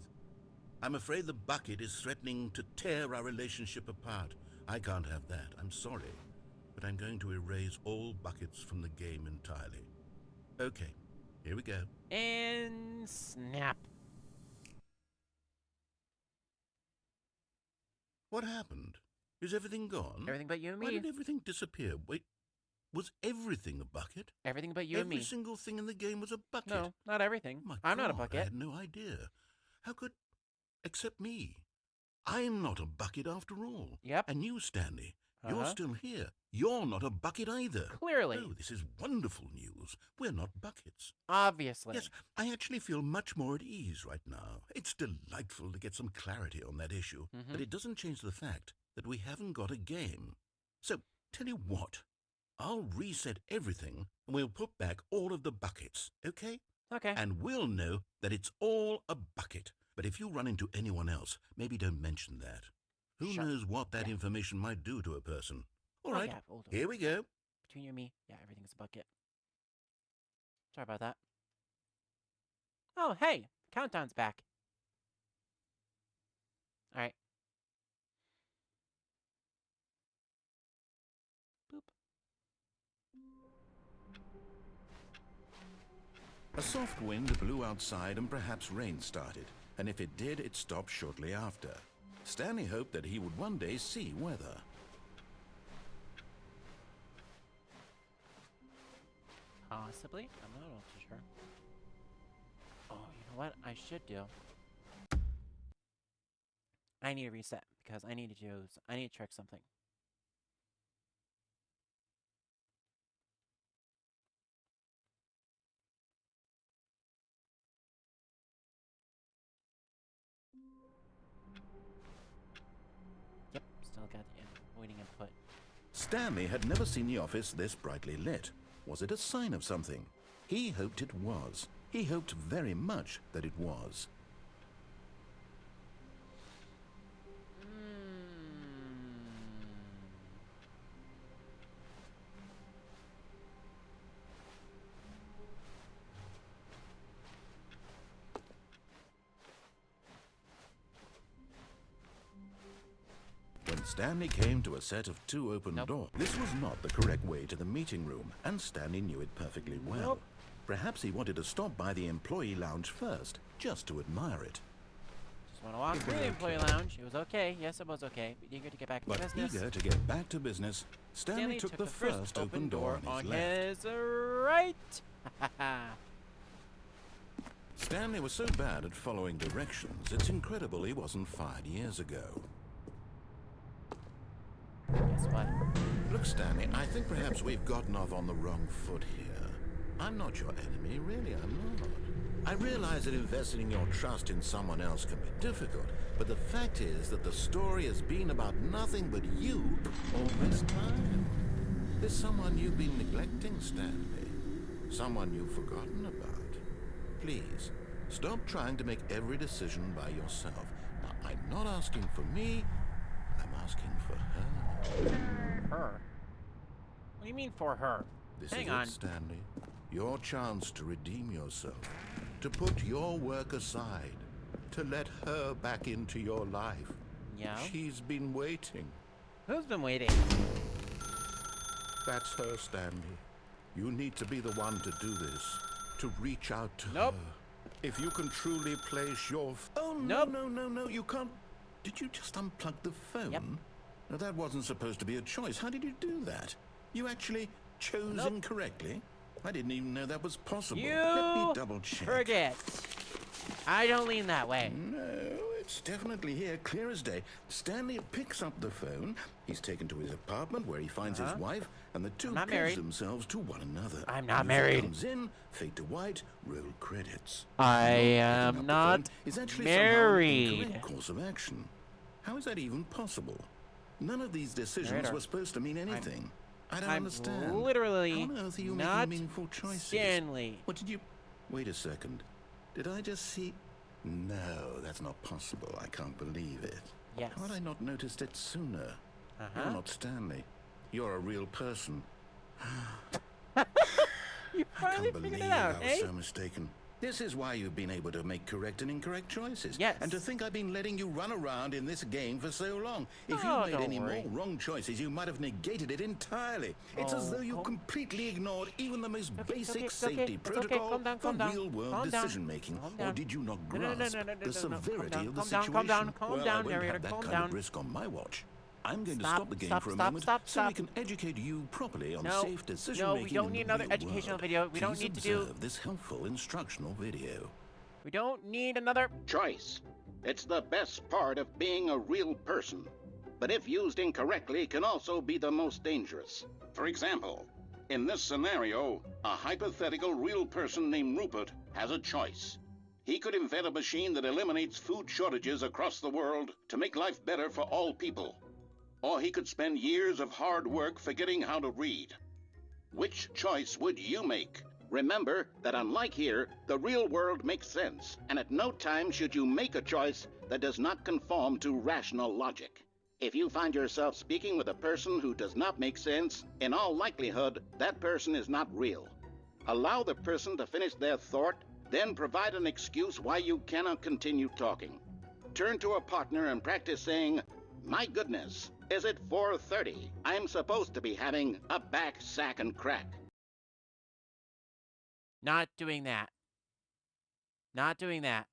I'm afraid the bucket is threatening to tear our relationship apart. I can't have that. I'm sorry. But I'm going to erase all buckets from the game entirely. Okay, here we go. And snap. What happened? Is everything gone? Everything but you and Why me. did everything disappear? Wait, was everything a bucket? Everything but you and Every me. single thing in the game was a bucket. No, not everything. My I'm not a God, I bucket. had no idea. How could... Except me. I'm not a bucket after all. Yep. And you, Stanley, you're Uh-huh. still here. You're not a bucket either. Clearly. Oh, this is wonderful news. We're not buckets. Obviously. Yes, I actually feel much more at ease right now. It's delightful to get some clarity on that issue, but it doesn't change the fact that we haven't got a game. So, tell you what, I'll reset everything and we'll put back all of the buckets, okay? Okay. And we'll know that it's all a bucket. But if you run into anyone else, maybe don't mention that. Who Sure. knows what that Yeah. information might do to a person? All Oh, right, yeah, hold on. here we go. Between you and me, yeah, everything's a bucket. Sorry about that. Oh, hey! Countdown's back. Alright. Boop. A soft wind blew outside and perhaps rain started, and if it did, it stopped shortly after. Stanley hoped that he would one day see weather. Possibly? I'm not all too sure. Oh, you know what I should do? I need to reset because I need to check something. Yep, still got the waiting input. Stanley had never seen the office this brightly lit. Was it a sign of something? He hoped it was. He hoped very much that it was. When Stanley came to a set of two open Nope. doors, this was not the correct way to the meeting room, and Stanley knew it perfectly well. Nope. Perhaps he wanted to stop by the employee lounge first, just to admire it. Just want to walk through the employee lounge. It was okay. Yes, it was okay. But eager to get back to But business. eager to get back to business, Stanley took the first open door on his left. his right. Stanley was so bad at following directions, it's incredible he wasn't fired years ago. Guess what? Look, Stanley, I think perhaps we've gotten off on the wrong foot here. I'm not your enemy, really, I'm not. I realize that investing your trust in someone else can be difficult, but the fact is that the story has been about nothing but you all this time. There's someone you've been neglecting, Stanley. Someone you've forgotten about. Please, stop trying to make every decision by yourself. Now, I'm not asking for me, I'm asking for her. Her? What do you mean for her? This Hang is on. it, Stanley. Your chance to redeem yourself. To put your work aside. To let her back into your life. Yeah? She's been waiting. Who's been waiting? That's her, Stanley. You need to be the one to do this. To reach out to Nope. her. If you can truly place your... Oh, Nope. no, you can't... Did you just unplug the phone? Yep. Now, that wasn't supposed to be a choice. How did you do that? You actually chose Nope. incorrectly? I didn't even know that was possible. You Let me double check. forget. I don't lean that way. No, it's definitely here, clear as day. Stanley picks up the phone. He's taken to his apartment where he finds his wife, and the two I'm not pledge married. themselves to one another. I'm not Music married. Comes in, fade to white, roll credits. I Picking am up the not phone is actually somehow an married. incorrect course of action. How is that even possible? None of these decisions Narrator. were supposed to mean anything. I don't I'm understand. literally How on earth are you not making meaningful choices? Stanley. What did you... Wait a second. Did I just see... No, that's not possible. I can't believe it. Yes. How had I not noticed it sooner? Uh-huh. You're not Stanley. You're a real person. You I finally can't figured believe it out, I was eh? so mistaken. This is why you've been able to make correct and incorrect choices. Yes. And to think I've been letting you run around in this game for so long. If Oh, you made don't any worry. more wrong choices, you might have negated it entirely. It's as Oh, though you oh. completely ignored even the most Okay, basic it's okay, safety it's okay. protocol Calm down, for calm down. real-world Calm down. decision-making. Calm Or down. did you not No, no, no, grasp no, no, no, the no. severity Calm of the down, calm situation? down, calm Well, down, I won't narrator, have that calm kind down. of risk on my watch. I'm going to Stop, stop the game stop, for a stop, moment stop, so we stop. can educate you properly on No, safe decision-making we don't in need the another real educational world. video. We don't Please need to do- observe this helpful instructional video. We don't need another... Choice. It's the best part of being a real person. But if used incorrectly, can also be the most dangerous. For example, in this scenario, a hypothetical real person named Rupert has a choice. He could invent a machine that eliminates food shortages across the world to make life better for all people. Or he could spend years of hard work forgetting how to read. Which choice would you make? Remember that unlike here, the real world makes sense, and at no time should you make a choice that does not conform to rational logic. If you find yourself speaking with a person who does not make sense, in all likelihood, that person is not real. Allow the person to finish their thought, then provide an excuse why you cannot continue talking. Turn to a partner and practice saying, "My goodness, is it 4:30? I'm supposed to be having a back, sack, and crack." Not doing that. Not doing that.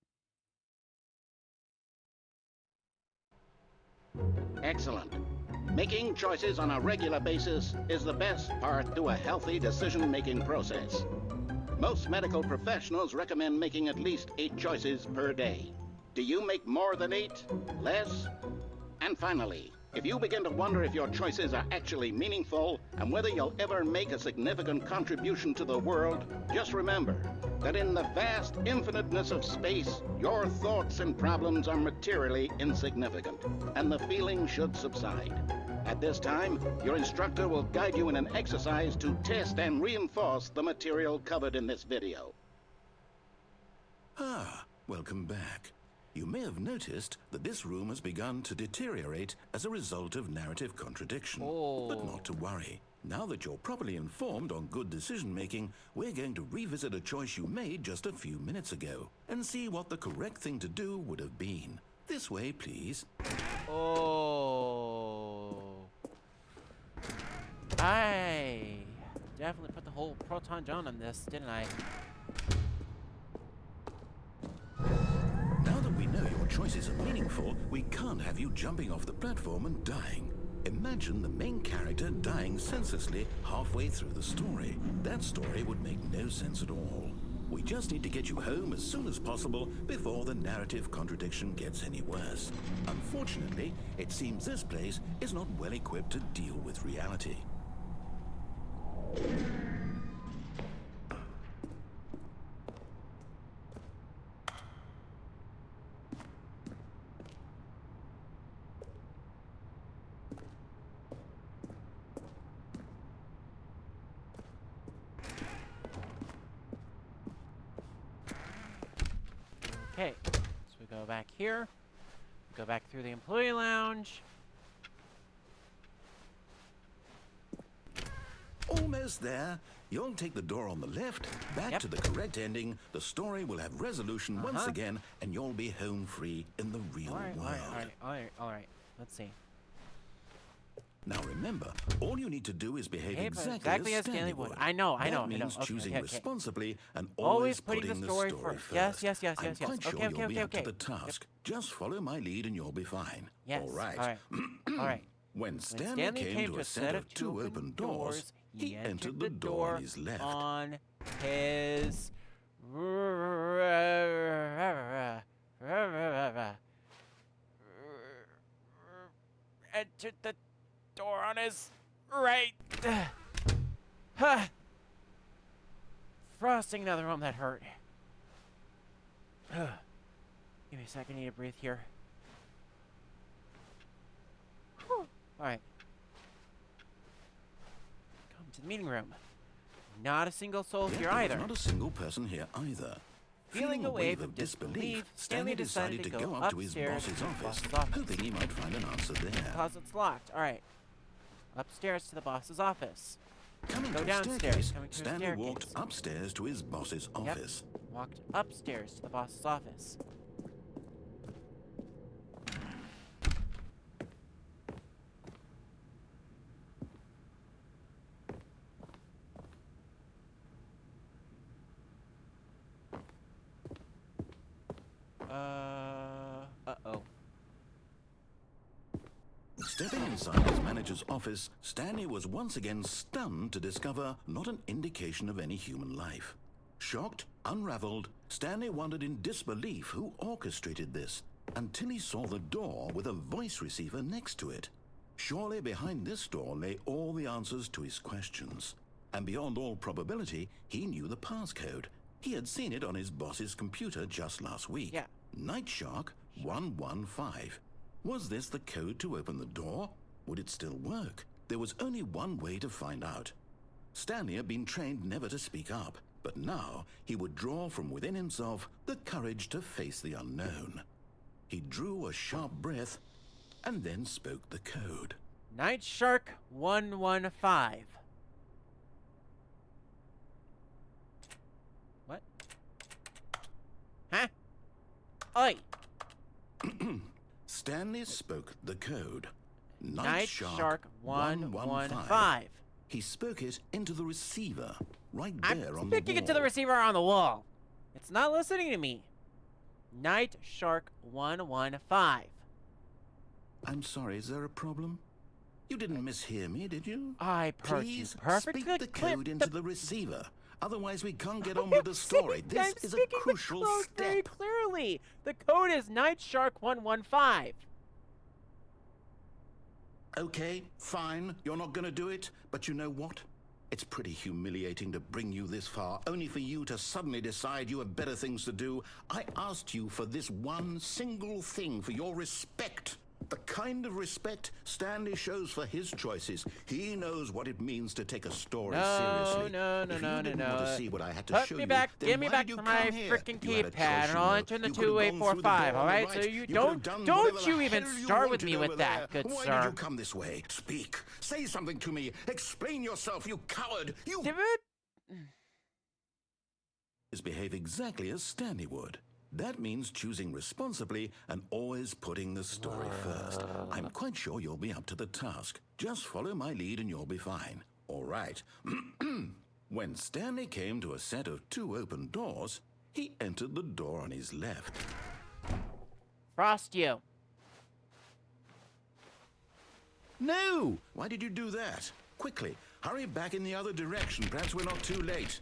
Excellent. Making choices on a regular basis is the best part to a healthy decision-making process. Most medical professionals recommend making at least 8 choices per day. Do you make more than 8? Less? And finally, if you begin to wonder if your choices are actually meaningful and whether you'll ever make a significant contribution to the world, just remember that in the vast infiniteness of space, your thoughts and problems are materially insignificant, and the feeling should subside. At this time, your instructor will guide you in an exercise to test and reinforce the material covered in this video. Ah, welcome back. You may have noticed that this room has begun to deteriorate as a result of narrative contradiction. Oh. But not to worry. Now that you're properly informed on good decision-making, we're going to revisit a choice you made just a few minutes ago and see what the correct thing to do would have been. This way, please. Oh. I definitely put the whole Proton John on this, didn't I? Now that we know your choices are meaningful, we can't have you jumping off the platform and dying. Imagine the main character dying senselessly halfway through the story. That story would make no sense at all. We just need to get you home as soon as possible before the narrative contradiction gets any worse. Unfortunately, it seems this place is not well equipped to deal with reality. Okay, so we go back here. Go back through the employee lounge. Almost there. You'll take the door on the left, back Yep. to the correct ending. The story will have resolution once again, and you'll be home free in the real Alright, world. alright. Let's see. Now remember, all you need to do is behave Behave exactly as Stanley would. I know. That means Okay, choosing okay. responsibly and Always always putting the story first. Yes. I'm quite sure Okay, you'll be up okay. to the task. Just follow my lead and you'll be fine. Yes. All right. Alright. When Stanley came to a set of two open doors, he entered the door on his left. On his entered the door on his right. Frosting another room that hurt. Give me a second, I need to breathe here. Alright. Come to the meeting room. Not a single soul here either. Not a single person here either. Feeling a wave of disbelief, Stanley decided to go up to his boss's office, hoping he might find an answer there. Because it's locked. Alright. Upstairs to the boss's office. Coming Go to a downstairs. staircase, Coming to a Stanley staircase. walked upstairs to his boss's office. Walked upstairs to the boss's office. Uh-oh. Stepping inside his manager's office, Stanley was once again stunned to discover not an indication of any human life. Shocked, unraveled, Stanley wondered in disbelief who orchestrated this, until he saw the door with a voice receiver next to it. Surely behind this door lay all the answers to his questions. And beyond all probability, he knew the passcode. He had seen it on his boss's computer just last week. Yeah. Night Shark 115. Was this the code to open the door? Would it still work? There was only one way to find out. Stanley had been trained never to speak up, but now he would draw from within himself the courage to face the unknown. He drew a sharp breath and then spoke the code. Night Shark 115. What? Huh? Oi! Stanley spoke the code. Night Shark 115. He spoke it into the receiver, right I'm there on the speaking wall. it to the receiver on the wall. It's not listening to me. Night Shark 115. I'm sorry, is there a problem? You didn't mishear me, did you? I heard Please you perfectly. speak the clear. code into the receiver. Otherwise, we can't get on with the story. I'm This is a speaking crucial the code very step. clearly. The code is Night Shark 115. Okay, fine. You're not going to do it. But you know what? It's pretty humiliating to bring you this far, only for you to suddenly decide you have better things to do. I asked you for this one single thing, for your respect. The kind of respect Stanley shows for his choices. He knows what it means to take a story seriously. No. If you didn't want to see what I had to Put show me you, back. then Give me why back did you to my come here? freaking You had a keypad, choice, and you I'll know. enter the You could have gone through the 2845. door All on the right, so right. you could have don't done whatever you the even hell you start with wanted me with over that, there. good Why sir. did you come this way? Speak. Say something to me. Explain yourself, you coward. You behave exactly as Stanley would. That means choosing responsibly and always putting the story first. I'm quite sure you'll be up to the task. Just follow my lead and you'll be fine. All right. When Stanley came to a set of two open doors, he entered the door on his left. Frost you. No! Why did you do that? Quickly, hurry back in the other direction. Perhaps we're not too late.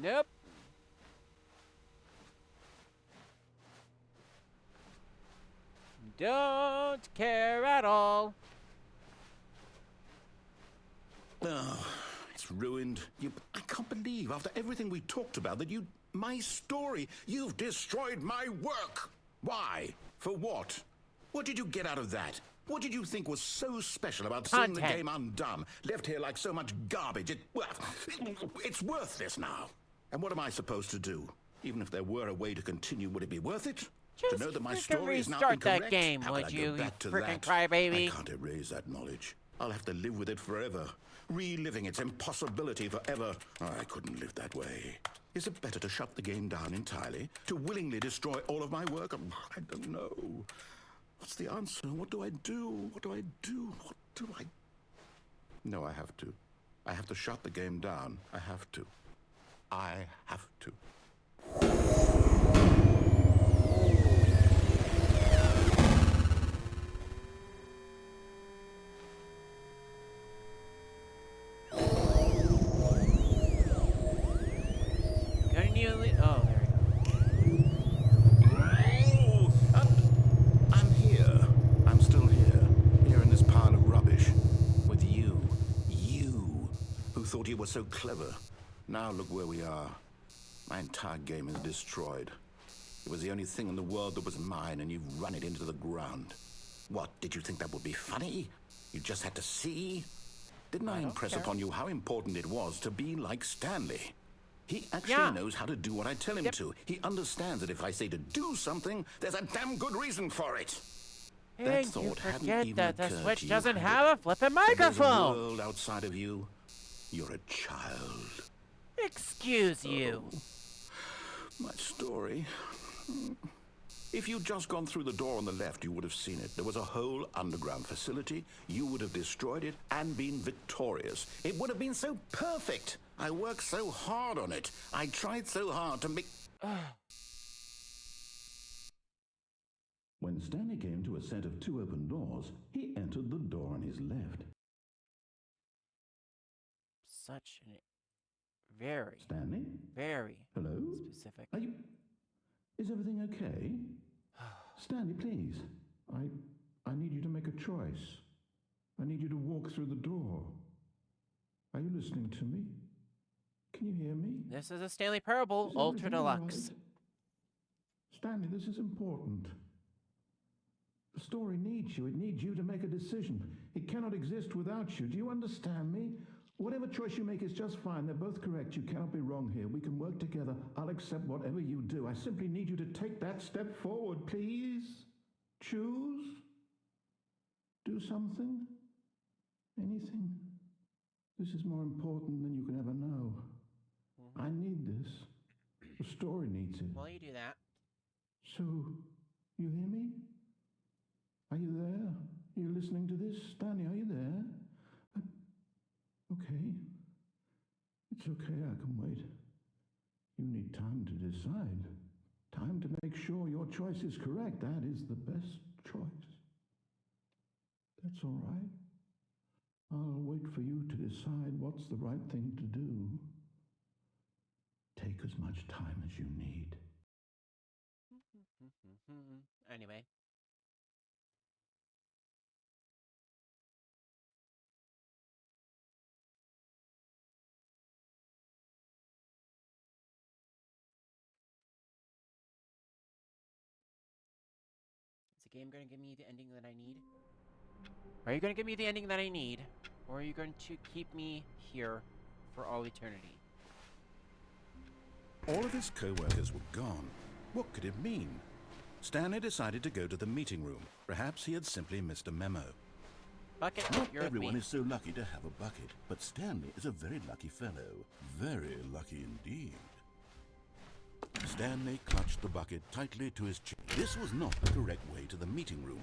Nope. Don't care at all. Oh, it's ruined. I can't believe, after everything we talked about, that my story, you've destroyed my work. Why? For what? What did you get out of that? What did you think was so special about seeing the Content. game undone, left here like so much garbage? It's worthless now. And what am I supposed to do? Even if there were a way to continue, would it be worth it? Just to know that my frickin' story is now restart that incorrect? game, How would can I go you back to frickin' that? crybaby? I can't erase that knowledge. I'll have to live with it forever, reliving its impossibility forever. I couldn't live that way. Is it better to shut the game down entirely? To willingly destroy all of my work? I don't know. What's the answer? What do I do? What do I do? What do I... No, I have to. I have to shut the game down. I have to. I have to. Oh, there we go. Oh, I'm here. I'm still here. Here in this pile of rubbish. With you. You. Who thought you were so clever. Now look where we are. My entire game is destroyed. It was the only thing in the world that was mine, and you've run it into the ground. What, did you think that would be funny? You just had to see? Didn't I impress upon you how important it was to be like Stanley? He actually knows how to do what I tell him to. He understands that if I say to do something, there's a damn good reason for it. Hey, That you thought hadn't forget even that the occurred Switch to you, doesn't had have a flippin' That there's a microphone! world outside of you. You're a child. Excuse you. My story. If you'd just gone through the door on the left, you would have seen it. There was a whole underground facility. You would have destroyed it and been victorious. It would have been so perfect. I worked so hard on it. I tried so hard to make... When Stanley came to a set of 2 open doors, he entered the door on his left. Such an very, Stanley? very Hello? specific. Are you... Is everything okay? Stanley, please. I need you to make a choice. I need you to walk through the door. Are you listening to me? Can you hear me? This is a Stanley Parable Is Ultra everything all Deluxe. right? Stanley, this is important. The story needs you. It needs you to make a decision. It cannot exist without you. Do you understand me? Whatever choice you make is just fine. They're both correct. You cannot be wrong here. We can work together. I'll accept whatever you do. I simply need you to take that step forward, please. Choose. Do something. Anything. This is more important than you can ever know. I need this. The story needs it. While you do that, So, you hear me? Are you there? Are you listening to this? Stanley, are you there? Okay. It's okay, I can wait. You need time to decide. Time to make sure your choice is correct. That is the best choice. That's all right. I'll wait for you to decide what's the right thing to do. Take as much time as you need. anyway. Is the game going to give me the ending that I need? Are you going to give me the ending that I need? Or are you going to keep me here for all eternity? All of his co-workers were gone. What could it mean? Stanley decided to go to the meeting room. Perhaps he had simply missed a memo. Bucket, Not you're with everyone me. is so lucky to have a bucket, but Stanley is a very lucky fellow. Very lucky indeed. Stanley clutched the bucket tightly to his chin. This was not the correct way to the meeting room,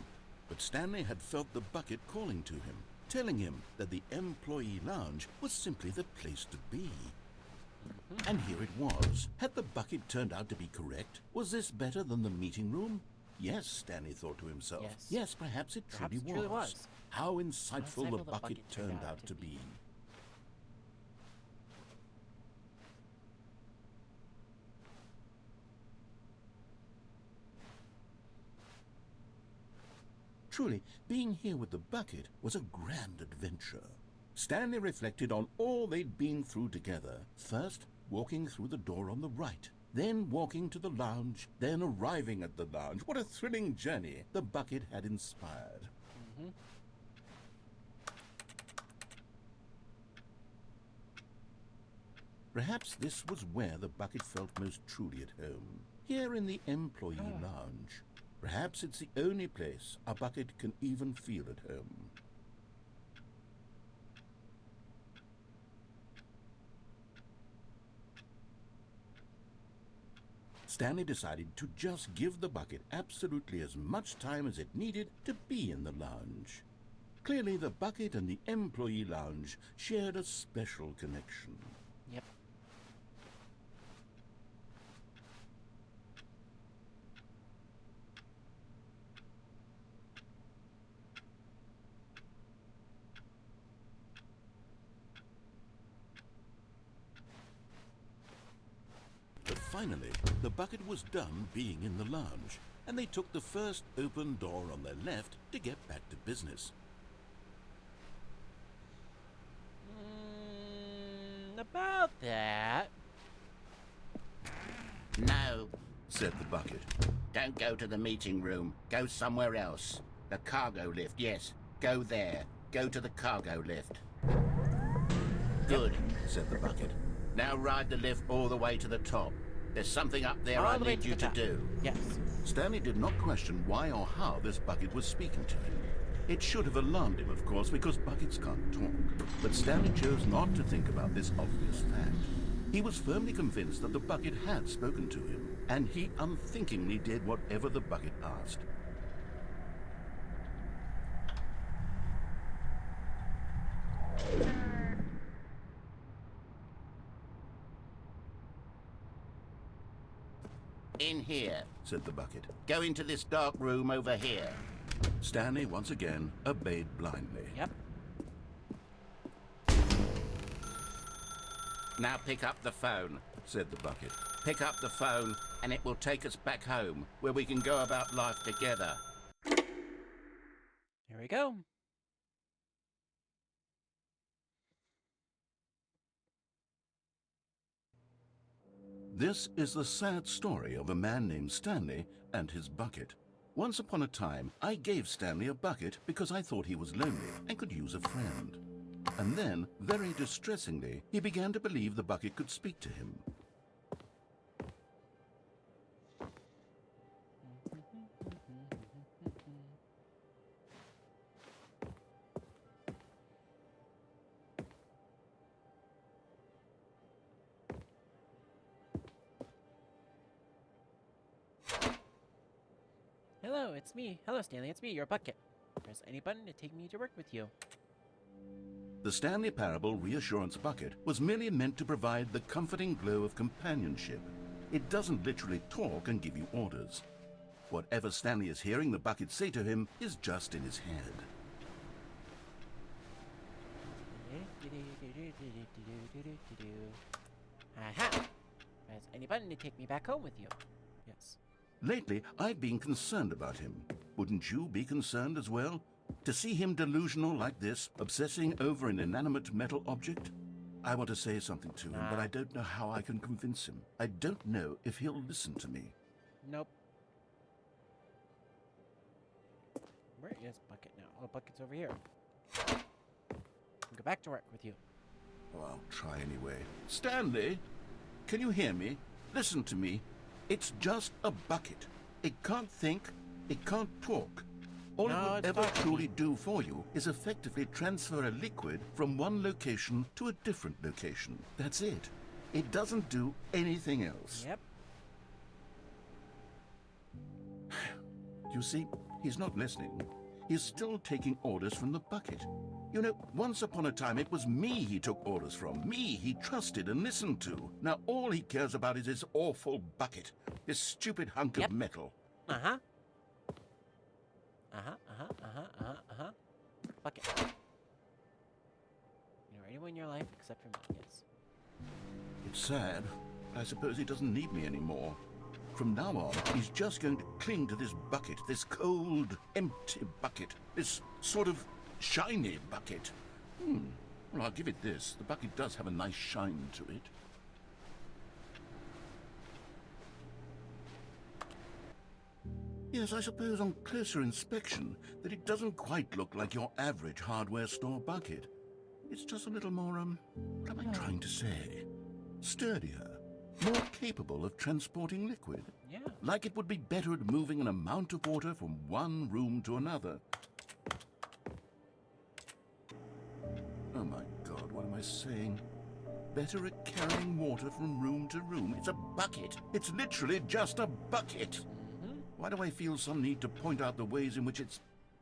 but Stanley had felt the bucket calling to him, telling him that the employee lounge was simply the place to be. And here it was. Had the bucket turned out to be correct? Was this better than the meeting room? Yes, Stanley thought to himself. Yes. Perhaps it Perhaps truly it truly was. was. How insightful How the bucket turned out to be. Truly, being here with the bucket was a grand adventure. Stanley reflected on all they'd been through together. First, walking through the door on the right, then walking to the lounge, then arriving at the lounge. What a thrilling journey the bucket had inspired. Perhaps this was where the bucket felt most truly at home. Here in the employee lounge. Perhaps it's the only place a bucket can even feel at home. Stanley decided to just give the bucket absolutely as much time as it needed to be in the lounge. Clearly, the bucket and the employee lounge shared a special connection. Yep. But finally, the bucket was done being in the lounge, and they took the first open door on their left to get back to business. About that. No, Said the bucket. don't go to the meeting room. Go somewhere else. The cargo lift, yes. Go there. Go to the cargo lift. Good, said the bucket. Now ride the lift all the way to the top. There's something up there All I the way need to you the to top. do. Yes. Stanley did not question why or how this bucket was speaking to him. It should have alarmed him, of course, because buckets can't talk. But Stanley chose not to think about this obvious fact. He was firmly convinced that the bucket had spoken to him, and he unthinkingly did whatever the bucket asked. In here. Said the bucket. Go into this dark room over here. Stanley once again obeyed blindly. Yep. Now pick up the phone. Said the bucket. Pick up the phone and it will take us back home, where we can go about life together. Here we go. This is the sad story of a man named Stanley and his bucket. Once upon a time, I gave Stanley a bucket because I thought he was lonely and could use a friend. And then, very distressingly, he began to believe the bucket could speak to him. Hello, it's me. Hello, Stanley, it's me, your bucket. Press any button to take me to work with you. The Stanley Parable Reassurance Bucket was merely meant to provide the comforting glow of companionship. It doesn't literally talk and give you orders. Whatever Stanley is hearing the bucket say to him is just in his head. Aha! Press any button to take me back home with you. Yes. Lately, I've been concerned about him. Wouldn't you be concerned as well? To see him delusional like this, obsessing over an inanimate metal object? I want to say something to him, but I don't know how I can convince him. I don't know if he'll listen to me. Nope. Where is Bucket now? Oh, Bucket's over here. Go back to work with you. Oh, I'll try anyway. Stanley, can you hear me? Listen to me. It's just a bucket. It can't think. It can't talk. All No, it will it's ever talking. truly do for you is effectively transfer a liquid from one location to a different location. That's it. It doesn't do anything else. Yep. You see, he's not listening. He's still taking orders from the bucket. You know, once upon a time it was me he took orders from. Me he trusted and listened to. Now all he cares about is his awful bucket. This stupid hunk Yep. of metal. Uh-huh. Bucket. You know anyone in your life except for me, yes. It's sad. I suppose he doesn't need me anymore. From now on, he's just going to cling to this bucket, this cold, empty bucket, this sort of shiny bucket. Well, I'll give it this. The bucket does have a nice shine to it. Yes, I suppose on closer inspection that it doesn't quite look like your average hardware store bucket. It's just a little more, what am I trying to say? sturdier, more capable of transporting liquid. Yeah. Like it would be better at moving an amount of water from one room to another. Oh my God, what am I saying? Better at carrying water from room to room. It's a bucket. It's literally just a bucket. Why do I feel some need to point out the ways in which it's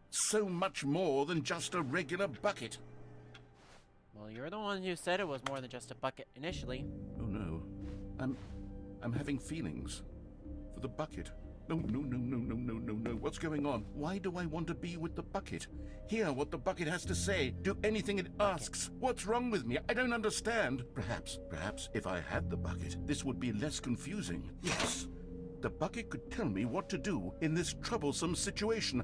so much more than just a regular bucket? Well, you're the one who said it was more than just a bucket initially. Oh no. I'm having feelings for the bucket. No. What's going on? Why do I want to be with the bucket? Hear what the bucket has to say. Do anything it asks. What's wrong with me? I don't understand. Perhaps if I had the bucket, this would be less confusing. Yes. The bucket could tell me what to do in this troublesome situation.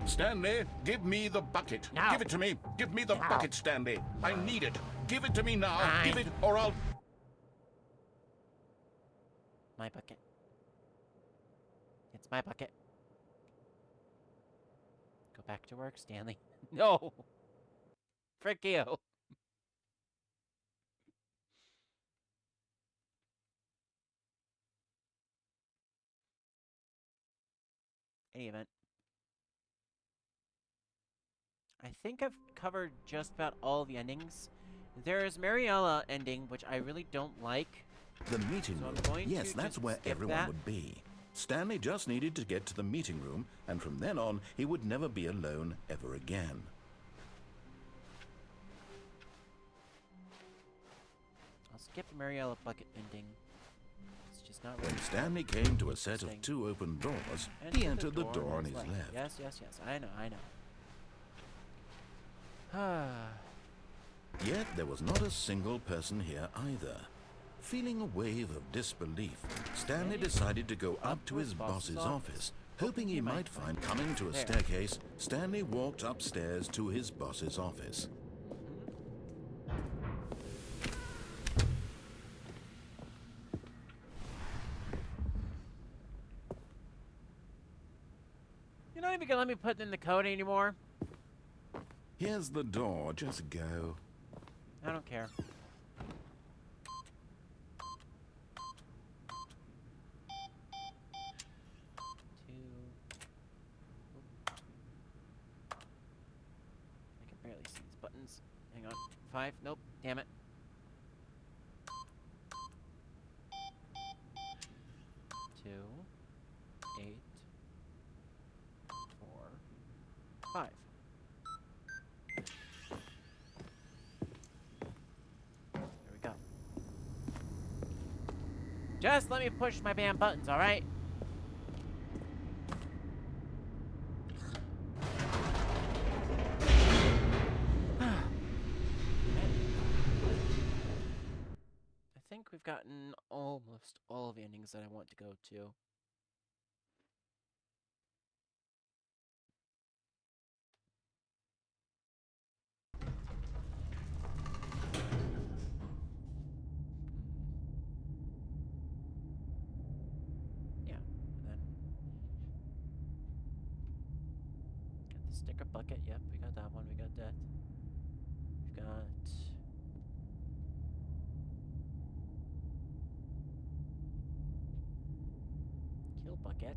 Stanley, give me the bucket. No. Give it to me. Give me the bucket, Stanley. I need it. Give it to me now. Fine. Give it or I'll... My bucket. It's my bucket. Go back to work, Stanley. No! Frick you! Any event. I think I've covered just about all the endings. There's Mariella ending, which I really don't like. The meeting So I'm room. going Yes, to that's just where skip everyone that. would be. Stanley just needed to get to the meeting room, and from then on, he would never be alone ever again. I'll skip the Mariella bucket ending. It's just not really. When Stanley came to a set of Interesting. 2 open doors, Enter he entered the door on his left. left. Yes, I know. Ah. Yet there was not a single person here either. Feeling a wave of disbelief, Stanley decided to go up to his boss's office. Hoping he might find coming to a There. staircase, Stanley walked upstairs to his boss's office. You're not even gonna let me put in the code anymore? Here's the door, just go. I don't care. I can barely see these buttons. Hang on. 5. Nope. Damn it. 2. 8. 4. 5. There we go. Just let me push my damn buttons, alright? I think we've gotten almost all of the endings that I want to go to. Yeah, and then got the sticker bucket. Yep, we got that one. We got that. We've got kill bucket.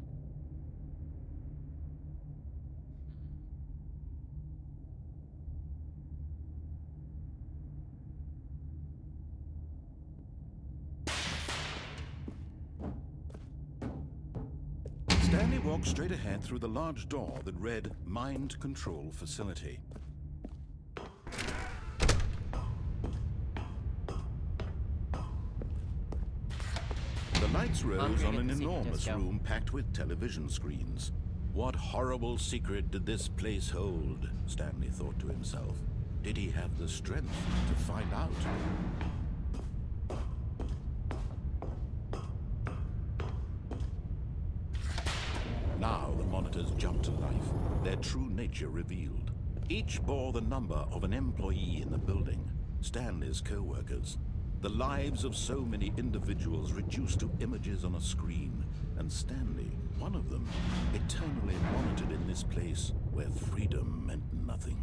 Stanley walked straight ahead through the large door that read Mind Control Facility. The lights rose Hungry on to an get the secret enormous disco. room packed with television screens. What horrible secret did this place hold? Stanley thought to himself. Did he have the strength to find out? Now the monitors jumped to life, their true nature revealed. Each bore the number of an employee in the building, Stanley's co-workers. The lives of so many individuals reduced to images on a screen, and Stanley, one of them, eternally monitored in this place where freedom meant nothing.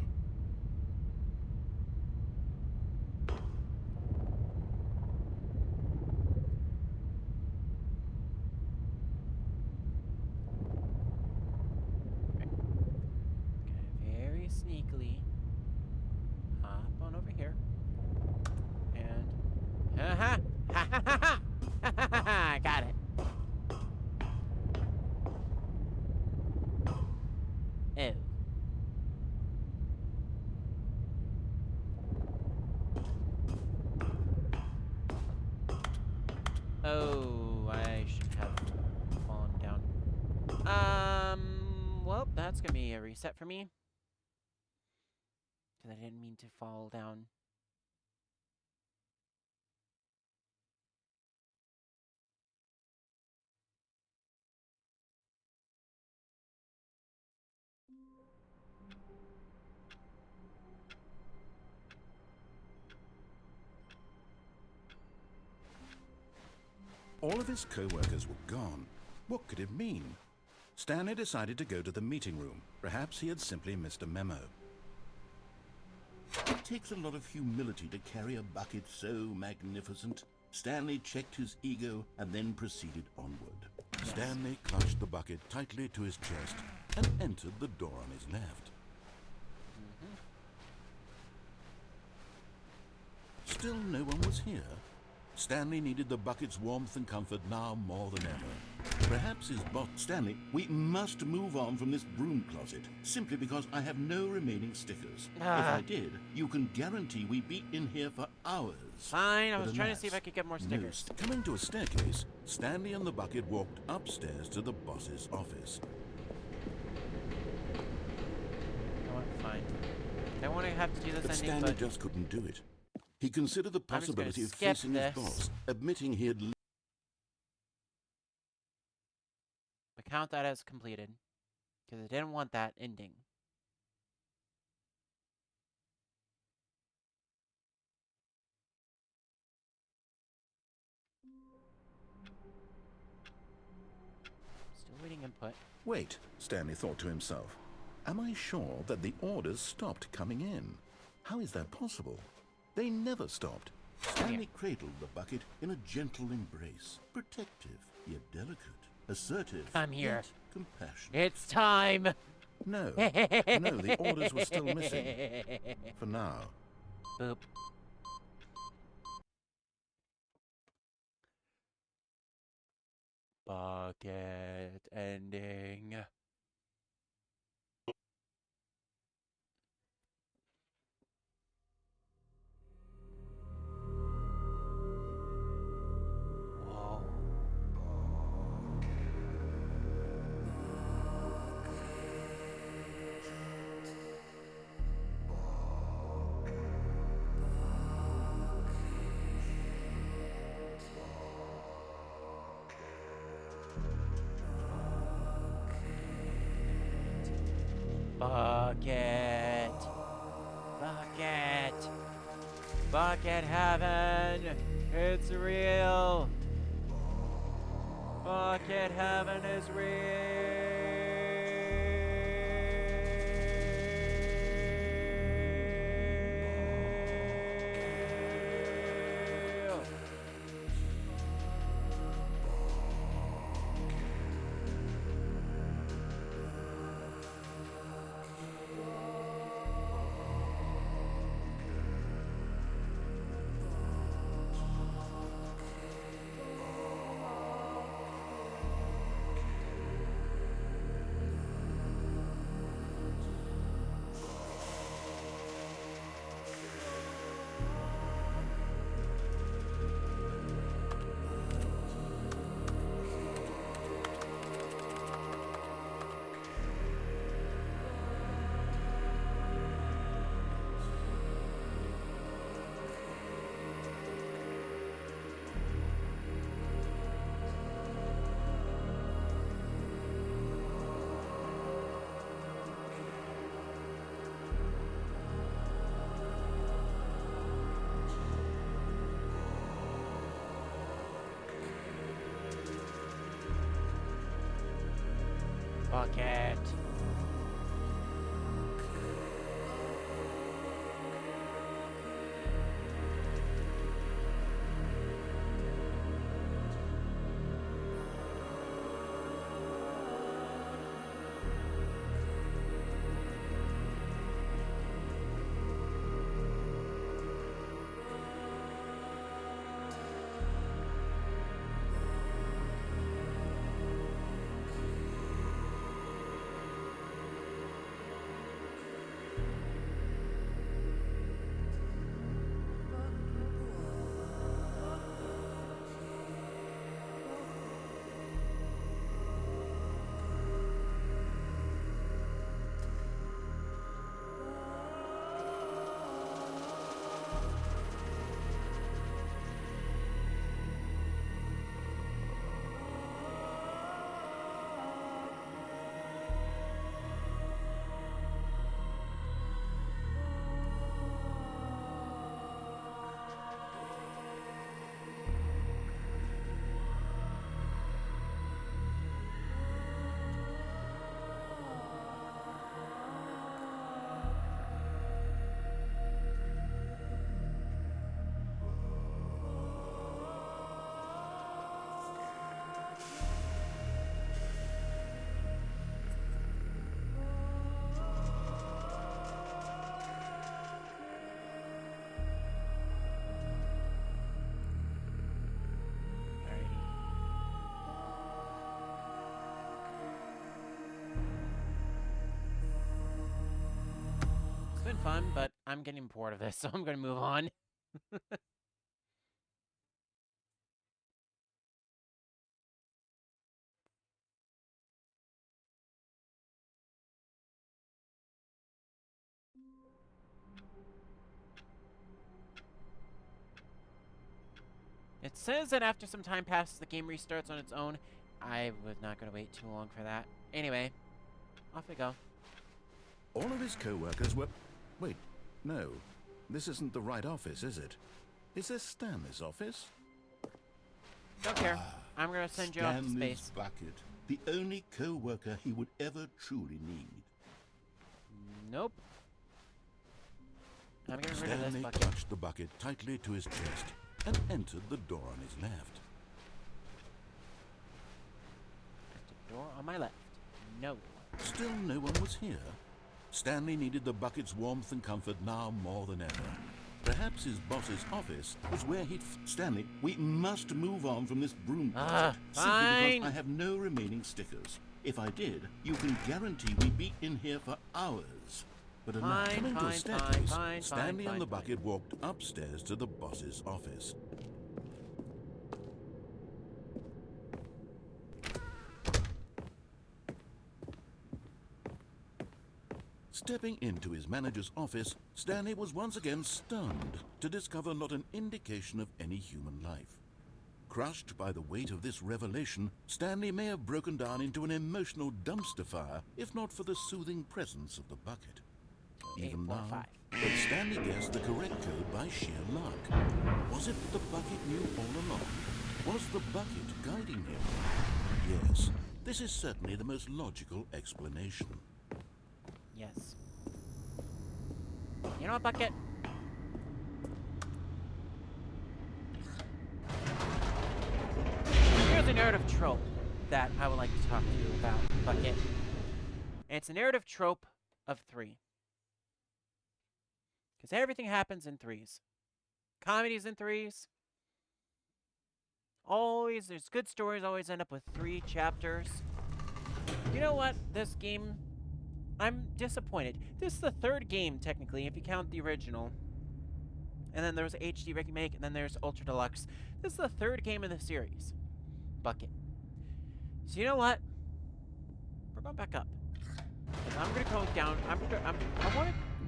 Uh-huh. Ha ha ha ha! Ha ha ha ha! Got it. Ew. Oh, I shouldn't have fallen down. Well, that's gonna be a reset for me. Because I didn't mean to fall down. All of his co-workers were gone. What could it mean? Stanley decided to go to the meeting room. Perhaps he had simply missed a memo. It takes a lot of humility to carry a bucket so magnificent. Stanley checked his ego and then proceeded onward. Yes. Stanley clutched the bucket tightly to his chest and entered the door on his left. Still no one was here. Stanley needed the bucket's warmth and comfort now more than ever. Perhaps his boss... Stanley, we must move on from this broom closet, simply because I have no remaining stickers. If I did, you can guarantee we'd be in here for hours. Fine, I But was trying to see if alas, I could get more no stickers. Coming to a staircase, Stanley and the bucket walked upstairs to the boss's office. You know what? Fine. I don't want to have to do this But ending, Stanley but just couldn't do it. He considered the I'm just gonna possibility of skip facing this. his boss, admitting he had... but count that as completed. Because I didn't want that ending. Still waiting input. Wait, Stanley thought to himself. Am I sure that the orders stopped coming in? How is that possible? They never stopped. Stanley cradled the bucket in a gentle embrace, protective yet delicate, assertive Come here. yet compassionate. It's time! No, no, the orders were still missing. For now. Boop. Bucket ending. Whoa. Bucket. Bucket. Bucket heaven. It's real. Bucket heaven is real. Bucket. fun, but I'm getting bored of this, so I'm gonna move on. It says that after some time passes, the game restarts on its own. I was not going to wait too long for that. Anyway, off we go. All of his co-workers were... Wait, no. This isn't the right office, is it? Is this Stanley's office? Don't care. I'm going to send you off to Stanley's space. bucket, the only co-worker he would ever truly need. Nope. I'm getting rid of this Stanley bucket. clutched the bucket tightly to his chest and entered the door on his left. The door on my left. No. Still no one was here. Stanley needed the bucket's warmth and comfort now more than ever. Perhaps his boss's office was where he'd... Stanley, we must move on from this broom Ah, closet, simply fine. because I have no remaining stickers. If I did, you can guarantee we'd be in here for hours. But alas, Fine, coming to a fine, staircase, fine, Stanley fine, and the fine. bucket walked upstairs to the boss's office. Stepping into his manager's office, Stanley was once again stunned to discover not an indication of any human life. Crushed by the weight of this revelation, Stanley may have broken down into an emotional dumpster fire if not for the soothing presence of the bucket. Even 8, 4, now, 5. but Stanley guessed the correct code by sheer luck. Was it that the bucket knew all along? Was the bucket guiding him? Yes, this is certainly the most logical explanation. Yes. You know what, bucket? Here's a narrative trope that I would like to talk to you about, bucket. It's a narrative trope of 3. Because everything happens in 3s. Comedies in 3s. Always, there's good stories always end up with 3 chapters. You know what? This game, I'm disappointed. This is the 3rd game, technically, if you count the original. And then there's HD remake, and then there's Ultra Deluxe. This is the 3rd game in the series. Bucket. So you know what? We're going back up. And I'm gonna go down.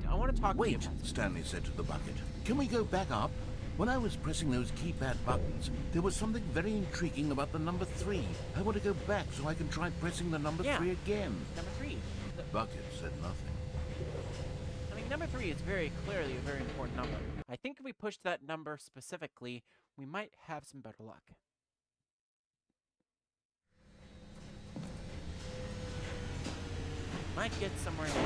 I want to talk to you Wait, about this. Stanley said to the bucket. Can we go back up? When I was pressing those keypad buttons, there was something very intriguing about the number 3. I want to go back so I can try pressing the number 3 again. Number 3. The bucket said nothing. I mean, number 3 is very clearly a very important number. I think if we push that number specifically, we might have some better luck. Might get somewhere nice.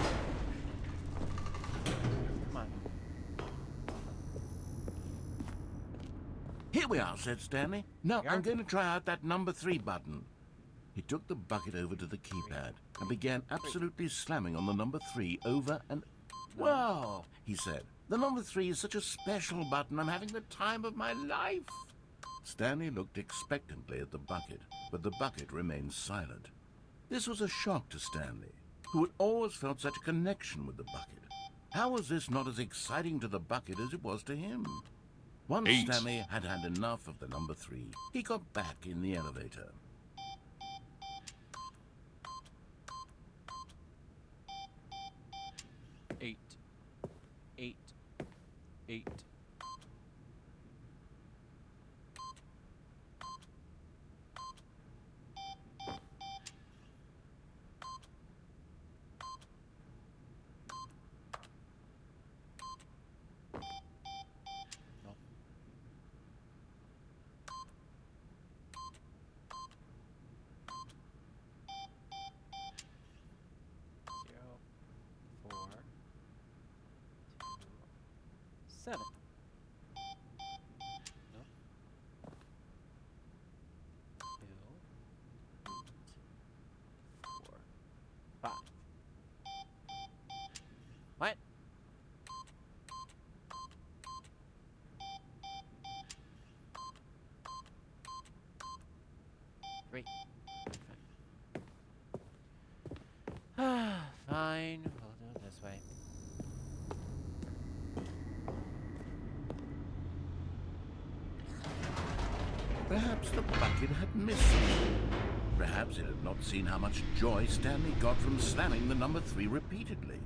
Come on. Here we are, said Stanley. Now Yeah? I'm going to try out that number 3 button. He took the bucket over to the keypad and began absolutely slamming on the number 3 over and... Wow, he said. The number 3 is such a special button. I'm having the time of my life. Stanley looked expectantly at the bucket, but the bucket remained silent. This was a shock to Stanley, who had always felt such a connection with the bucket. How was this not as exciting to the bucket as it was to him? Once 8. Stanley had had enough of the number 3, he got back in the elevator. Eight. 8. No. 0, 4, 2, 7. Nope. 2, 8, 4, 5. What? Three. Fine, we'll do it this way. Perhaps the bucket had missed something. Perhaps it had not seen how much joy Stanley got from slamming the number 3 repeatedly.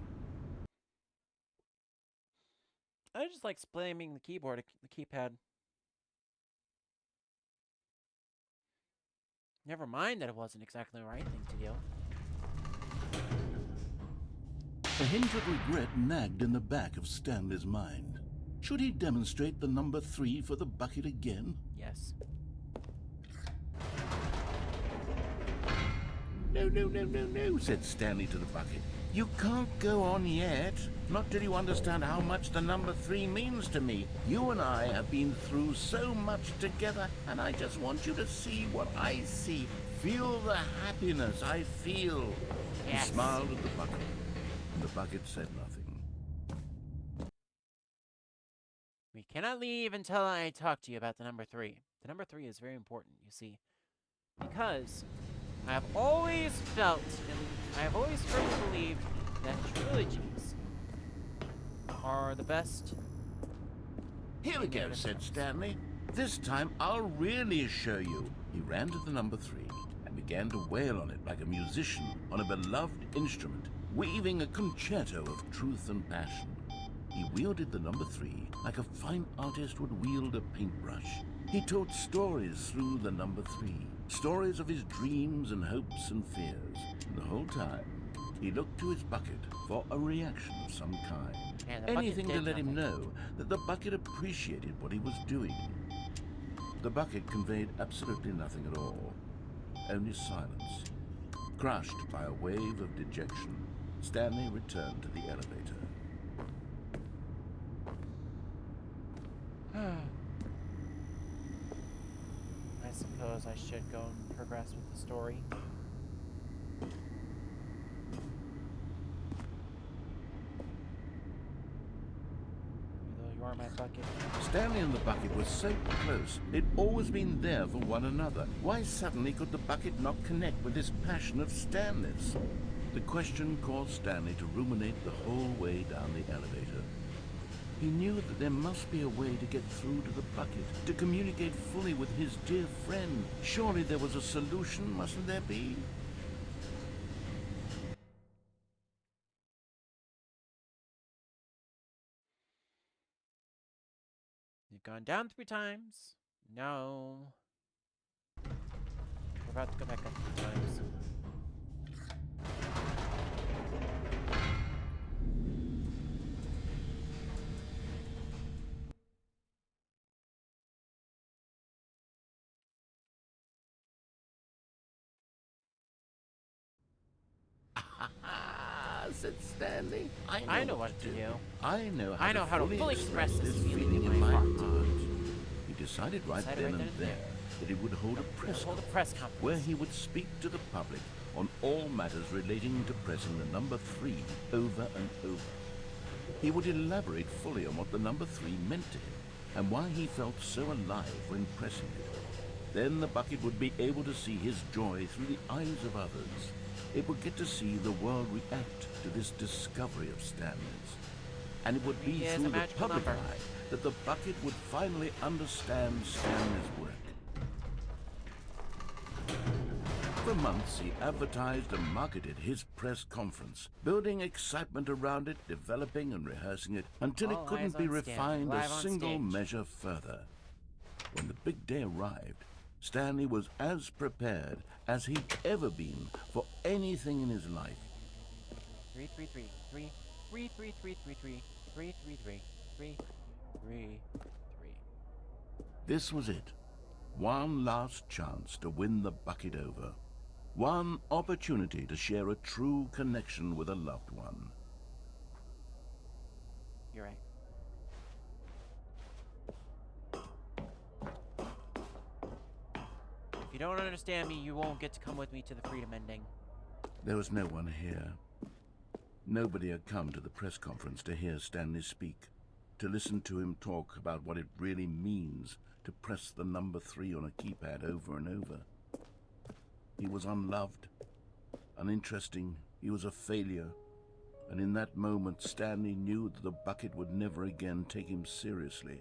I just like slamming the keyboard, the keypad. Never mind that it wasn't exactly the right thing to do. A hint of regret nagged in the back of Stanley's mind. Should he demonstrate the number 3 for the bucket again? Yes. No, said Stanley to the bucket. You can't go on yet. Not till you understand how much the number 3 means to me. You and I have been through so much together, and I just want you to see what I see. Feel the happiness I feel. Yes. He smiled at the bucket, and the bucket said nothing. We cannot leave until I talk to you about the number 3. The number 3 is very important, you see. Because I have always felt, and I have always firmly believed that trilogies are the best. Here we go, said Stanley. This time I'll really show you. He ran to the number 3 and began to wail on it like a musician on a beloved instrument, weaving a concerto of truth and passion. He wielded the number 3 like a fine artist would wield a paintbrush. He told stories through the number 3, stories of his dreams and hopes and fears. And the whole time, he looked to his bucket for a reaction of some kind. Anything to let him know that the bucket appreciated what he was doing. The bucket conveyed absolutely nothing at all, only silence. Crushed by a wave of dejection, Stanley returned to the elevator. I suppose I should go and progress with the story. Though you are my bucket. Stanley and the bucket were so close. They'd always been there for one another. Why suddenly could the bucket not connect with this passion of Stanley's? The question caused Stanley to ruminate the whole way down the elevator. He knew that there must be a way to get through to the bucket, to communicate fully with his dear friend. Surely there was a solution, mustn't there be? You've gone down 3 times. No. We're about to go back up 3 times. Said Stanley. I know what to do. I know how to fully express this feeling feeling in my heart. He decided right then and there that he would hold a press conference where he would speak to the public on all matters relating to pressing the number 3 over and over. He would elaborate fully on what the number 3 meant to him and why he felt so alive when pressing it. Then the bucket would be able to see his joy through the eyes of others. It would get to see the world react to this discovery of Stanley's. And it would be through the public eye that the bucket would finally understand Stanley's work. For months, he advertised and marketed his press conference, building excitement around it, developing and rehearsing it, until it couldn't be refined a single measure further. When the big day arrived, Stanley was as prepared as he'd ever been for anything in his life. 333 333 333 This was it. One last chance to win the bucket over. One opportunity to share a true connection with a loved one. You're right. If you don't understand me, you won't get to come with me to the freedom ending. There was no one here. Nobody had come to the press conference to hear Stanley speak, to listen to him talk about what it really means to press the number 3 on a keypad over and over. He was unloved, uninteresting, he was a failure, and in that moment Stanley knew that the bucket would never again take him seriously.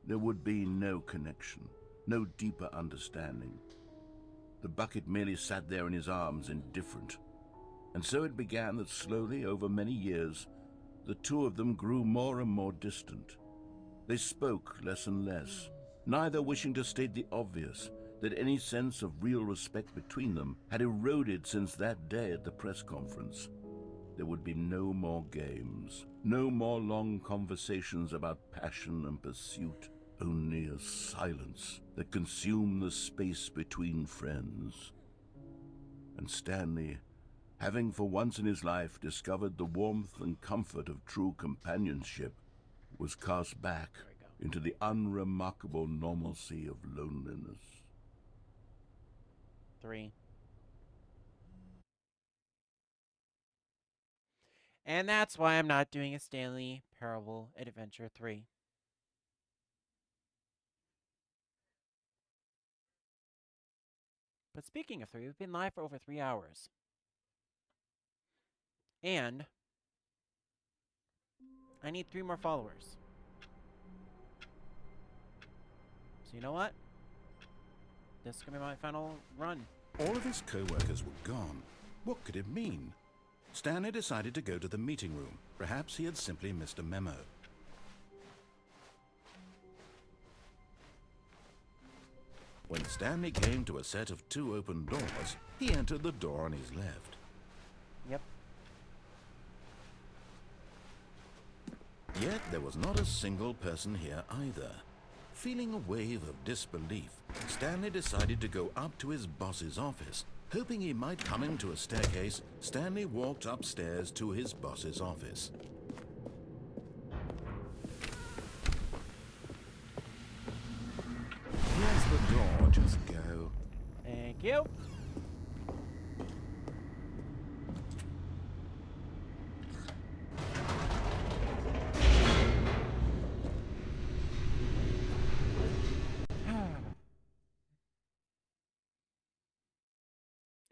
There would be no connection, no deeper understanding. The bucket merely sat there in his arms, indifferent. And so it began that slowly, over many years, the two of them grew more and more distant. They spoke less and less, neither wishing to state the obvious, that any sense of real respect between them had eroded since that day at the press conference. There would be no more games, no more long conversations about passion and pursuit, only a silence that consumed the space between friends. And Stanley, having for once in his life discovered the warmth and comfort of true companionship, was cast back into the unremarkable normalcy of loneliness. 3. And that's why I'm not doing a Stanley Parable Adventure 3. But speaking of 3, we've been live for over 3 hours. And I need 3 more followers. So you know what? This is going to be my final run. All of his co-workers were gone. What could it mean? Stanley decided to go to the meeting room. Perhaps he had simply missed a memo. When Stanley came to a set of 2 open doors, he entered the door on his left. Yep. Yet there was not a single person here either. Feeling a wave of disbelief, Stanley decided to go up to his boss's office. Hoping he might come into a staircase, Stanley walked upstairs to his boss's office. Here's the door, just go. Thank you.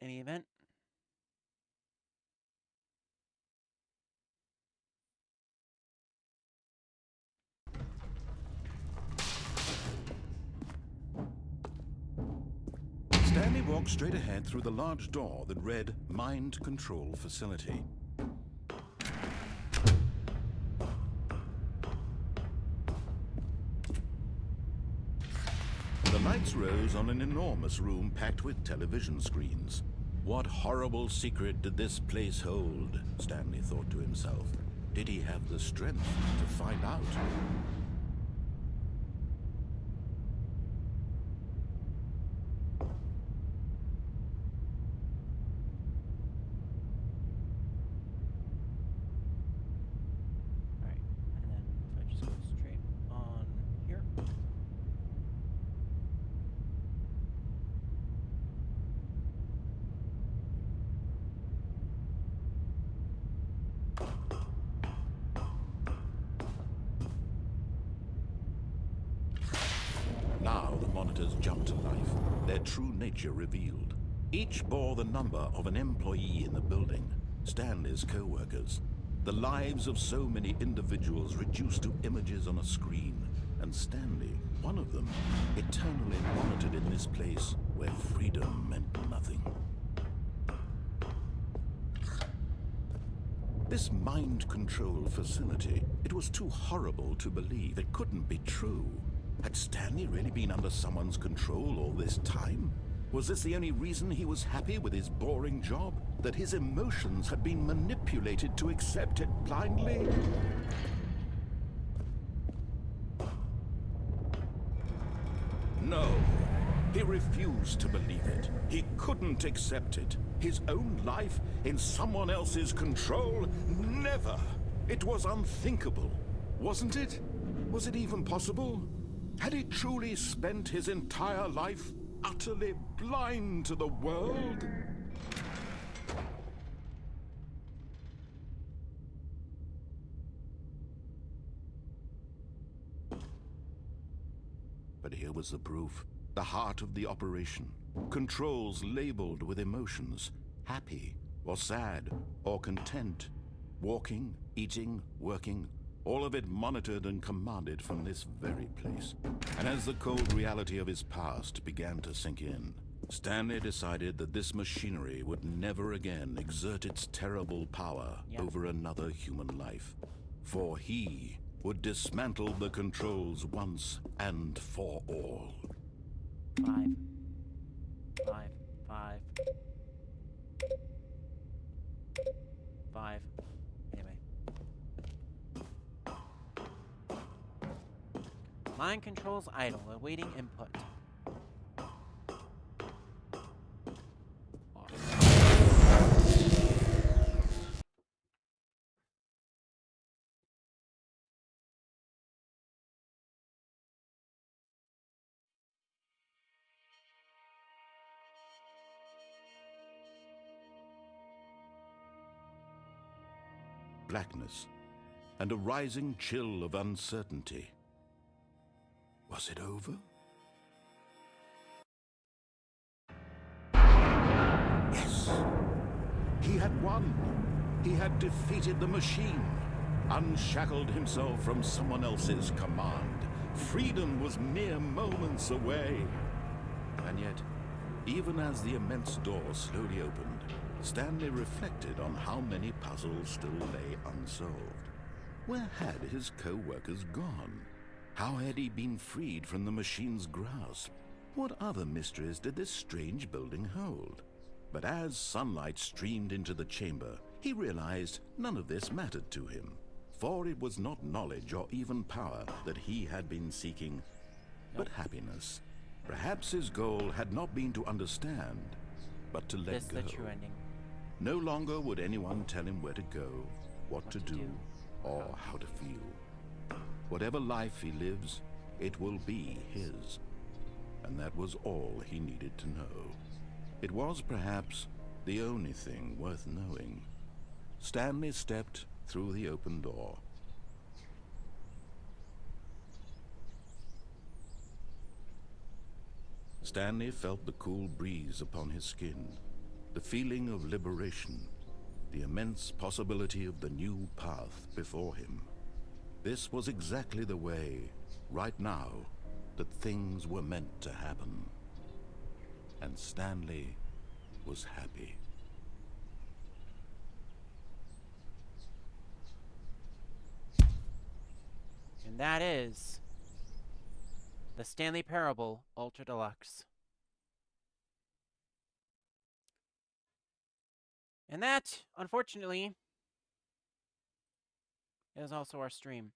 Any event? Stanley walked straight ahead through the large door that read Mind Control Facility. The lights rose on an enormous room packed with television screens. What horrible secret did this place hold? Stanley thought to himself. Did he have the strength to find out? Alright, and then if I just go straight on here. Now the monitors jumped to life, their true nature revealed. Each bore the number of an employee in the building, Stanley's co-workers. The lives of so many individuals reduced to images on a screen, and Stanley, one of them, eternally monitored in this place where freedom meant nothing. This mind control facility, it was too horrible to believe. It couldn't be true. Had Stanley really been under someone's control all this time? Was this the only reason he was happy with his boring job? That his emotions had been manipulated to accept it blindly? No. He refused to believe it. He couldn't accept it. His own life in someone else's control? Never. It was unthinkable. Wasn't it? Was it even possible? Had he truly spent his entire life utterly blind to the world? But here was the proof. The heart of the operation. Controls labeled with emotions. Happy, or sad, or content. Walking, eating, working. all of it monitored and commanded from this very place. And as the cold reality of his past began to sink in, Stanley decided that this machinery would never again exert its terrible power over another human life. For he would dismantle the controls once and for all. 5. 5. 5. Anyway. Mind controls idle, awaiting input. Blackness and a rising chill of uncertainty. Was it over? Yes! He had won! He had defeated the machine, unshackled himself from someone else's command. Freedom was mere moments away. And yet, even as the immense door slowly opened, Stanley reflected on how many puzzles still lay unsolved. Where had his co-workers gone? How had he been freed from the machine's grasp? What other mysteries did this strange building hold? But as sunlight streamed into the chamber, he realized none of this mattered to him. For it was not knowledge or even power that he had been seeking, but happiness. Perhaps his goal had not been to understand, but to let go. The true ending. No longer would anyone tell him where to go, what to do, or how to feel. Whatever life he lives, it will be his. And that was all he needed to know. It was perhaps the only thing worth knowing. Stanley stepped through the open door. Stanley felt the cool breeze upon his skin, the feeling of liberation, the immense possibility of the new path before him. This was exactly the way, right now, that things were meant to happen. And Stanley was happy. And that is the Stanley Parable Ultra Deluxe. And that, unfortunately, is also our stream.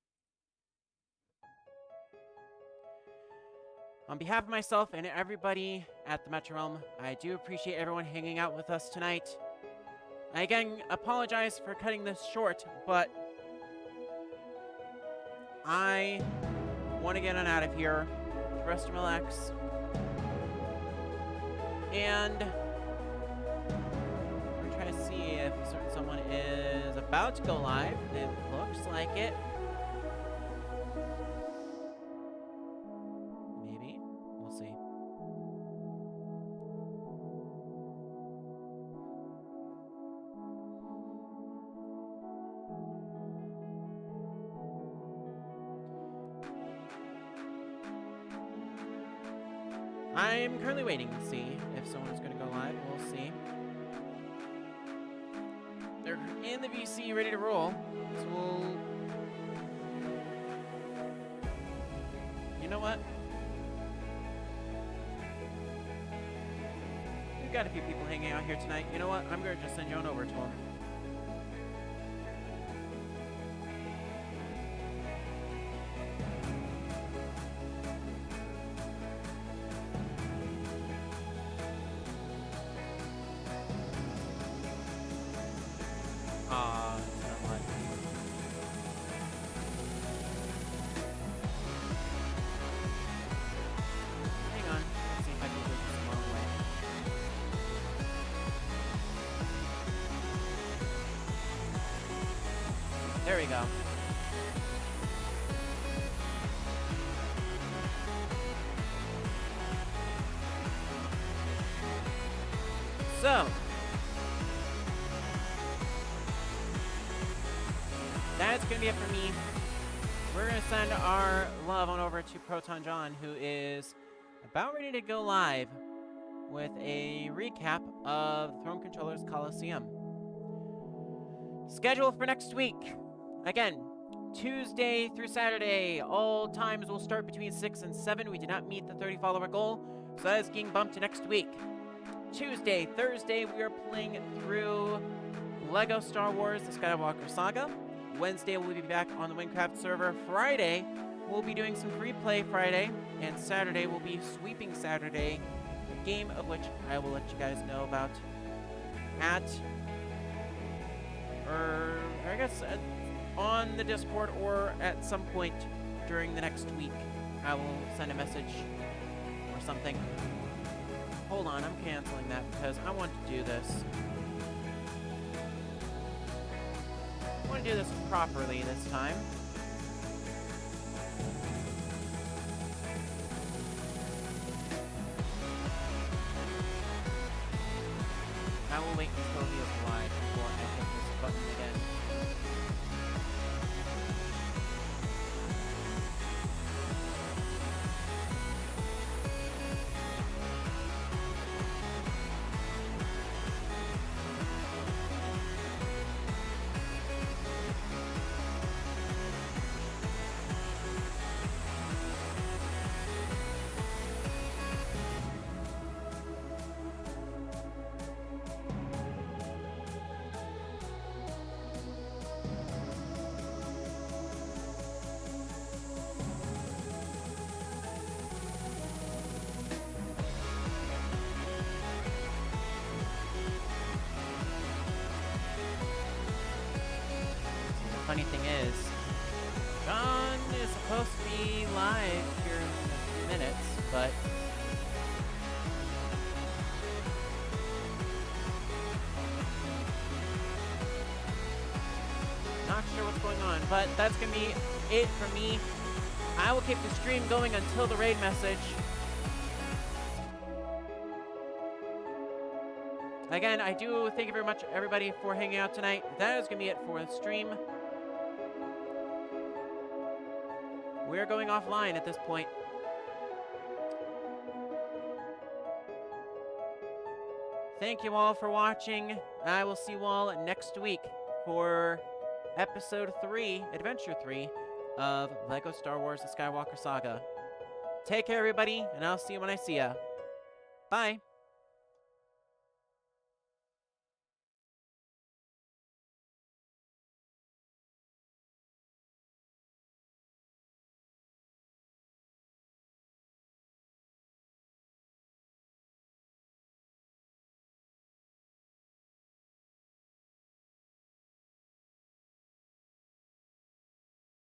On behalf of myself and everybody at the Metro Realm, I do appreciate everyone hanging out with us tonight. I again apologize for cutting this short, but I want to get on out of here, rest and relax, and we're trying to see if someone is about to go live. It looks like it. Maybe. We'll see. I'm currently waiting to see if someone's going to go live. We'll see. They're in the VC, ready to roll. So we'll... You know what? We've got a few people hanging out here tonight. You know what? I'm going to just send you on over to them. There we go. So, that's going to be it for me. we're going to send our love on over to Proton John, who is about ready to go live with a recap of Throne Controllers Coliseum. Schedule for next week. Again, Tuesday through Saturday. All times will start between 6 and 7. We did not meet the 30 follower goal, so that is getting bumped to next week. Tuesday, Thursday, we are playing through LEGO Star Wars The Skywalker Saga. Wednesday, we'll be back on the Wingcraft server. Friday, we'll be doing some free play Friday. And Saturday will be Sweeping Saturday, a game of which I will let you guys know about on the Discord, or at some point during the next week. I will send a message or something. Hold on, I'm canceling that because I want to do this. I want to do this properly this time. I will wait until he is live before I hit this button again. Funny thing is, John is supposed to be live here in a few minutes, but not sure what's going on. But that's gonna be it for me. I will keep the stream going until the raid message. Again, I do thank you very much, everybody, for hanging out tonight. That is gonna be it for the stream. We're going offline at this point. Thank you all for watching. I will see you all next week for Episode 3, Adventure 3 of LEGO Star Wars The Skywalker Saga. Take care, everybody, and I'll see you when I see ya. Bye.